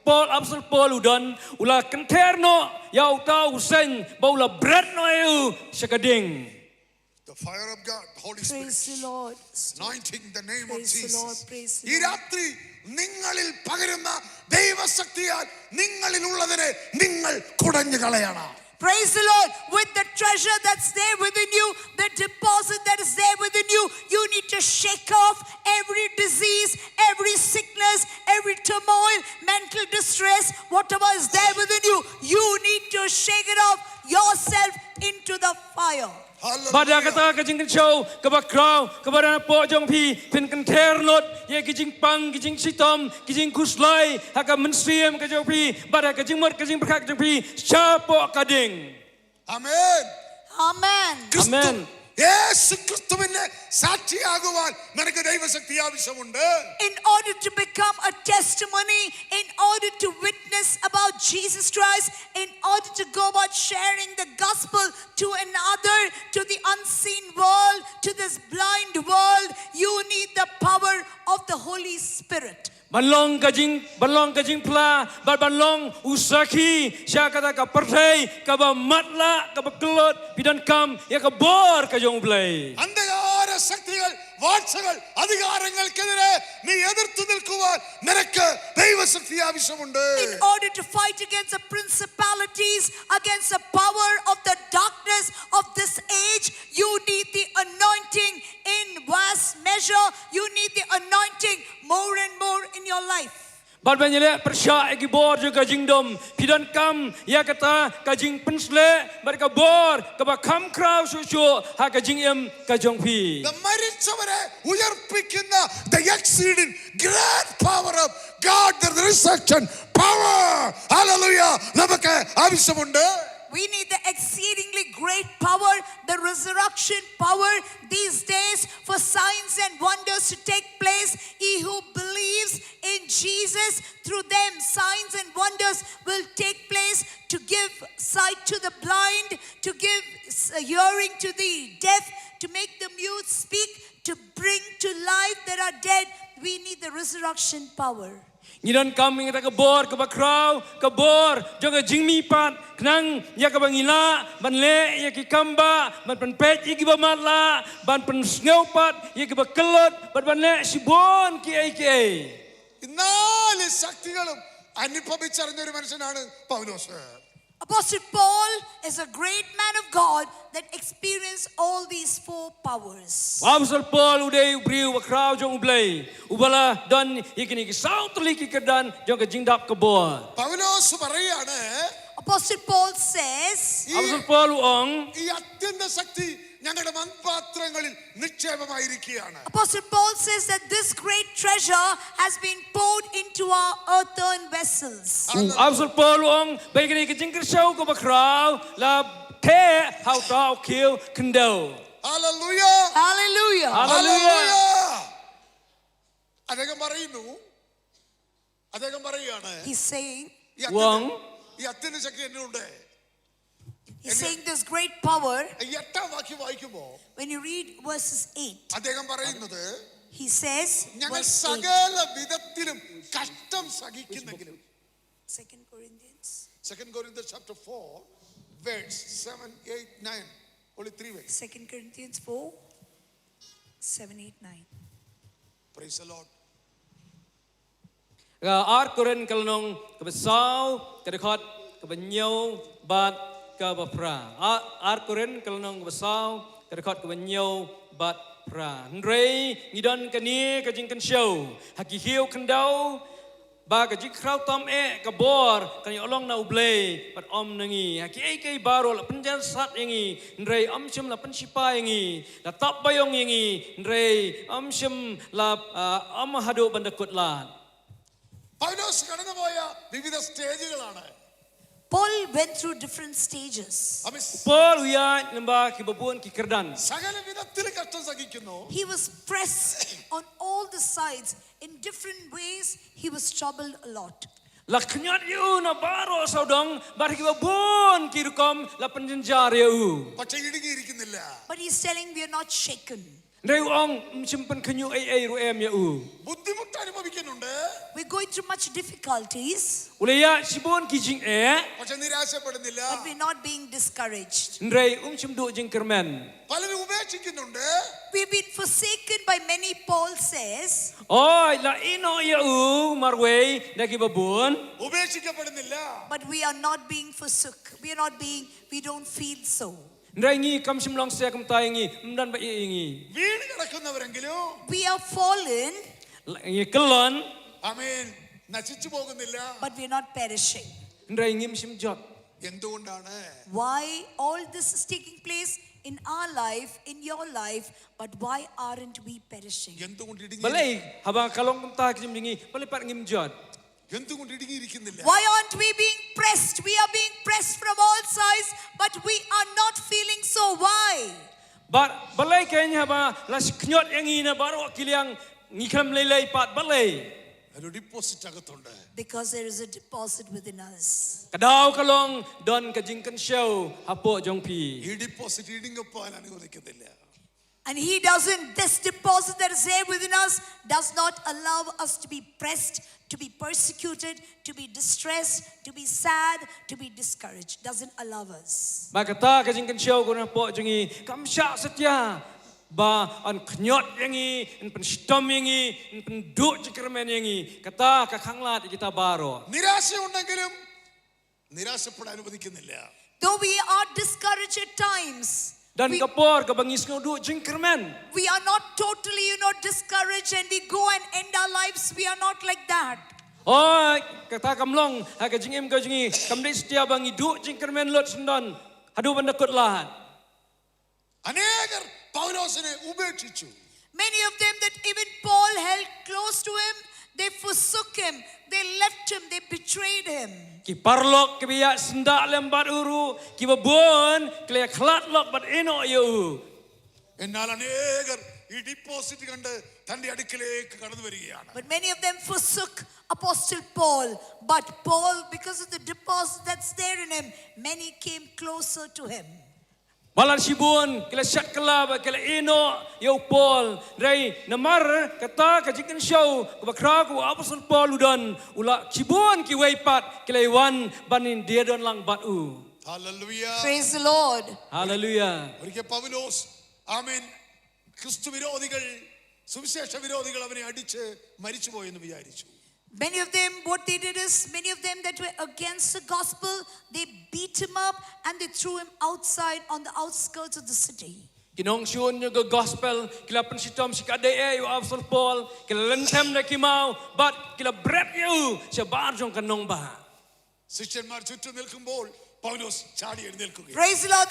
Paul Apostle Paul udon ula kenterno ya utau sen baula bread no eu shakading. The fire of God, the Holy Praise Spirit, the Lord. anointing the name Praise of the Lord. Jesus. Praise the ഈ Lord. രാത്രി നിങ്ങളിൽ പകരുന്ന ദൈവശക്തിയാൽ നിങ്ങളിൽ ഉള്ളതിനെ നിങ്ങൾ കുടഞ്ഞു കളയണം. Praise the Lord. With the treasure that's there within you, the deposit that is there within you, you need to shake off every disease, every sickness, every turmoil, mental distress, whatever is there within you. You need to shake it off yourself into the fire. Pada kata kajing show kebakrau kepada po jong pi pin kenternot ye kajing pang kajing sitom kajing kuslai haka mensiam kajong pi pada kajing mot kajing berkak kajong pi chapo kading. Amen. Amen. Amen. യേശു ക്രിസ്തുവിനെ സാക്ഷിയാകുവാൻ നിനക്ക് ദൈവശക്തി ആവശ്യമുണ്ട്. In order to become a testimony, in order to witness about Jesus Christ, in order to go about sharing the gospel to another, to the unseen world, to this blind world, you need the power of the Holy Spirit. Balong kajing pla balong usaki sya kata ka pertai ka ba matla ka ba kelot bidan kam ya ka bor ka jong play. അന്ധകാര ശക്തികൾ വാഴ്ചകൾ അധികാരങ്ങൾക്കെതിരെ നീ എതിർത്തു നിൽക്കുവാൻ നിനക്ക് ദൈവശക്തി ആവശ്യമുണ്ട്. In order to fight against the principalities, against the power of the darkness of this age, you need the anointing in vast measure. You need the anointing more and more in your life. Bal banyele persya egi bor juga jingdom pidan kam ya kata kajing pensle bar ka bor ka ba kam kraw su ha kajing em kajong pi. മരിച്ചവരെ ഉയർപ്പിക്കുന്ന the exceeding great power of God, the resurrection power, hallelujah, നമുക്ക് ആവശ്യമുണ്ട്. We need the exceedingly great power, the resurrection power these days for signs and wonders to take place. He who believes in Jesus, through them signs and wonders will take place to give sight to the blind, to give hearing to the deaf, to make the mute speak, to bring to life that are dead. We need the resurrection power. Ngidan kam ngita ka bor ka ba kraw ka bor joga jingmi pat knang ya ka bangila ban le ya ki kamba ban pen pet ya ki ba matla ban pen sneu pat ya ki ba kelot ban le sibon ki ai. നാല് ശക്തികളും അനുഭവിച്ചറിഞ്ഞ ഒരു മനുഷ്യനാണ് പൗലോസ്. Apostle Paul is a great man of God that experienced all these four powers. Apostle Paul udai ubriu ba kraw jong ublay ubala dan ikini ki saut liki kedan jong ka jingdap ka bor. പൗലോസ് പറയാണ്, Apostle Paul says, Apostle Paul uong ഈ അത്യന്ത ശക്തി ഞങ്ങളുടെ മൺപാത്രങ്ങളിൽ നിക്ഷേപമായിരിക്കുകയാണ്. Apostle Paul says that this great treasure has been poured into our earthen vessels. Apostle Paul uong baikini ki jing kersau ka ba kraw la the how tao kill kendo. Hallelujah. Hallelujah. Hallelujah. അദ്ദേഹം പറയുകയാണ്, He's saying, ഈ അത്യന്ത ശക്തി എന്നുണ്ട്. he's saying this great power. എട്ടാം വാക്യം വായിക്കുമ്പോ When you read verses 8, അദ്ദേഹം പറയുന്നത്, he says, ഞങ്ങൾ verse 8, സകല വിധത്തിലും കഷ്ടം സഹിക്കുന്നെങ്കിലും. 2 Corinthians. 2 Corinthians chapter 4 verse 7, 8, 9. Only 3 verses. 2 Corinthians 4, 7, 8, 9. Praise the Lord. Ar Koren kalnong kabasau kadakot kabanyo bat kabapra. Ar Koren kalnong kabasau kadakot kabanyo bat pra. Ndrei ngidon kani kajing kan show. Haki hiu kandau ba kajik kraw tom kabor kani olong na ublay bat om nangi. Haki kay baro la penjan sat yangi. Ndrei om shim la pensipa yangi. La top bayong yangi. Ndrei om shim la om hadu bandakut lat. പൗലോസ് കടന്നുപോയ വിവിധ സ്റ്റേജുകളാണ്. Paul went through different stages. Paul uya lamba kibabun kikerdan. സകല വിധത്തിൽ കഷ്ടം സഹിക്കുന്നു. He was pressed on all the sides. In different ways, he was troubled a lot. La knyat yu na baro saudong bar kibabun kirukom la penjenjar yu. പക്ഷെ ഇടുങ്ങിയിരിക്കുന്നില്ല. But he's telling we are not shaken. Reu ong simpan kenyu ai ruem yu. ബുദ്ധിമുട്ട് അനുഭവിക്കുന്നുണ്ട്. We're going through much difficulties. Ulaya sibun kijing പക്ഷെ നിരാശപ്പെടുന്നില്ല. But we're not being discouraged. Rei simdu jingkermen. പലരും ഉപേക്ഷിക്കുന്നുണ്ട്. We've been forsaken by many, Paul says. Oi la ino yu marway na kibabun. ഉപേക്ഷിക്കപ്പെടുന്നില്ല. But we are not being forsook. We don't feel so. Ngi kam simlong se kam tai ngi mdan ba ingi. വീണ് കിടക്കുന്നവരെങ്കിലും We are fallen, Ngi kelon ആമേൻ നശിച്ചു പോകുന്നില്ല. but we're not perishing. ngi sim jot. എന്തുകൊണ്ടാണ്? Why all this is taking place in our life, in your life, but why aren't we perishing? എന്തുകൊണ്ട് ഇടുങ്ങി? Balai haba kalong kam ta kim dingi balai pat ngim jot. എന്തുകൊണ്ട് ഇടുങ്ങിയിരിക്കുന്നില്ല? Why aren't we being pressed? We are being pressed from all sides, but we are not feeling so. Why? Balai kayaknya haba las knyot yang ina baru kiliang ngikam lelai pat balai. ഒരു deposit അകത്തുണ്ട്. Because there is a deposit within us. Kadau kalong don kajingkan show hapo jong pi. ഈ deposit ഇടുങ്ങിപ്പോകാൻ അനുവദിക്കുന്നില്ല. And he doesn't, this deposit that is there within us does not allow us to be pressed, to be persecuted, to be distressed, to be sad, to be discouraged. Doesn't allow us. Makata kajingkan show ko na po jongi kam sya satya ba an knyot yangi an penstom yangi an penduk jekermen yangi kata kakanglat kita baro. നിരാശയുണ്ടെങ്കിലും നിരാശപ്പെടാൻ അനുവദിക്കുന്നില്ല. Though we are discouraged at times, Dan kapor kabangis nguduk jengkermen. we are not totally, discouraged and we go and end our lives. We are not like that. Oh, kata kamlong ha kajingim kajingi kamdai setia bangi duk jengkermen lot sendon hadu bandakut lahat. അനേകർ പൗലോസിനെ ഉപേക്ഷിച്ചു. Many of them that even Paul held close to him, they forsook him, they left him, they betrayed him. Ki parlok ki biya sendak lembat uru ki babon kle khlat lok bat eno yu. എന്നാൽ അനേകർ ഈ deposit കണ്ട് തന്റെ അടുക്കലേക്ക് കടന്നു വരികയാണ്. But many of them forsook Apostle Paul. But Paul, because of the deposit that's there in him, many came closer to him. Malan sibun kila syak kelab kila eno yu Paul rai namar kata kajikan show kabakra ku Apostle Paul udon ula sibun ki weipat kila iwan banin dia don lang bat u. Hallelujah. Praise the Lord. Hallelujah. ഒരിക്കൽ പൗലോസ് ആമേൻ ക്രിസ്തു വിരോധികൾ സുവിശേഷ വിരോധികൾ അവനെ അടിച്ച് മരിച്ചുപോയെന്ന് വിചാരിച്ചു. Many of them, what they did is, many of them that were against the gospel, they beat him up and they threw him outside on the outskirts of the city. Kinong siun yung gospel kila pensitom sikade yu Apostle Paul kila lentem na kimau but kila bret yu siya barjong kanong ba. ശിഷ്യന്മാർ ചുറ്റും നിൽക്കുമ്പോൾ പൗലോസ് ചാടി എഴുന്നേൽക്കുകയാണ്. Praise the Lord.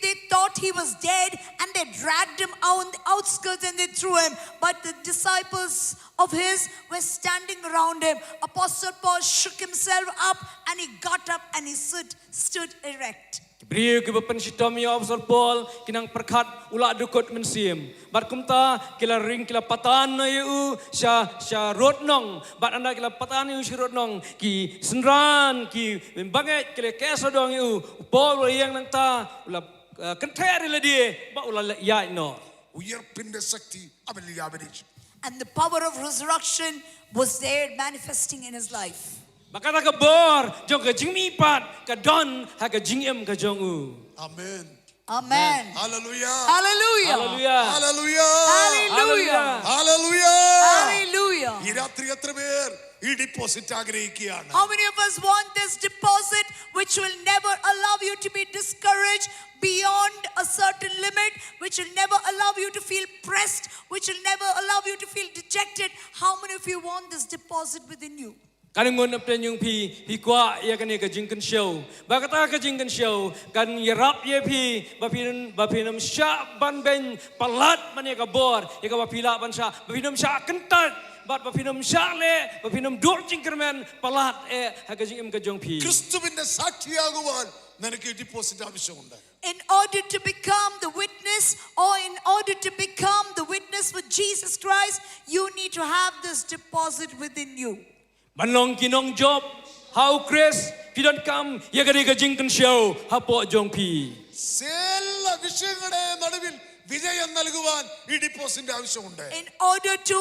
They thought he was dead and they dragged him out on the outskirts and they threw him. But the disciples of his were standing around him. Apostle Paul shook himself up and he got up and he stood erect. Beriu ke pensitom yu Apostle Paul kinang perkat ula dukut mensim. Bat kumta kila ring kila patan yu sya rotnong bat anda kila patan yu si rotnong ki senran ki banget kila kesodong yu Paul yang nang ta ula kenteri la dia ba ula ya no. ഉയർപ്പിന്റെ ശക്തി അവനിൽ വ്യാപരിച്ചു. And the power of resurrection was there manifesting in his life. Makata ka bor jong ka jingmi pat ka don ha ka jingem ka jong u. Amen. Amen. Hallelujah. Hallelujah. Hallelujah. Hallelujah. Hallelujah. Hallelujah. Hallelujah. ഈ രാത്രി എത്ര പേർ ഈ deposit ആഗ്രഹിക്കുകയാണ്? How many of us want this deposit which will never allow you to be discouraged beyond a certain limit, which will never allow you to feel pressed, which will never allow you to feel dejected? How many of you want this deposit within you? Kanungon apten yung pi kwa ya kan ka jingkan show. Bakata ka jingkan show kan yarap ye pi bapinam sya ban ben palat man ya ka bor ya ka bapila ban sya bapinam sya kentat bat bapinam shale bapinam dor jingkermen palat hakajing im kajong pi ക്രിസ്തുവിന്റെ സാക്ഷിയാകുവാൻ നിനക്ക് deposit ആവശ്യമുണ്ട്. In order to become the witness, or in order to become the witness for Jesus Christ, you need to have this deposit within you. Banlong kinong job how Chris if you don't come yagari kajing kan show hapo jong pi എല്ലാ വിഷയങ്ങളുടെ നടുവിൽ വിജയം നൽകുവാൻ ഈ deposit ആവശ്യമുണ്ട്. In order to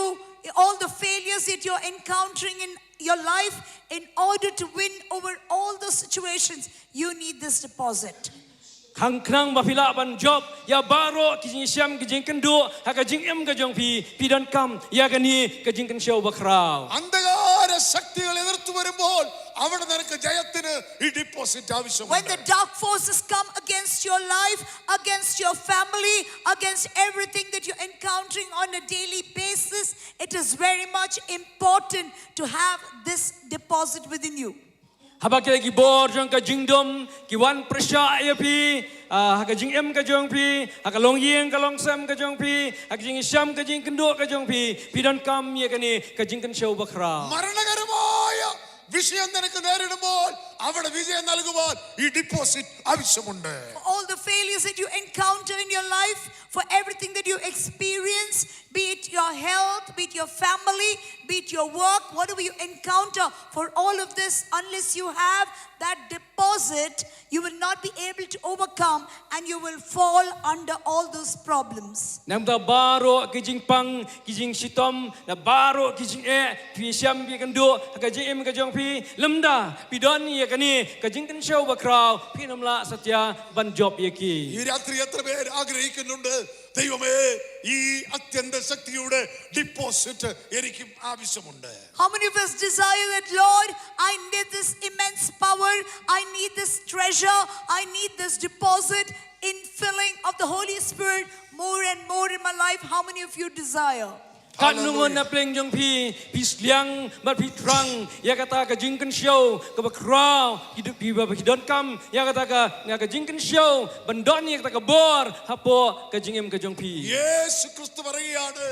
all the failures that you're encountering in your life, in order to win over all those situations, you need this deposit. khang krang bapila ban job ya baro kijing syam kijing kendo hakajing em kajong pi don't come yagani kajing kan show bakrao അന്ധകാര ശക്തികൾ എതിർത്തു വരുമ്പോൾ അവിടെ നിനക്ക് ജയത്തിന് ഈ deposit ആവശ്യമുണ്ട്. When the dark forces come against your life, against your family, against everything that you're encountering on a daily basis, it is very much important to have this deposit within you. habak ki bor jong kajing dom ki wan prasha ya pi hakajing em kajong pi hakalong yeng kalong sam kajong pi hakajing syam kajing kendo kajong pi don't come yagani kajing kan show bakrao മരണകരമായ വിഷയം നിനക്ക് നേരിടുമ്പോൾ അവിടെ വിജയം നൽകുവാൻ ഈ deposit ആവശ്യമുണ്ട്. For all the failures that you encounter in your life, for everything that you experience, be it your health, be it your family, be it your work, whatever you encounter, for all of this, unless you have that deposit, you will not be able to overcome and you will fall under all those problems. nam da baro kijing pang kijing sitom na baro kijing pi syam pi kendo hakajing em kajong pi lemda pi don yagani kajing kan show bakrao pi namla satya ban job yaki ഈ രാത്രി എത്ര പേർ ആഗ്രഹിക്കുന്നുണ്ട് ദൈവമേ ഈ അത്യന്ത ശക്തിയുടെ deposit എനിക്ക് ആവശ്യമുണ്ട്. How many of us desire that, Lord, I need this immense power, I need this treasure, I need this deposit in filling of the Holy Spirit more and more in my life? How many of you desire? kan nungon na pleng jong pi pisliang bat pi trang ya kata ka jingkan show ka bakrao hidup pi ba don't come ya kata ka ka jingkan show bandon ya kata ka bor hapo ka jingem ka jong pi യേശു ക്രിസ്തു പറയുകയാണ്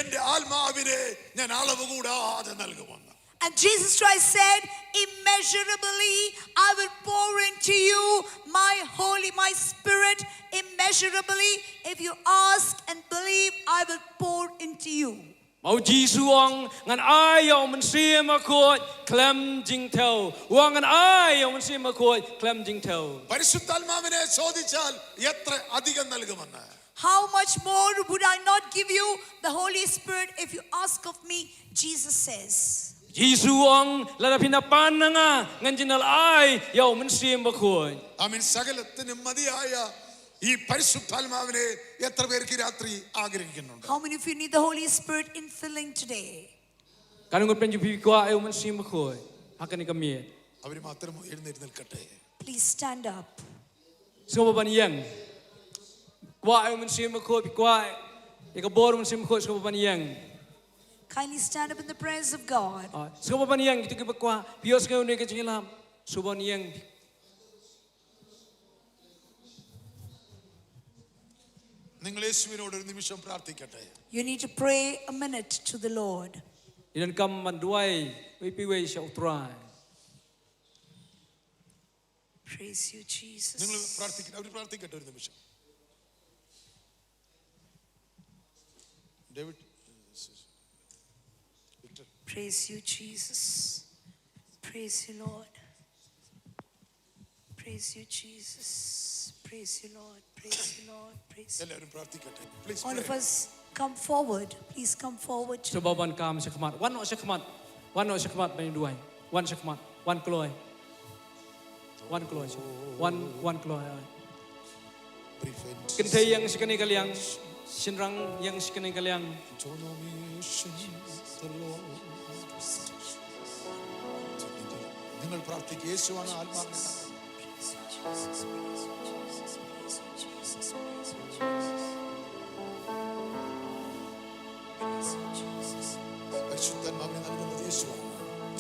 എന്റെ ആത്മാവിനെ ഞാൻ അളവ് കൂടാതെ നൽകുമെന്ന്. And Jesus Christ said, immeasurably I will pour into you my spirit, immeasurably. If you ask and believe, I will pour into you. mau jisuang ngan ayaw man sim akot klem jing tell wang ngan ayaw man sim akot klem jing tell പരിശുദ്ധാത്മാവിനെ ചോദിച്ചാൽ എത്ര അധികം നൽകുമെന്ന്. How much more would I not give you the Holy Spirit if you ask of me, Jesus says. jisuang lada pinapan na nga ngan jinal ay yaw man sim akot ആമേൻ. സകലത്തിനും മതിയായ ഈ പരിശുദ്ധാത്മാവിനെ എത്ര പേർക്ക് രാത്രി ആഗ്രഹിക്കുന്നുണ്ട്? How many of you need the Holy Spirit in filling today? kanungot penju pi kwa ayaw man sim akot hakan ni kami അവർ മാത്രം എഴുന്നേറ്റ് നിൽക്കട്ടെ. Please stand up. so ban yang kwa ayaw man sim akot kwa ikabor man sim akot so ban yang Kindly stand up in the presence of God. so ban yang gitu ke kwa bios ke ne ke jingilam so ban yang നിങ്ങൾ യേശുവിനോട് ഒരു നിമിഷം പ്രാർത്ഥിക്കട്ടെ. You need to pray a minute to the Lord. idan kam man duai we pi we shau try Praise you, Jesus. നിങ്ങൾ പ്രാർത്ഥിക്കട്ടെ. അവർ പ്രാർത്ഥിക്കട്ടെ ഒരു നിമിഷം. David Victor Praise you, Jesus. Praise you, Lord. Praise you, Jesus. Praise you, Lord. Praise you, Lord. Praise you. എല്ലാവരും പ്രാർത്ഥിക്കട്ടെ. Please All of pray. us come forward. Please come forward. so baban kam sakmat wan no sakmat ban duai wan sakmat wan kloy wan kloy Brief and kentay yang sikani kaliang sinrang yang sikani kaliang നിങ്ങൾ പ്രാർത്ഥിക്കുക. യേശുവാണ് ആത്മാവിനെ പരിശുദ്ധാത്മാവിനെ നൽകുന്നത് യേശുവാണ്.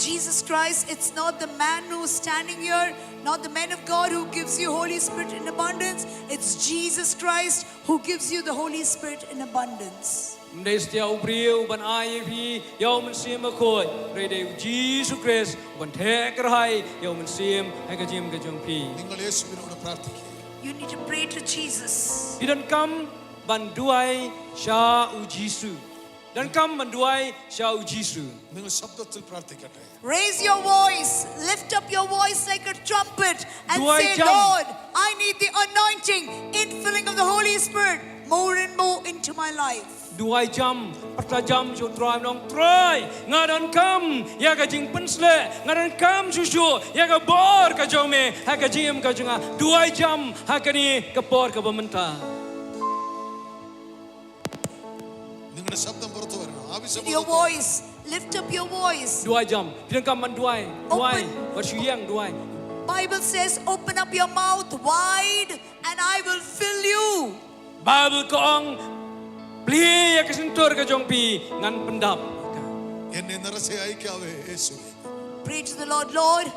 Jesus Christ, it's not the man who's standing here, not the man of God who gives you Holy Spirit in abundance. It's Jesus Christ who gives you the Holy Spirit in abundance. Đây là ubriu ban ai phi yêu mình xiêm mà khôi đây đây Jesus Christ ban thế cái hay yêu mình xiêm hay cái chim cái chung phi. നിങ്ങൾ യേശുവിനോട് പ്രാർത്ഥിക്കുക. You need to pray to Jesus. Dan kam ban duai sha u Jisu. Dan kam ban duai sha u Jisu. നിങ്ങൾ ശബ്ദത്തിൽ പ്രാർത്ഥിക്കട്ടെ. Raise your voice, lift up your voice like a trumpet and Do I say, jump? Lord, I need the anointing, infilling of the Holy Spirit more and more into my life. Duai jam, patra jam jo try nong try. Ngadan kam ya ka jing pensle, ngadan kam susu ya ka bor ka jome, ha ka jim ka junga. Duai jam ha ka ni ka bor ka bamenta. നിങ്ങളുടെ ശബ്ദം പുറത്തു വരണം. ആവശ്യം Your voice, lift up your voice. Duai jam, dan kam man duai, duai, Open. bersuyang duai. Bible says, open up your mouth wide and I will fill you. Bible kaong beli ya ka sentur ka jong pi ngan pendap. എന്നെ നിറച്ച് അയക്കാവേ യേശുവേ. Pray to the Lord, Lord,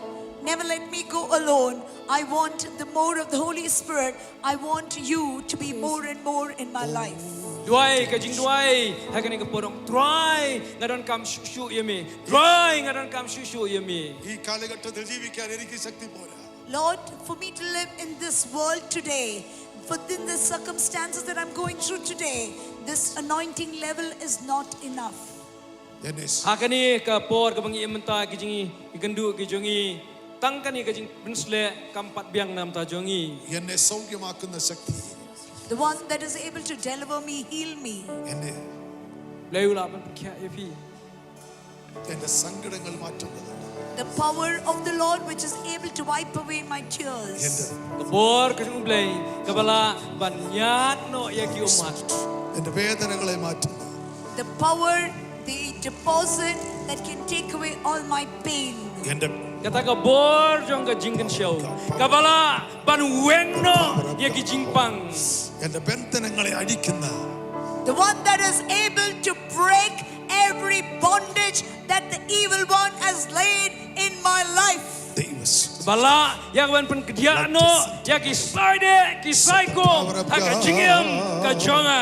never let me go alone. I want the more of the Holy Spirit. I want you to be more and more in my life. Duai ka jing duai, ha ka ni ka podong try, ngadan kam susu ya me. Try ngadan kam susu ya me. ഈ കാലഘട്ടത്തിൽ ജീവിക്കാൻ എനിക്ക് ശക്തി പോരാ. Lord, for me to live in this world today, within the circumstances that I'm going through today, this anointing level is not enough. എന്നെ Ha ka ni ka por ka bangi menta ki jingi ikandu ki jongi tang ka ni ka jing pensle kam pat biang nam ta jongi. എന്നെ സൗഖ്യമാക്കുന്ന ശക്തി, The one that is able to deliver me, heal me. എന്നെ Leu la ban kya ya fi. എന്റെ സങ്കടങ്ങൾ മാറ്റുന്നത്, The power of the Lord which is able to wipe away my tears. എന്റെ Ka bor ka jing blai ka bala ban nyat no ya ki umat. എന്റെ വേദനകളെ മാറ്റുന്ന, The power, the deposit that can take away all my pain. എന്റെ Kata ka bor jong ka jing kan show. Ka bala ban weng no ya ki jing pang. എന്റെ ബന്ധനങ്ങളെ അടിക്കുന്ന, The one that is able to break every bondage that the evil one has laid in my life. ദൈവശക്തി. Bala ya ban pen kedia no ya ki side ki psycho ha ka jingem ka jonga.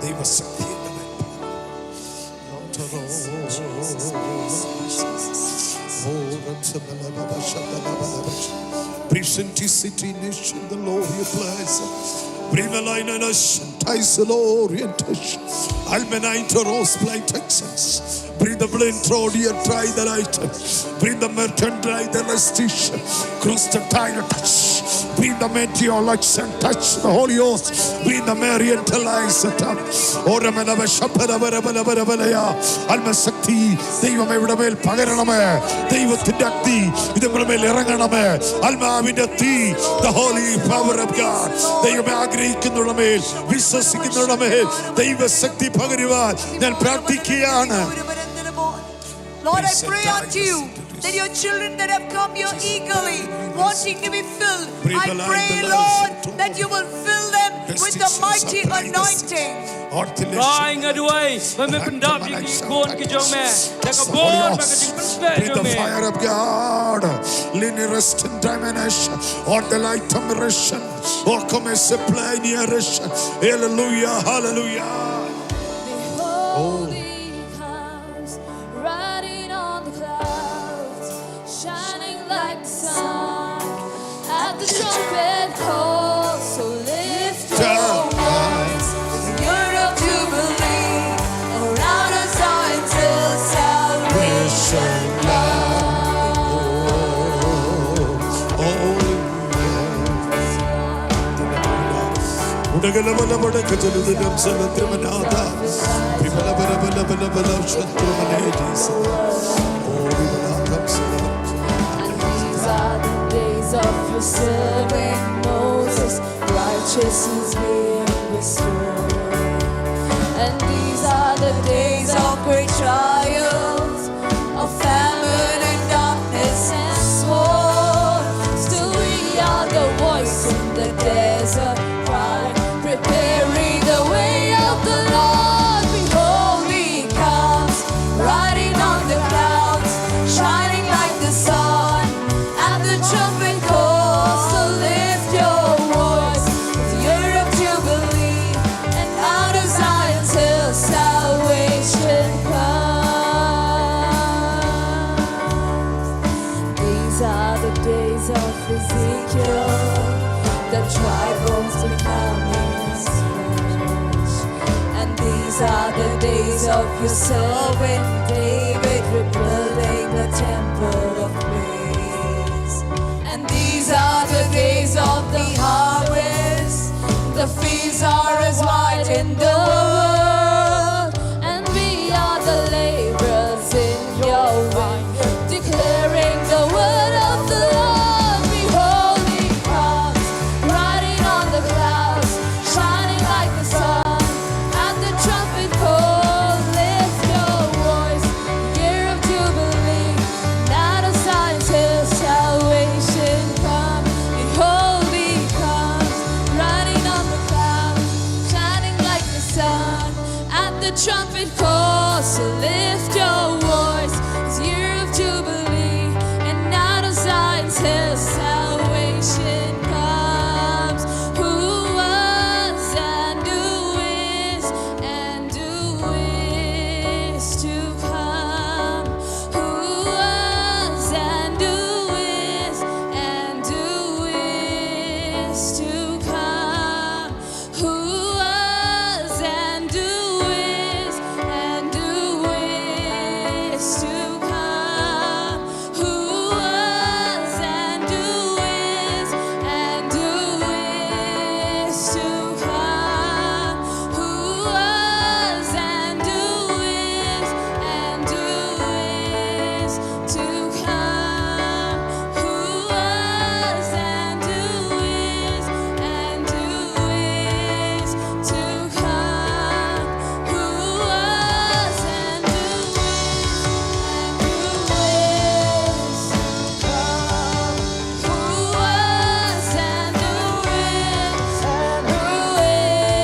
ദൈവശക്തി എന്റെ മേൽ. Presenticity nation, the Lord your place. Breathe a line and us, ties the orientation. Almenaito rose blind Texans. Breathe the blind road here, try the light. Breathe the merchant, try the restitution. Cruise the tire touch. Breathe the meteorites and touch the Holy Ghost. Breathe the Mary and telize the tongue. Oramana Shapara Barabalaya. Almasakti, Deva Mel Pagaraname, Deva Tidakti, the Mel Ranganame, Alma Vidati, the holy power of God. Deva Agri in the Ramel, Visas in the Ramel, Deva Sakti Pagariva, then Pratikiana. Lord, I pray unto you that your children that have come here eagerly, wanting to be filled, I pray, Lord, that you will fill them with the mighty anointing. Rai ngaduai, mame pendap yang ikon ki jong me, yak bor maka jing pensle Breathe jong the me. fire of God. Linear rest and dimension. Or the light of mission. Or come as a pioneeration. Hallelujah. Hallelujah. Behold, he comes, riding on the clouds, shining like the sun. At the trumpet call, so lift your voice. You're of jubilee, around us all until salvation These are the days of preserving Moses, righteousness being restored. And these are the days of great trials, of famine and darkness and sword. Still we are the voice in the desert cry, preparing the way of the Lord. Behold, he comes, riding on the clouds, shining like the sun. At the trumpet call, so lift your voice, 'cause you're of jubilee, and out of Zion You saw when David rebuilding the temple of praise. And these are the days of the harvest. The fields are as white in the world, and we are the laborers in your vineyard, declaring the word of the Lord. Behold, he comes, riding on the clouds, shining like the sun. At the trumpet call, lift your voice, year of jubilee, night of signs till salvation come. Behold, he comes, riding on the clouds, shining like the sun. At the trumpet call, so lift your voice, it's year of jubilee, and night of signs till salvation comes. Who was and who is to come? Who was and who is to come? Who was and who is to come? Who was and who is to come? Who was and who is to come? Who was and who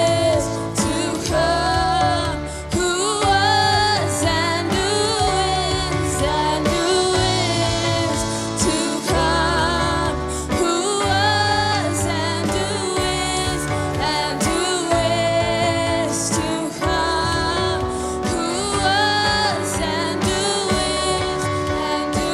is to come? Who was and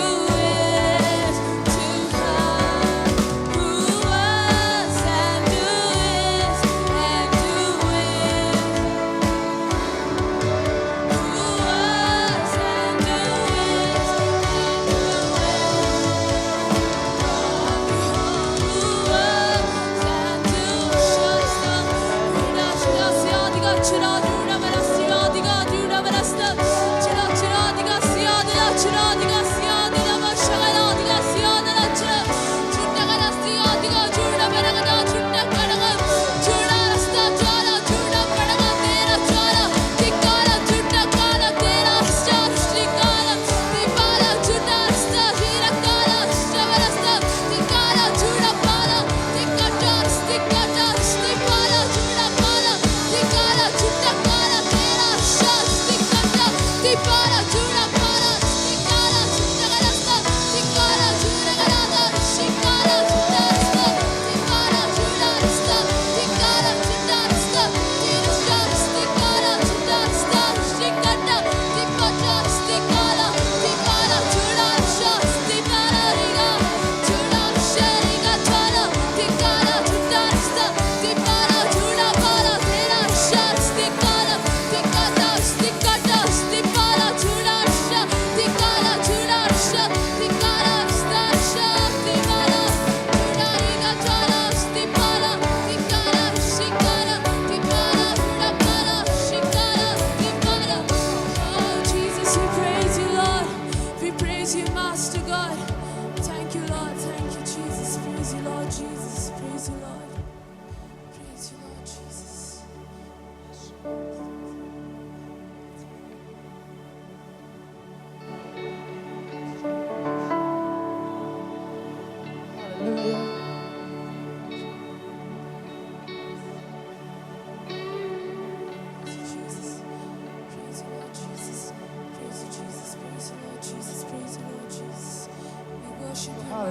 who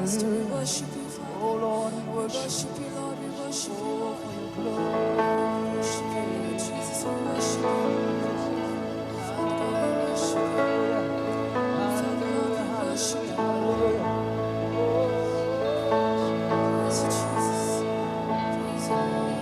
Master, we worship you, Father. Oh Lord, we worship you, Lord. We worship you, Lord. We worship you, Lord Jesus. We worship you. Father God, we worship you. Father Lord, we worship you. Praise you, Jesus. Praise you, Lord.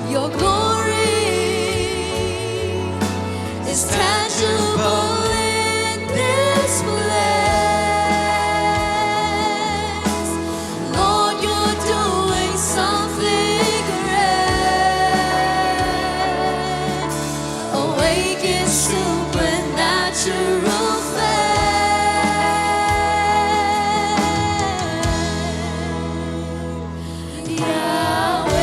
Your glory is tangible in this place. Lord, you're doing something great. Awaken supernatural faith. Yahweh,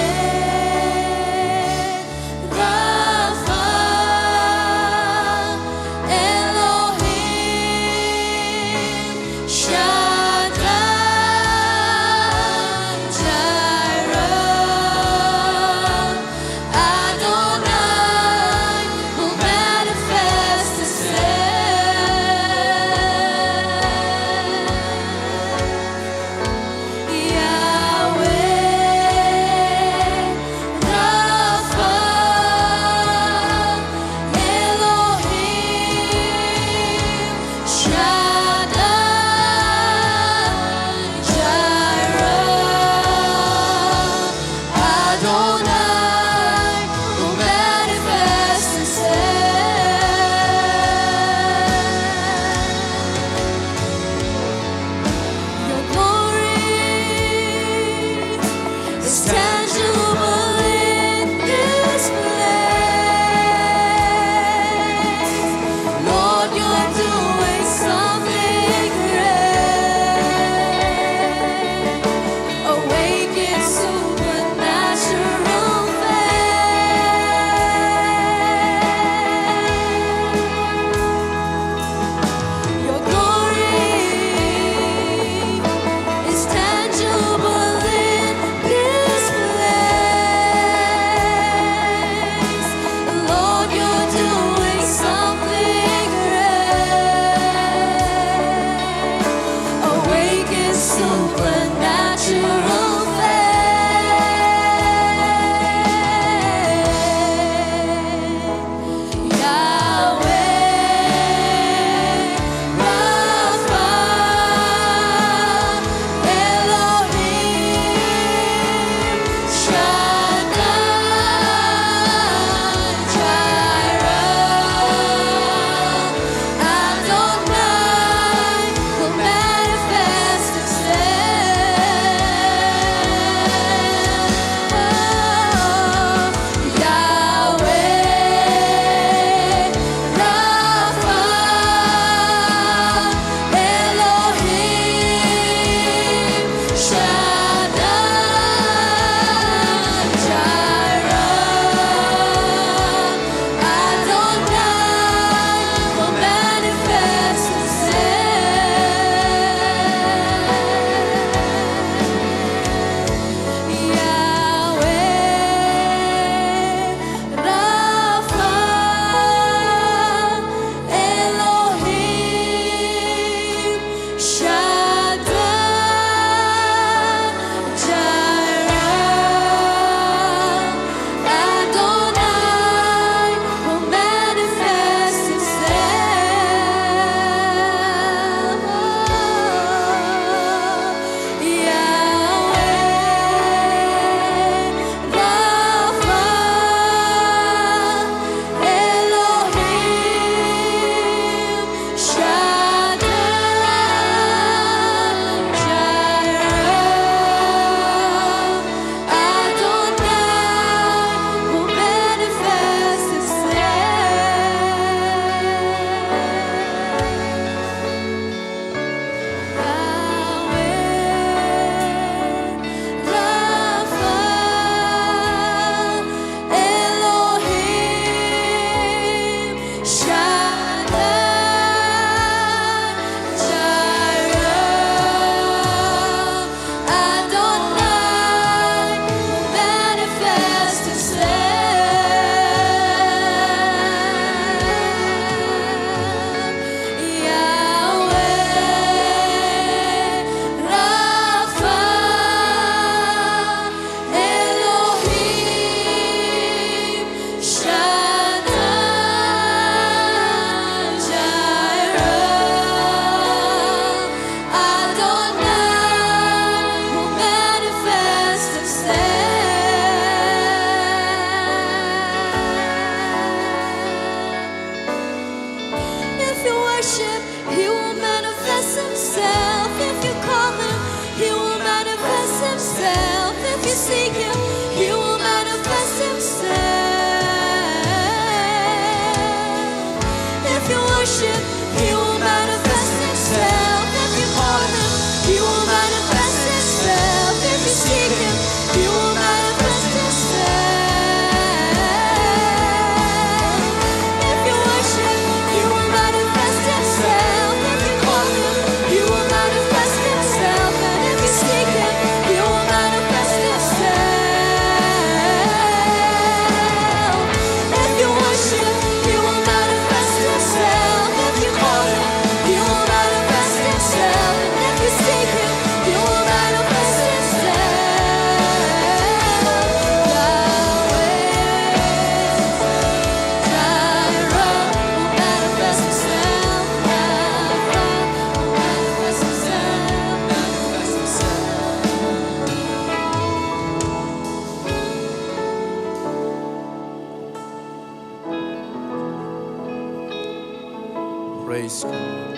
Praise God.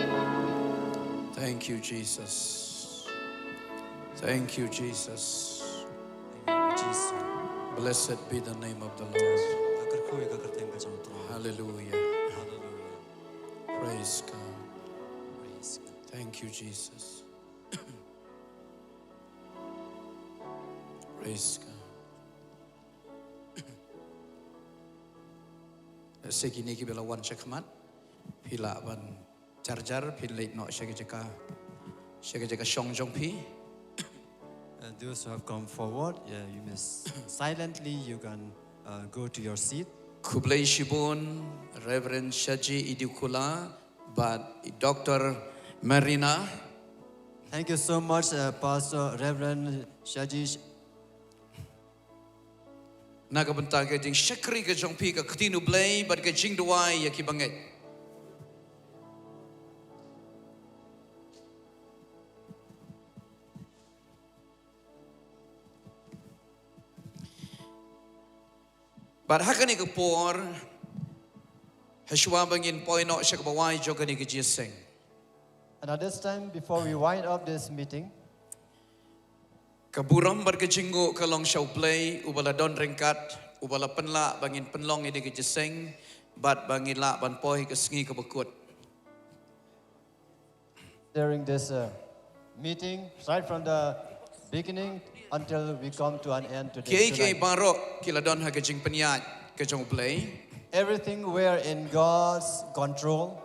Thank you, Jesus. Thank you, Jesus. Blessed be the name of the Lord. Hallelujah. Praise God. Thank you, Jesus. Praise God. Segini kita lawan cekmat, pila ban charger, pila no segejeka shong jong pi. Those who have come forward, you may silently, you can go to your seat. Kublai Shibun, Reverend Shaji Idukula, but Dr. Marina. Thank you so much, Pastor Reverend Shaji. Nagabanta ke jing shakri ke jong pi ke ketinu blay, but ke jing duai ya ki banget. But hakani ke por, Hashwa bangin poi no shakbawai jogani ke jiseng. And at this time, before we wind up this meeting, Kaburam berkecinggu kalong show play, ubala don ringkat, ubala penla bangin penlong ini ke jiseng, but bangin la ban poi ke sengi ke bekut. during this meeting, right from the beginning until we come to an end today. Kiai barok kila don ha kejing penyat ke jong play. Everything were in God's control.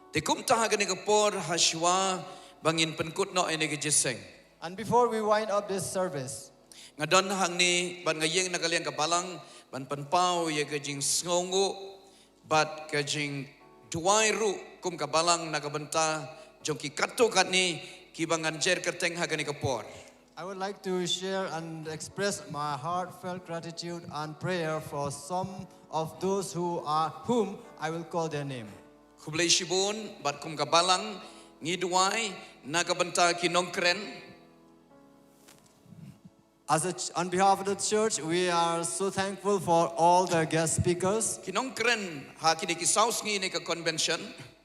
Tikum tah ke ni ke por Hashwa bangin penkut no ini ke jiseng. And before we wind up this service, Ngadon hang ni ban ngayeng nakaliang ke balang ban penpau ye kejing sngongu bat kejing duai ru kum ke balang nakabenta jong ki kato kat ni ki bangan jer kerteng ha ke ni ke por. I would like to share and express my heartfelt gratitude and prayer for some of those whom I will call their name. Kublai Shibun bat kum ke balang ngiduai nakabenta ki nongkren. On behalf of the church, we are so thankful for all the guest speakers. Kinongkren ha kini ki saus ngi ni ke convention.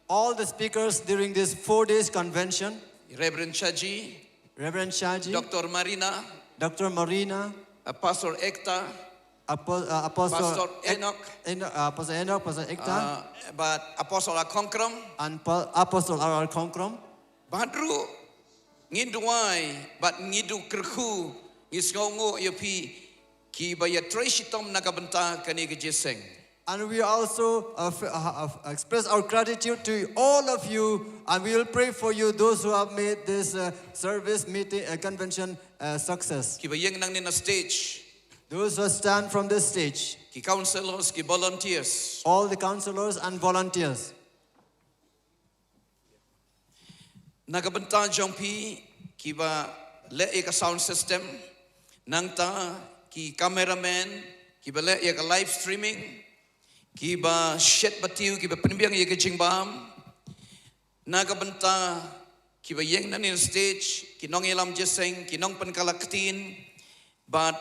All the speakers during this 4 days convention. Reverend Shaji, Dr. Marina, Dr. Marina, Pastor Ekta, Apostle Enoch, Pastor Enoch, Pastor Ekta, but Apostle Akongkrom, and Apostle R.R. Konkrom. Badru ngiduai but ngidu kerku ngisngongo yopi ki baya treshitom nakabenta kani ke jeseng. And we also express our gratitude to all of you, and we will pray for you, those who have made this service meeting convention success. Ki bayeng nang ni na stage. Those who stand from this stage. Ki counselors, ki volunteers. All the counselors and volunteers. Nakabenta jongpi ki ba le ek sound system nang ta ki cameraman ki ba le ek live streaming ki ba shet batiu ki ba penbiang ye ke jingbam nakabenta ki ba yeng nan in stage ki nong elam jeseng ki nong penkalaktin but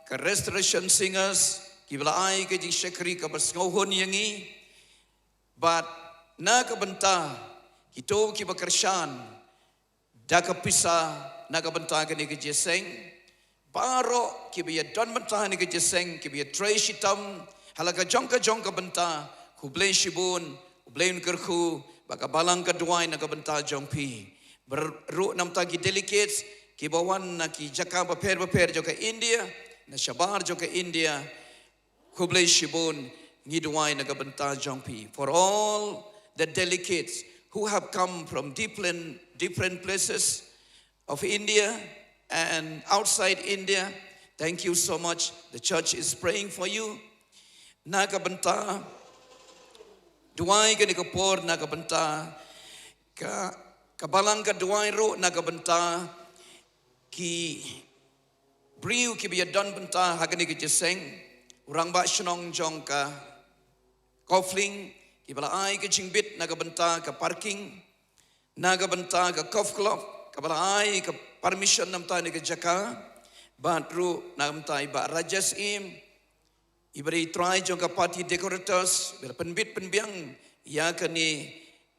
ka restoration singers ki ba ai ke jing shekri ka ba sngohon yengi but nakabenta Kito ki bakersyan daka pisa nakabenta ni ke jeseng baro ki biya don benta ni ke jeseng ki biya tray shitam halaga jongka benta ku blay shibun blain kerku baka balang kedua nakabenta jongpi beru namta ki delegates ki bawan na ki jaka baper jo ke India na shabar jo ke India ku blay shibun ngidwai nakabenta jongpi for all the delegates who have come from different places of India and outside India. Thank you so much. The church is praying for you. Nakabenta, duai ka nikapor nakabenta, kabalang ka duai ro nakabenta, ki briu ki biyadon benta hagani ka jeseng, urang ba shenong jong ka kofling, Kibala ai ke jingbit nagabenta ke parking nagabenta ke golf club kabala ai ke permission namta ni ke jaka batru namta iba rajas ibari try jong ke party decorators ber penbit penbiang ya ke ni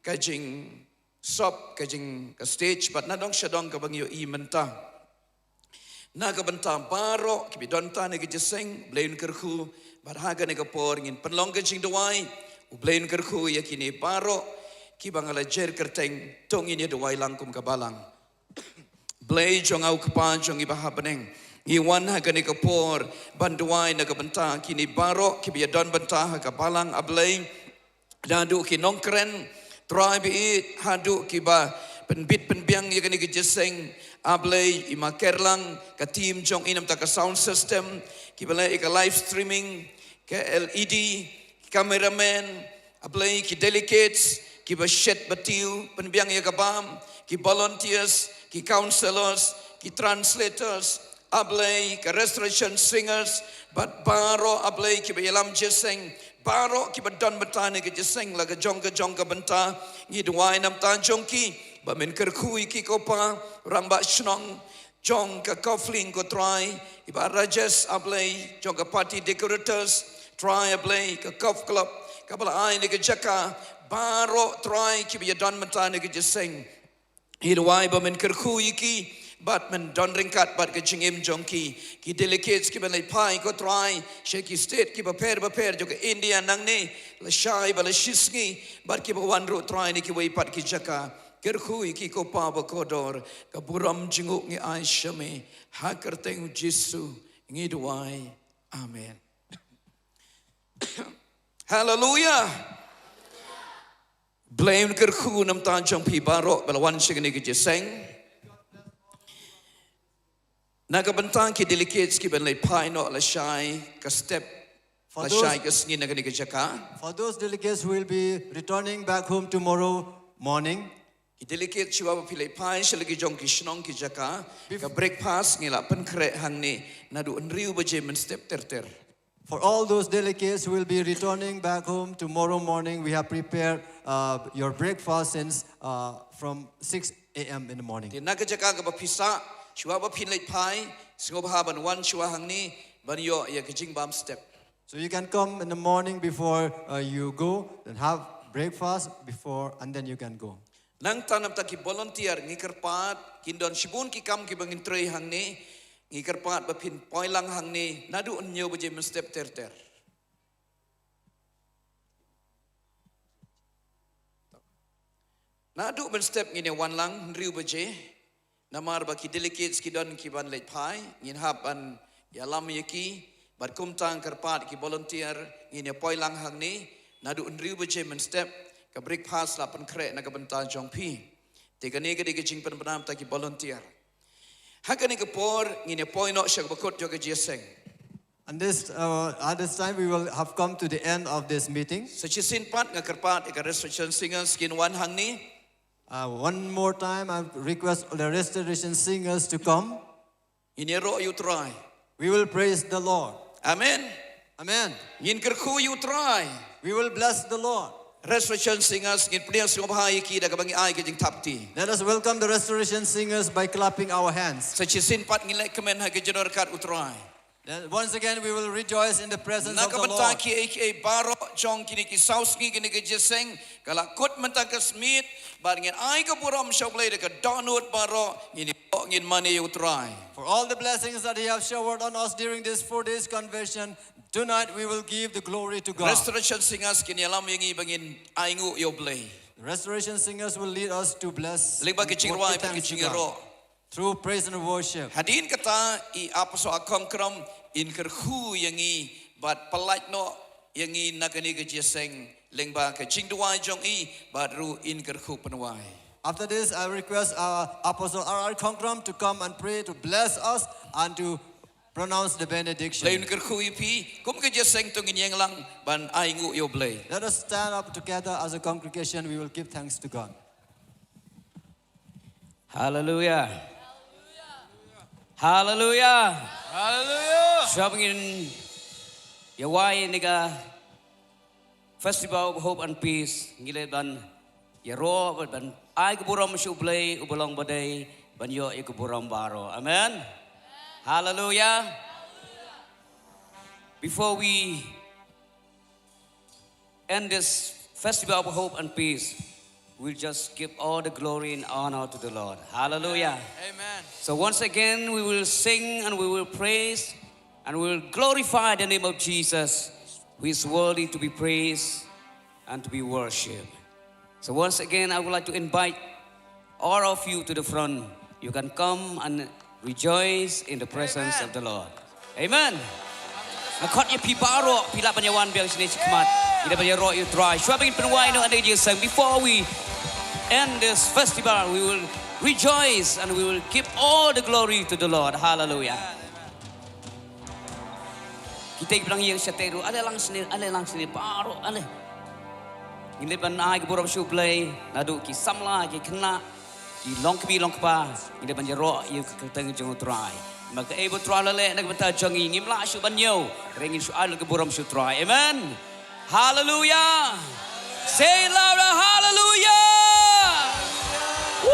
kajing sop kajing ka stage but nadong syadong ka bangyo I menta na ka benta baro ki bidonta ne ki jeseng blain kerku barhaga ne ka por ngin penlong kajing dawai u blain kerku ya kini baro ki bangala jer kerteng tong ini dawai langkum ka balang blai jong au kapa jong ibaha beneng Iwan ha ka por banduai na ka benta kini baro ki bidon benta ha ka balang ablay dadu ki nongkren try be it hadu kiba penbit penbiang ya kani jeseng ablay ima kerlang ka team jong inam ta ka sound system kibala ka live streaming ka LED cameraman ablay ki delegates kiba shed batiu penbiang ya ka bam ki volunteers ki counselors ki translators ablay ka restoration singers but baro ablay kiba yalam jeseng baro ki badon betane ke jeseng la jong ka benta ngi duai nam tan jong ki ba men kerkhui ki kopa rang ba snong jong ka kofling ko try iba rajas ablay jong ka party decorators try ablay ka golf club ka bala ai ne ke jaka baro try ki bi don betane ke jeseng ngi duai ba men kerkhui ki but men don ringkat but ke jingim jongki ki delegates ki balai pai ko try sheki state ki paper jo ke India nang ne la shai bala shisngi but ki wan ro try ni ki wei pat ki jaka kerkhui ki ko pa ba kodor ka buram jingu ngi ai shame ha kerteng Jesu ngi duai amen hallelujah blame kerkhu nam tan jong pi baro bala wan shigni ki jeseng Nagabantang ki delegates ki benlay pai no la shai ka step la shai ka sngin nagani ka jaka. For those delegates who will be returning back home tomorrow morning, ki delegate chiwa ba pilay pai shalagi jong ki shnong ki jaka ka breakfast ngila penkre hangni nadu unriu ba je men step ter. For all those delegates who will be returning back home tomorrow morning, we have prepared your breakfast since from 6 a.m. in the morning. Di naga jaka ka ba pisa Shua ba pinlay pai, singo ba ban one shua hangni, ban yo ya kajing bam step. So you can come in the morning before you go, and have breakfast before, and then you can go. Nang tanam ta ki volunteer ngikerpat, kindon shibun ki kam ki bangin trey hangni, ngikerpat ba pin poilang hangni, nadu unyo ba je men step ter. Nadu men step ngine wan lang riu ba je. Namar baki delegates ki don ki ban leit pai ngin hap an ya lam yaki bar kumtang kerpat ki volunteer ngin poilang hang ni nadu unriu beje men step ka breakfast la pen kre na ka benta jong pi te ka ne ka de jing pen benam ta ki volunteer hakani ka por ngin poi no shak bakot jo ka jeseng. And this at this time we will have come to the end of this meeting. Sa chisin pat nga kerpat ka restoration singers kin wan hang ni. One more time, I request the restoration singers to come. Inero you try. We will praise the Lord. Amen. Amen. Ngin kerku you try. We will bless the Lord. Restoration singers ngin priang singo bahai ki da kabangi ai kajing tapti. Let us welcome the restoration singers by clapping our hands. Sa chisin pat ngilek kemen ha kajinor kat utrai. Once again, we will rejoice in the presence of the Lord. Nakabantaki aka baro jong kini ki sauski kini ki jeseng kala kot mentaka smith baringin ai ka buram shoblay de ka donut baro ngin money utrai. For all the blessings that He has showered on us during this 4 days convention, tonight we will give the glory to God. Restoration singers kini alam yangi bangin aingu yoblay. The restoration singers will lead us to bless Liba kicingro ai kicingero through praise and worship. Hadin kata I apaso akongkram in kerhu yangi but palat no yangi nakani ka jeseng lengba ka jingduai jong I badru in kerhu penwai. After this, I request Apostle R.R. Konkram to come and pray to bless us and to pronounce the benediction. Lain kerhu ipi kum ka jeseng tungin yang lang ban aingu yoblay. Let us stand up together as a congregation. We will give thanks to God. Hallelujah. Hallelujah. Hallelujah. Sabangin Yawai niga Festival of Hope and Peace ngile ban Yaro ban ai kuburam shublay ubalong baday ban yo ikuburam baro. Amen. Hallelujah. Before we end this Festival of Hope and Peace, we'll just give all the glory and honor to the Lord. Hallelujah. Amen. So once again, we will sing and we will praise and we will glorify the name of Jesus, who is worthy to be praised and to be worshipped. So once again, I would like to invite all of you to the front. You can come and rejoice in the presence of the Lord. Amen. Nakotnya pibaro pila panyawan biang sini cikmat. Ida panyaro you try. Shwabing penwai no anda jesang. Before we end this festival, we will rejoice and we will give all the glory to the Lord. Hallelujah. Kita bilang yang seteru. Ale lang sini paro ale. Ini panai keburam syublay. Nadu ki samla ki kena. Ki long kpa. Ida panyaro you keteng jeng try. Maka ebo tralale nak benta jangi ngimla syu banyo rengin syu al keburam syu try. Amen. Hallelujah. Say louder hallelujah. Woo.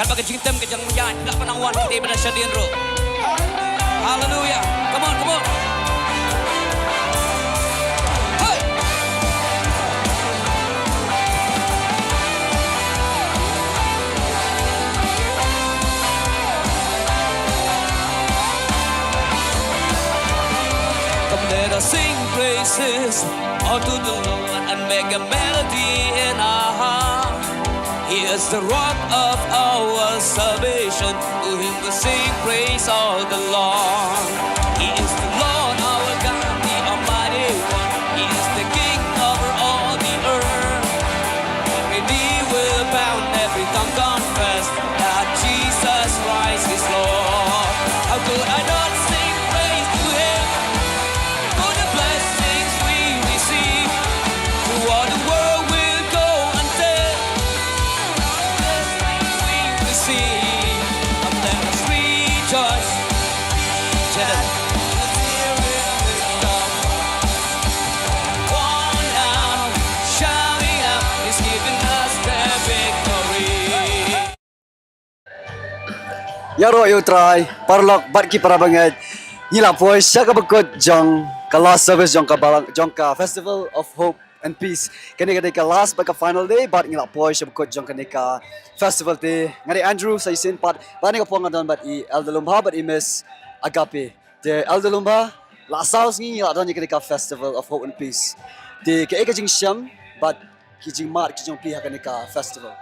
Kan bagi cintam ke jang menyan tak penangwan kita pada syadin ro. Hallelujah. Come on, come on. Let us sing praises unto the Lord and make a melody in our heart. He is the rock of our salvation. To him we sing praise all the long. He is the Lord our God, the Almighty One. He is the King over all the earth. Every knee will bow and every tongue confess that Jesus Christ is Lord. How could I not sing praise to him? All the world will go and tell we will see, and let us rejoice. One out, shouting out, is giving us the victory. Yaro you try parlok bat ki para banget. Nila boy siya ka bagkod jong ka last service jong ka Festival of Hope and Peace. Kani ka last ba ka final day but ngila boy siya bagkod jong kani ka festival day. Ngari Andrew sa isin pat bani ka po nga don but I Elder Lumba but I Miss Agape. The Elder Lumba la saus ngi ngila don kani ka Festival of Hope and Peace. The ka eka jing siyam but ki jing mat ki jong pi ha kani ka festival.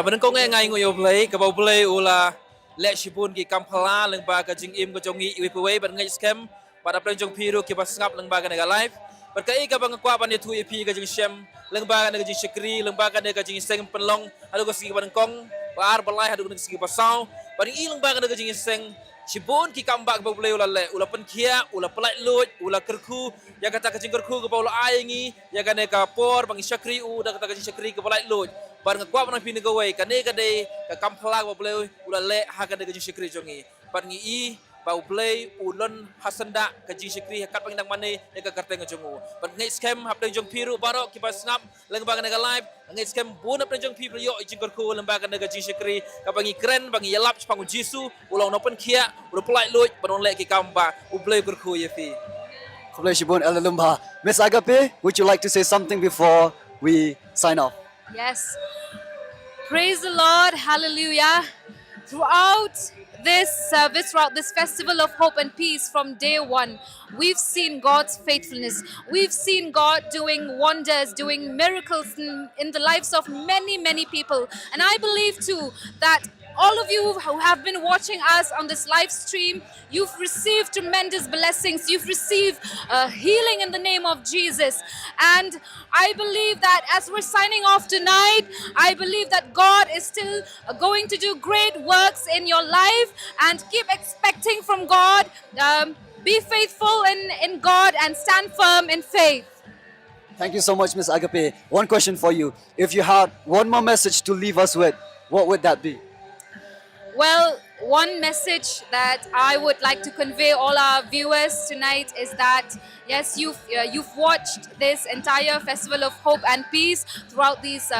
Mình có nghe ngay ngồi yêu play cái bao play ula lệ shipun ki kampala leng ba ka jing im ko jongi iwi ban ngai scam pada plan jong piru ki bas ngap leng ba ka nega live berkai ka bang kwa ban itu ip ka jing shem leng ba ka nega jing shikri leng ba ka nega jing seng penlong adu ko sigi ban kong bar balai adu ko sigi basau ban i leng ba ka nega jing seng shipun ki kamba ka play ula le ula penkia ula pelai lut ula kerku ya kata ka jing kerku ka ula aingi ya ka nega por bang shikri u da kata ka jing shikri ka pelai lut barang kuat pernah pindah gawai, kane kade kampala bau play ulah le hakan dengan syikri jongi, barang I bau play ulun hasanda kaji syikri hakat pangindang mana yang kerta ngajongu, barang ngai scam hap jong piru barok kipas snap lembaga nega live, ngai scam buna jong piru yo ijingkorku lembaga nega kaji syikri, kapangi keren bangi yelap pangu jisu ulang nopen kia ulah pelai lut baron le ki kamba uplay korku yefi. Congratulations, Elder Lumba. Miss Agape, would you like to say something before we sign off? Yes. Praise the Lord. Hallelujah. Throughout this service, throughout this festival of hope and peace from day one, we've seen God's faithfulness. We've seen God doing wonders, doing miracles in the lives of many, many people. And I believe too that all of you who have been watching us on this live stream, you've received tremendous blessings. You've received healing in the name of Jesus. And I believe that as we're signing off tonight, I believe that God is still going to do great works in your life, and keep expecting from God. Be faithful in God and stand firm in faith. Thank you so much, Miss Agape. One question for you. If you had one more message to leave us with, what would that be? Well, one message that I would like to convey all our viewers tonight is that yes, you've watched this entire festival of hope and peace throughout these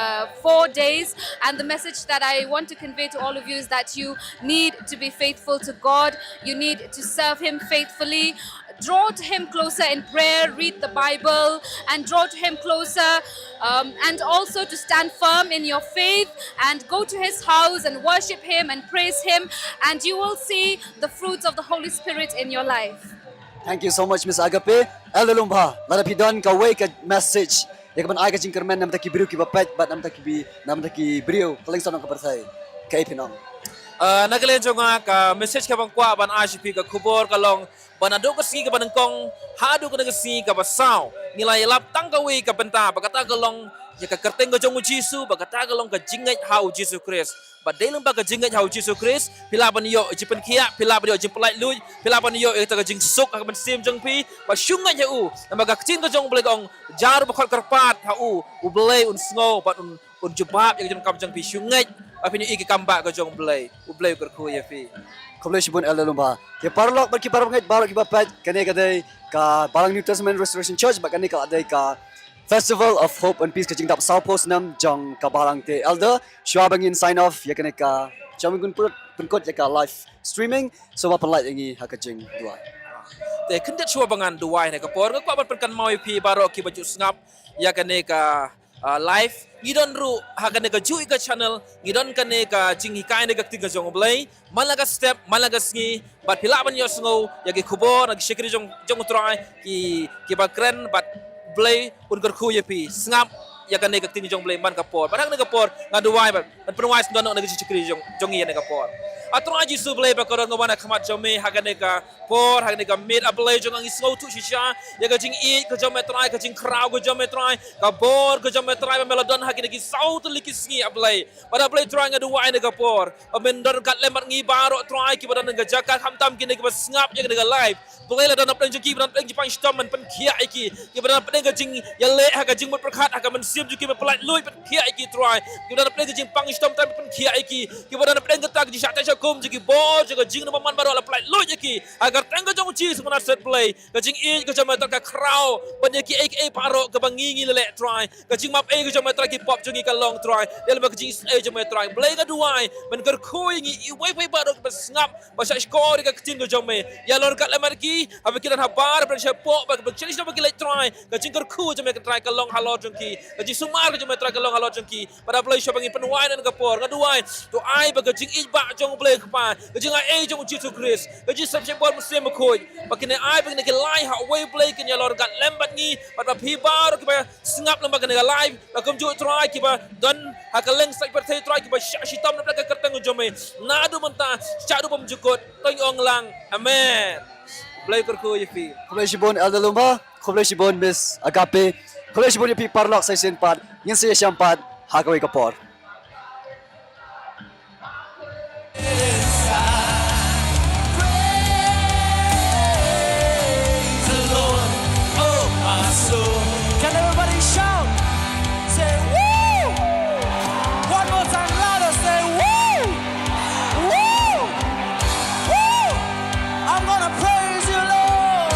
4 days, and the message that I want to convey to all of you is that you need to be faithful to God. You need to serve Him faithfully. Draw to Him closer in prayer, read the Bible, and draw to Him closer, and also to stand firm in your faith and go to His house and worship Him and praise Him, and you will see the fruits of the Holy Spirit in your life. Thank you so much, Miss Agape. Elder Lumba, let it be done. Ka wake a message. Yakaban ay ka jingkermen nam taki brio ki bapet, but nam taki brio kaling sonong ka bersay. Ka ipinong. Nagalen jonga ka message ka bang kwa ban ICP ka kubor ka long banado ka si ka banangkong hadu ka nagasi ka basaw nilay lap tanggawi ka benta bagata ka long ya ka kerteng ka jongu Jisu bagata ka long ka jingat hau Jisu Christ badailang baga jingat hau Jisu Christ pila ban yo jipen kia pila ban yo jimpelai lui pila ban yo eta ka jing suk ka ban sim jong pi ba syungat ya u namaga kcin ka jong blek ong jar bakal karpat hau u blai un sngo bat un jebab ya jong kam jong pi syungat apin iki kamba ka jong blai u blai kerku ya fi Kublai Shibun Elder Lumba. Ke parlok berki parangait barok iba pet kane kadai ka Balang New Testament Restoration Church ba kane ka adai ka Festival of Hope and Peace ka jingdap South Post nam jong ka Balang te Elder shwa bangin sign off ya kane ka jamin kun penkot ya ka live streaming so ba pelat yangi hakajing dua. Te kendet shwa bangan duai ne ka por ka ban penkan mau pi barok ki baju sngap ya kane ka live ngidon ru hakane ka jui ka channel ngidon kane ka jing hikai ne ka tiga jong blai malaga step malaga sngi bat pila ban yo sngo ya ki khubor nag shikri jong trai ki ba kren bat blai un kar khu ya pi snap ya kane ka tiga jong blai man ka por ban ne ka por ngaduai bat penwai sndon nag shikri jong ya ne ka por atro aji su blai ba koron ngwana khamat jome hakane ka por hakane ka mid up blai jong ngi sngo tu shisha ya ka jing e ka jome trai ka jing krau ka jome trai ka bor ka jome trai melodon hakane ki saut liki sngi ablai pada blai trai ngaduai ne ka por amen don kat lemat ngi baro trai ki badan nga jaka khamtam ki ne ka snap ya ka live blai la don ap jing ki badan jing pang stom man pen khia iki ki badan pen ka jing ya le ha ka jing mot prakhat ha ka man sim ju ki pelai lui pen khia iki trai ki badan pen ka jing pang stom tam pen khia iki ki badan pen ka tak ji sha kum ji ki bor ji ka jing no man baro la pelai lui iki agar tengga jong chi semana set play ka jing e ka jama ka crowd pen ki ek paro ka bangingi le try ka jing map e ka jama ki pop jungi ka long try del ma ka jing e jama try play ka duai men kar khoi ngi wai baro ka snap ba sha score ka tin ka jama ya lor ka lemar ki aba kiran habar pen sha po ba ka chini ba ki le try ka jing kar khu jama ka try ka long halot jungi ka jing sumar ka jama try ka long halot jungi pada play sha bangin pen wai nan ka por ka duai to ai ba ka jing e ba jong play ka pa ka jing ai jong Jesus Christ ka jing sab bol muslim khoi bakine ai bakine ke lai ha way play kin ya lor gat lembat ni pat phi bar ki ba singap lamba kan live ba kum ju try ki ba don ha ka leng sai per thai try ki ba shitam na ka kertang jome na du manta cha du bom jukot toy ong lang amen play kor ko yifi Kublai Shibun Elder Lumba, Kublai Shibun Miss Agape, Kublai Shibun yapi parlok sa sin pad, yin sa siyam pad hakaway ka por. Can everybody shout? Say woo! One more time louder, say woo! Woo! Woo! I'm gonna praise you, Lord.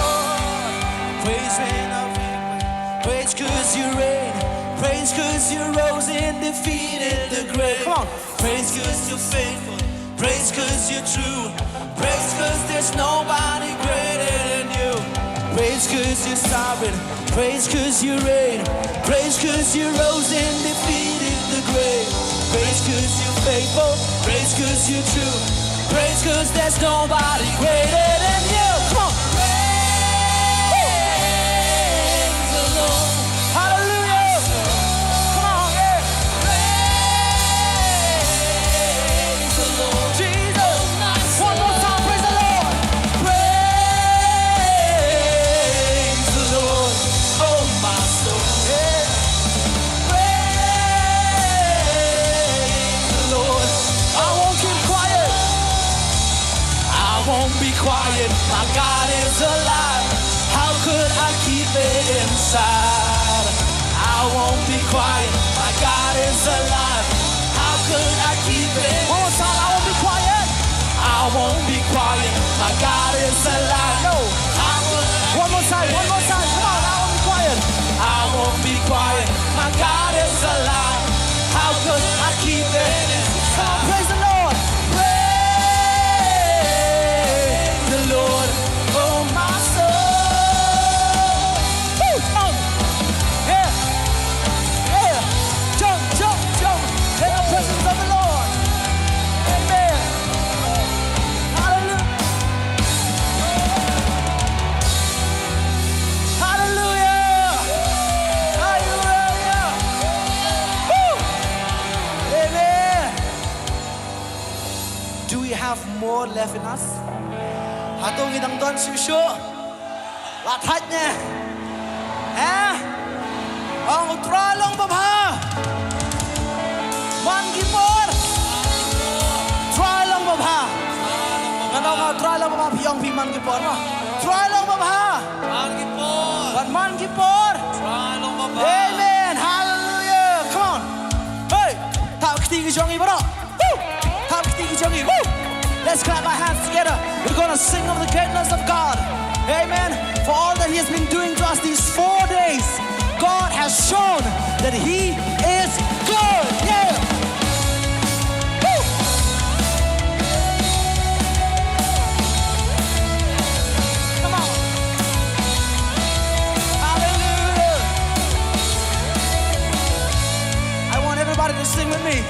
Praise when I wake, praise cause you reign, praise cause you rose and defeated the grave. Come on. Praise cause you're faithful, praise cause you're true, praise cause there's nobody greater than you. Praise cause you're sovereign, praise cause you reign, praise cause you rose and defeated the grave. Praise cause you're faithful, praise cause you're true, praise cause there's nobody greater than you. Come on. Praise the Lord. Hallelujah. Come on, yeah. Praise the Lord. Jesus. One more time, praise the Lord. Praise the Lord, oh my soul. Yeah. Praise the Lord. I won't keep quiet. I won't be quiet. My God is alive. How could I keep it inside? I won't be quiet. My God is alive. How could I keep it? One more time. I won't be quiet. I 'cause I keep it. Come on, praise the Lord. Praise the Lord, oh my soul. Woo, jump. Yeah, yeah. Jump, jump, jump in the presence of the Lord. Amen. Hallelujah. Hallelujah. Hallelujah. Woo. Amen. Do we have more left in us? Hatong idang don susyo. Lahat niya. Ang utralong babha. Man gipor. Tralong babha. Ngano nga tralong babha piyong piman gipor no? Tralong babha. Man gipor. Man gipor. Tralong babha. Amen. Hallelujah. Come on. Hey. Tao kiti jongi bro. Woo. Tao kiti jongi. Woo. Let's clap our hands together. We're going to sing of the greatness of God. Amen. For all that He has been doing to us these 4 days, God has shown that He is good. Yeah. Woo. Come on. Hallelujah. I want everybody to sing with me.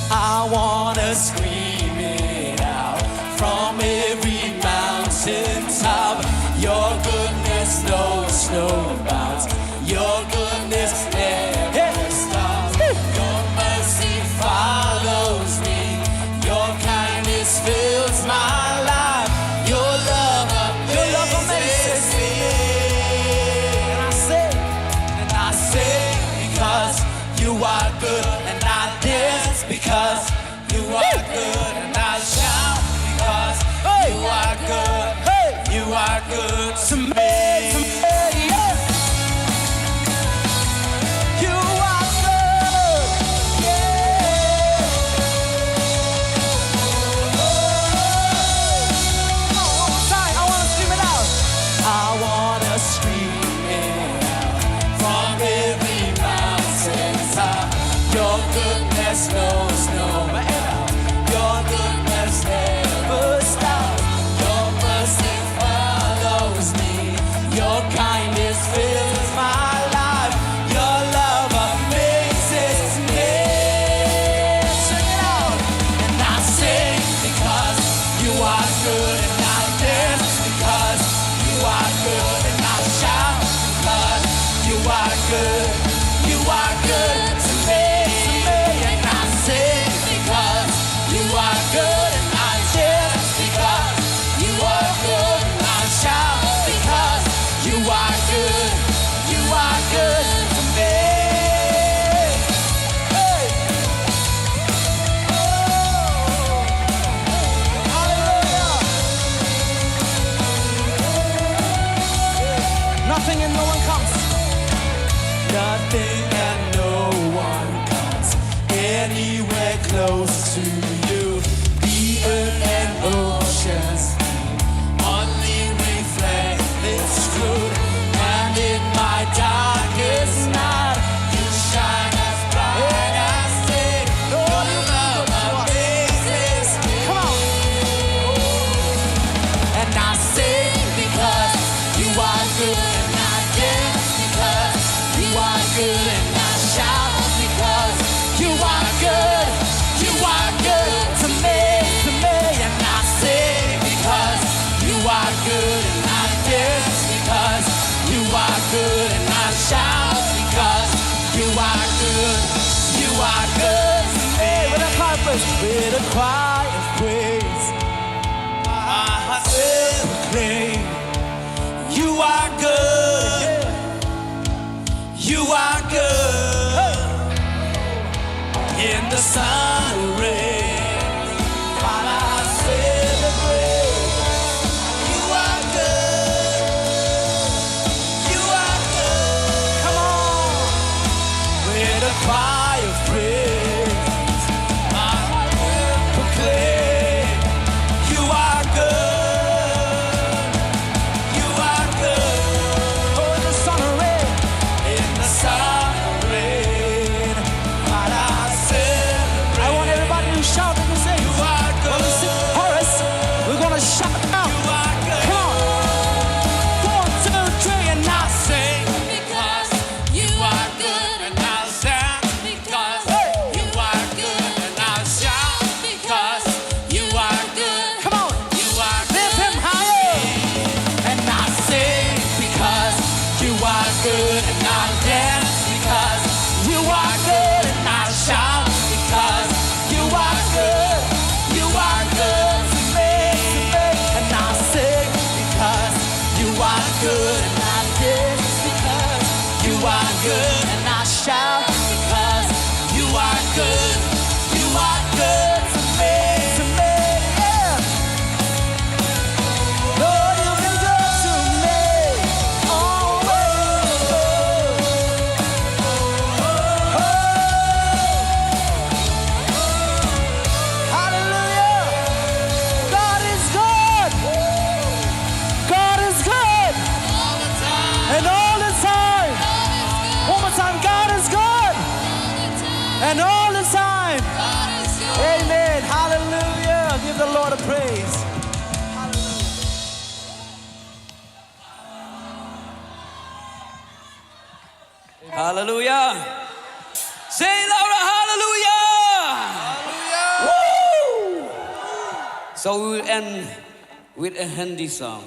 I want to scream it out from every mountaintop. Your goodness knows no bounds. Your goodness never stops. Your mercy follows me. Your kindness fills my life. Your love amazes me. And I say, because you are good, and I dance because you are good, and I shout because you are good. You are good to me. Yeah. You are good. Yeah. Come on, one more time. I want to scream it out. I want to scream it out from every mountaintop. Your goodness knows no end. Your goodness never stops. Your mercy follows me. Your kindness fills my life. Your love amazes me. Sing it out. And I sing because you are good, and I dance because you are good, and I shout because you are good. You are good to me. And I sing because you are good, and I dance because you are good, and I shout because you are good. You are good to me. Hey. Oh. Hallelujah. Nothing and no one comes. Nothing and no one comes anywhere close to you. The earth and oceans only reflect its truth. And in my darkest night, you shine as bright as day. Your love amazes me. Come on. And I sing because you are good, and I dance because you are good, and I shout because you are good. You are good to me, and I sing because you are good, and I dance because you are good, and I shout because you are good. You are good to me. With a cry of praise, with a cry of praise, I will proclaim you are good. You are good. In the sun or rain, while I celebrate, you are good. You are good. Come on, with a cry of praise, I will proclaim, you are good. You are good. Oh, in the sun or rain, in the sun or rain, while I And all the time. Amen. Hallelujah. Give the Lord a praise. Hallelujah. Say louder, hallelujah. Woo! So we will end with a Hindi song.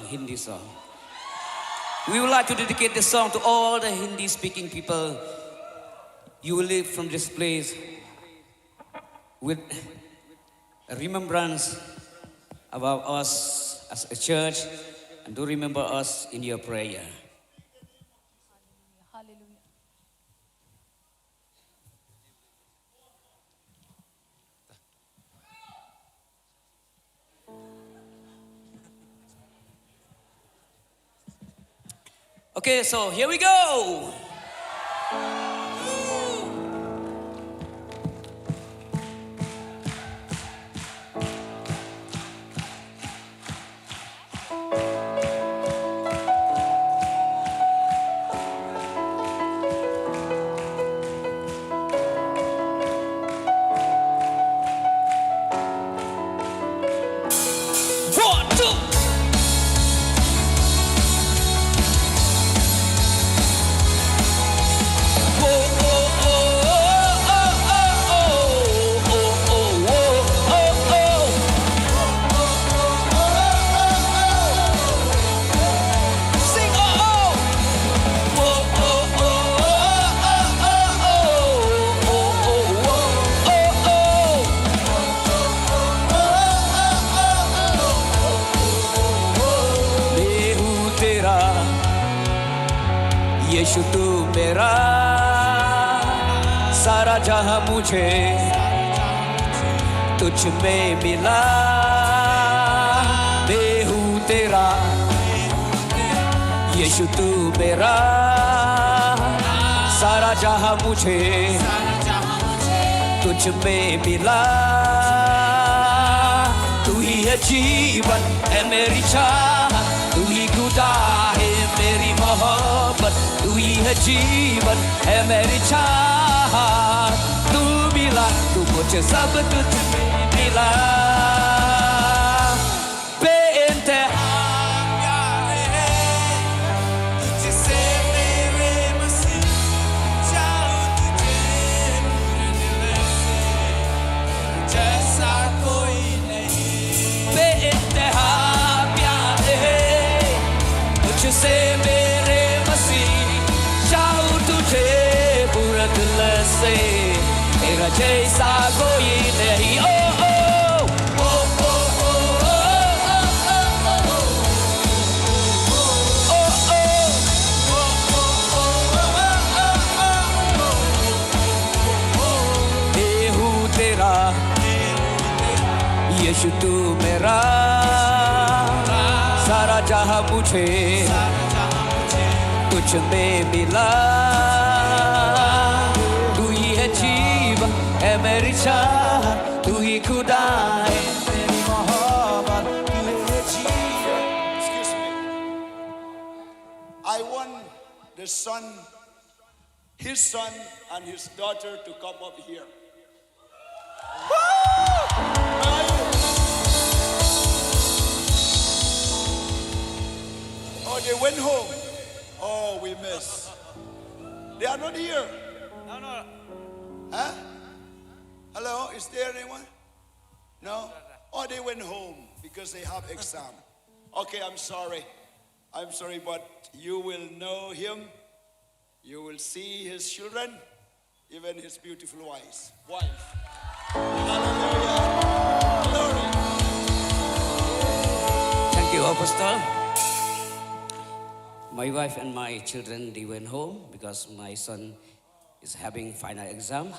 We would like to dedicate this song to all the Hindi-speaking people. You will live from this place with a remembrance about us as a church, and do remember us in your prayer. Okay, so here we go. यीशु तू मेरा सारा जहां मुझे तुझ में मिला मैं हूँ तेरा यीशु तू मेरा सारा जहां मुझे तुझ में मिला तू ही है जीवन है मेरी चाह तू ही खुदा है मेरी मोहब्बत तू ही है जीवन है मेरी चाहत तू मिला तू मुझे सब तुझ में मिला बेइंतहा प्यार है तुझसे मेरे मसीह चाहूं तुझे पूरे दिल से जैसा कोई नहीं बेइंतहा प्यार है तुझसे मेरे मसीह चाहूं तुझे पूरा दिल से तेरा जैसा कोई नहीं ओ यीशु तू मेरा सारा जहां मुझे तुझ में मिला तू ही है जीवन है मेरी चाह तू ही खुदा है मेरी मोहब्बत तू है जीवन Excuse me. I want the son, his son and his daughter to come up here. Oh, they went home. Oh, we miss. They are not here. No. Huh? Hello, is there anyone? No? Oh, they went home because they have exam. Okay, I'm sorry. I'm sorry, but you will know him. You will see his children, even his beautiful wife. Hallelujah. Glory. Thank you, Apostle. My wife and my children, they went home because my son is having final exam.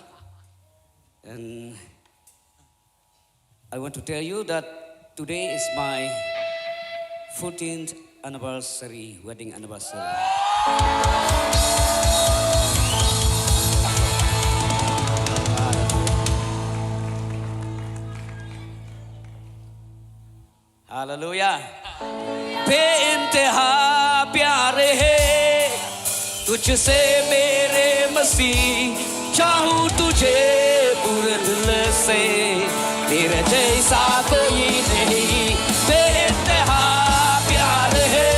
And I want to tell you that today is my 14th anniversary, wedding anniversary. Hallelujah. बेइंतहा प्यार है तुझसे मेरे मसीह चाहूं तुझे से तेरे जैसा कोई नहीं बेइंतहा प्यार है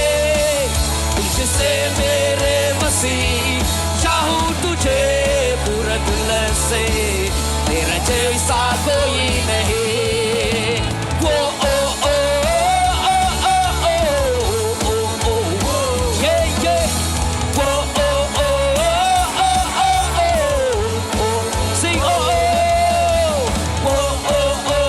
तुझसे मेरे मसीह चाहूं तुझे पूरा दिल से तेरे जैसा कोई नहीं वो ओ ओ ओ ओ ओ ओ ओ ये वो ओ ओ ओ ओ ओ sing oh वो ओ ओ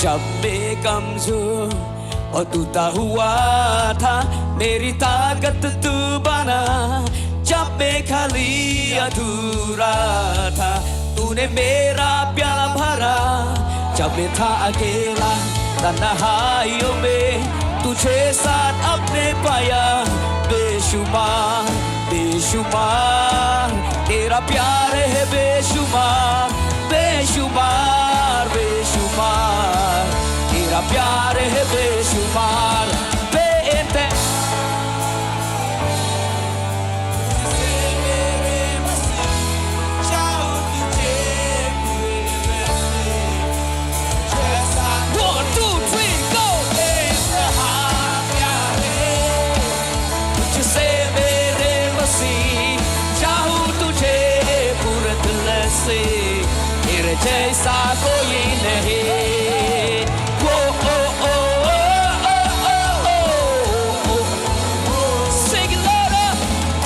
जब मैं कमजोर और टूटा हुआ था मेरी ताकत तू बना जब मैं खाली अधूरा था तूने मेरा प्यार भरा जब मैं था अकेला तन्हाइयों में तुझे साथ अपने पाया बेशुमार बेशुमार तेरा प्यार है बेशुमार बेशुमार बेशुमार तेरा प्यार है बेशुमार बेइंतहा तेरे जैसा कोई नहीं वो ओ ओ ओ ओ ओ ओ sing louder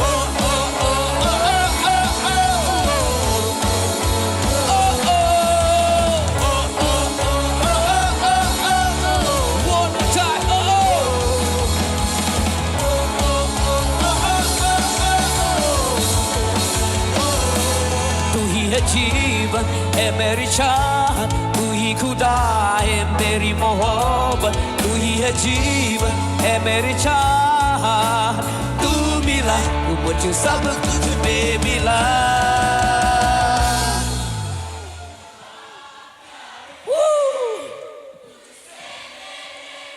ओ ओ ओ ओ one more time तू ही है जीवन है मेरी चाहत तू ही खुदा है मेरी मोहब्बत तू ही है जीवन है मेरी चाहत तू मिला तू मुझे सब कुछ में मिला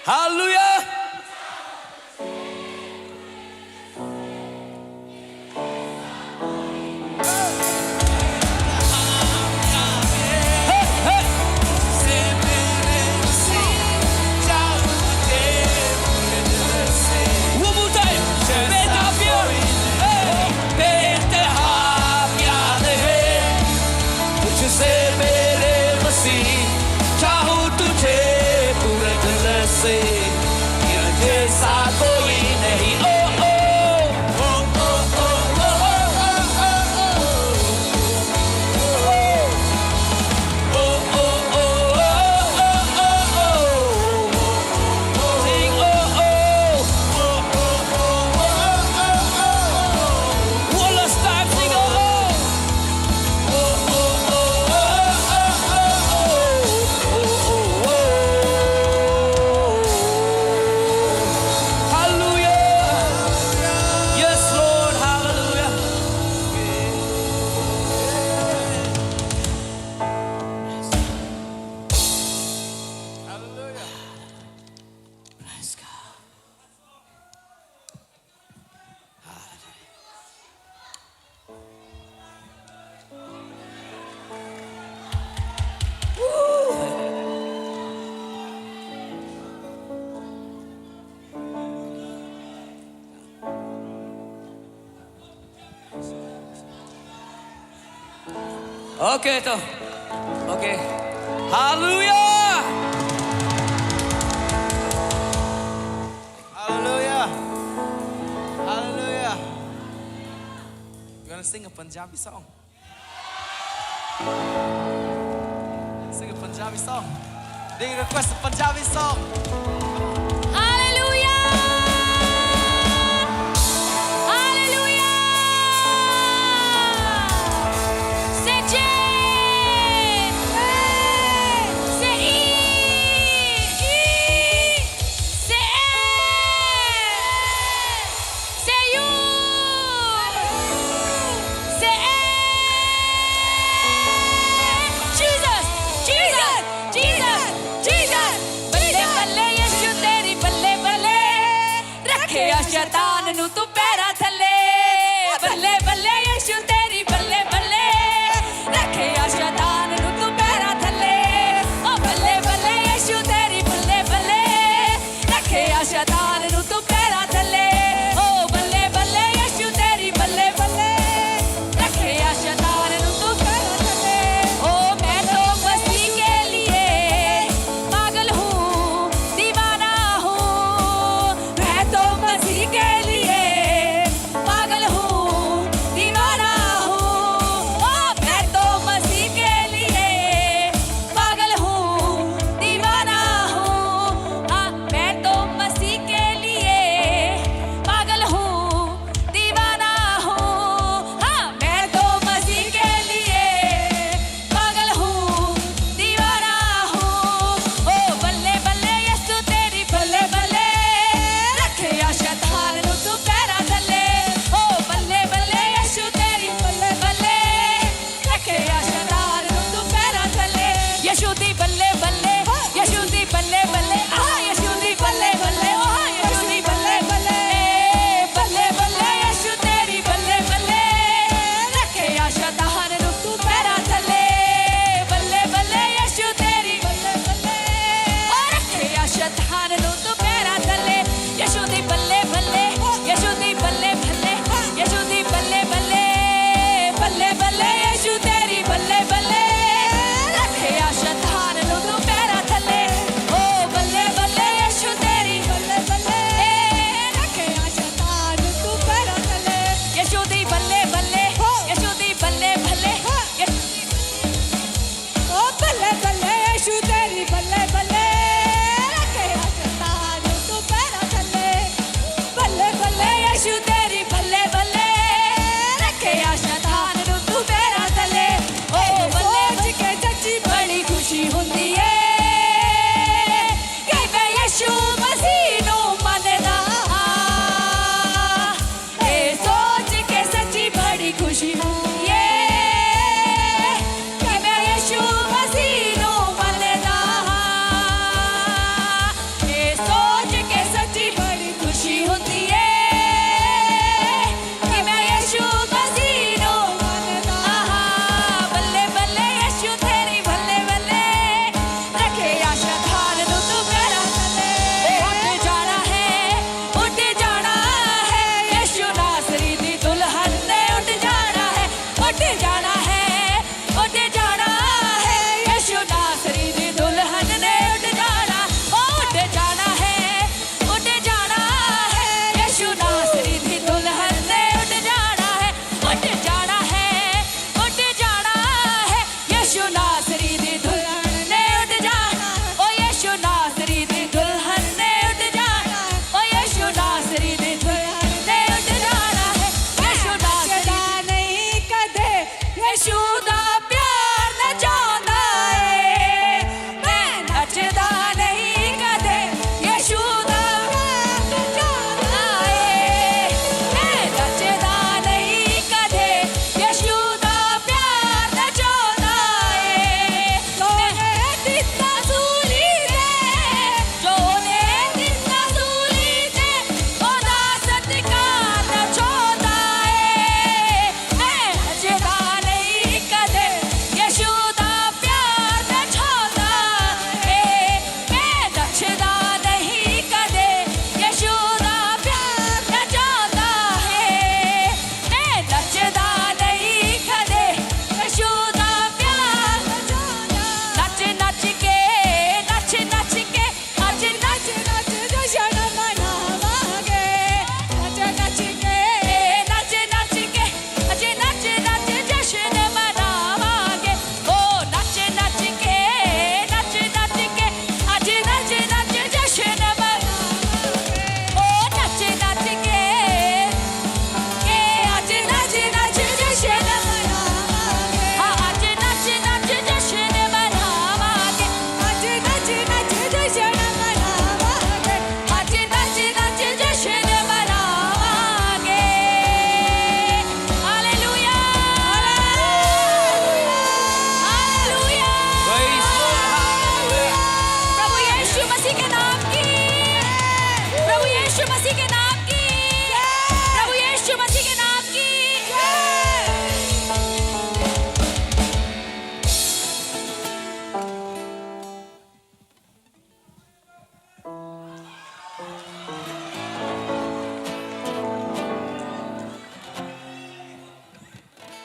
hallelujah Okay, toh. Okay. Hallelujah. Hallelujah. Hallelujah. You want to sing a Punjabi song? Sing a Punjabi song. They request a Punjabi song. Jesus, Jesus, Jesus, Jesus. शैतान नु तू पैरा थले बल्ले बल्ले यीशु तेरी बल्ले बल्ले रखे शैतान नु तू पैरा थले ओ बल्ले बल्ले यीशु तेरी बल्ले बल्ले रखे शैतान नु तू पैरा थले ओ बल्ले बल्ले यीशु तेरी बल्ले बल्ले रखे शैतान नु तू पैरा थले ओ मैं तो मसीह के लिए पागल हूँ दीवाना हूँ मैं तो मसीह के लिए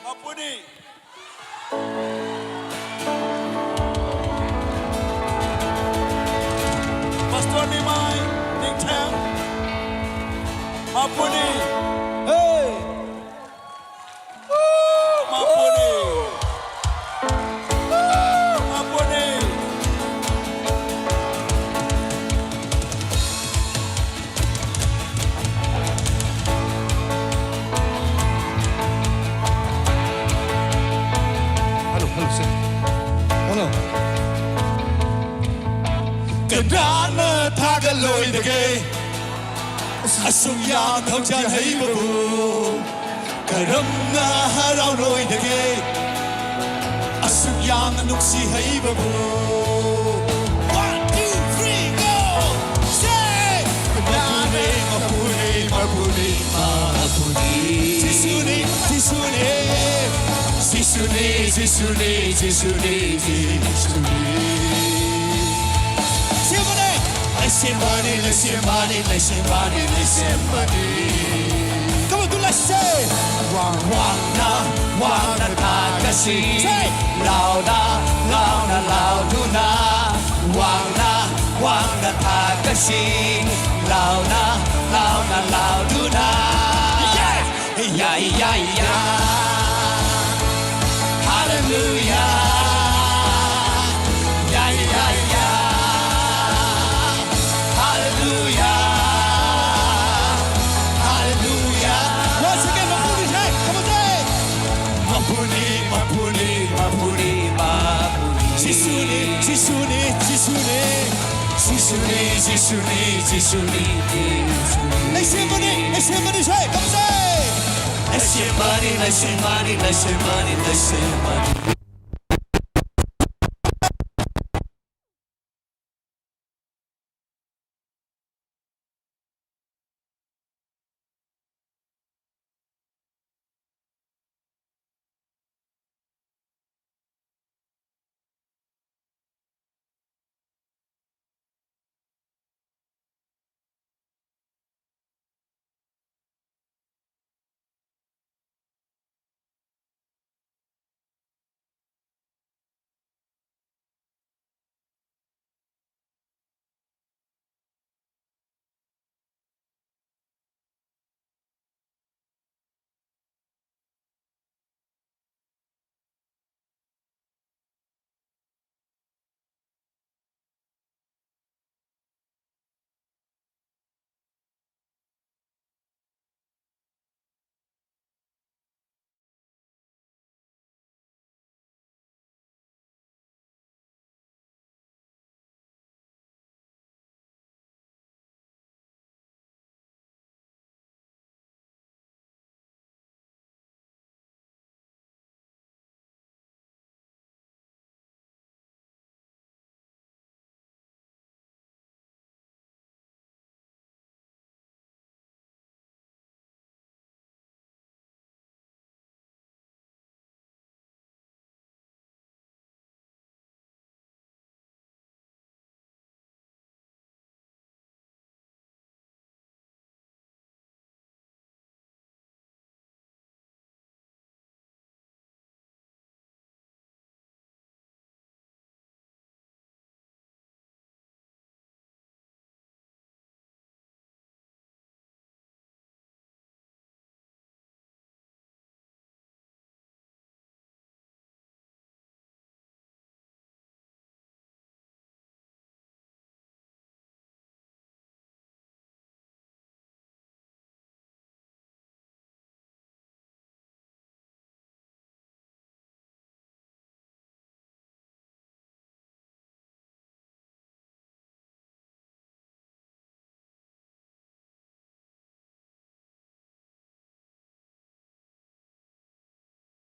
Mapuni. Pastor Nimai, Ning Tam. Mapuni. Hey. Woo, Mapuni. Woo, Mapuni. Hello, sir. Hello. Kadana tagaloi de gay. Asung ya thong chan hai babu. Karam na harau noi de gay. Asung ya nuk si hai babu. 1, 2, 3, go. Say. Kadana mapuni mapuni mapuni. Jisuni jisuni. Jisuni jisuni jisuni jisuni. Listen, buddy, listen, buddy, listen, buddy, listen, buddy. Come on, let's say. Wanna tagasi. Say. Louda, louda, louduna. Wanna tagasi. Louda, louda, louduna. Yeah, yeah, yeah, yeah. Hallelujah. Yeah, yeah, yeah. Hallelujah. Hallelujah. Once again, Mapuni, hey, come on, say. Mapuni, Mapuni, Mapuni, Mapuni. Jisuni, Jisuni, Jisuni. Jisuni, Jisuni, Jisuni, Jisuni. Let's hear money, hey, come on, say. Let's hear money, let's hear money, let's hear money, let's hear money.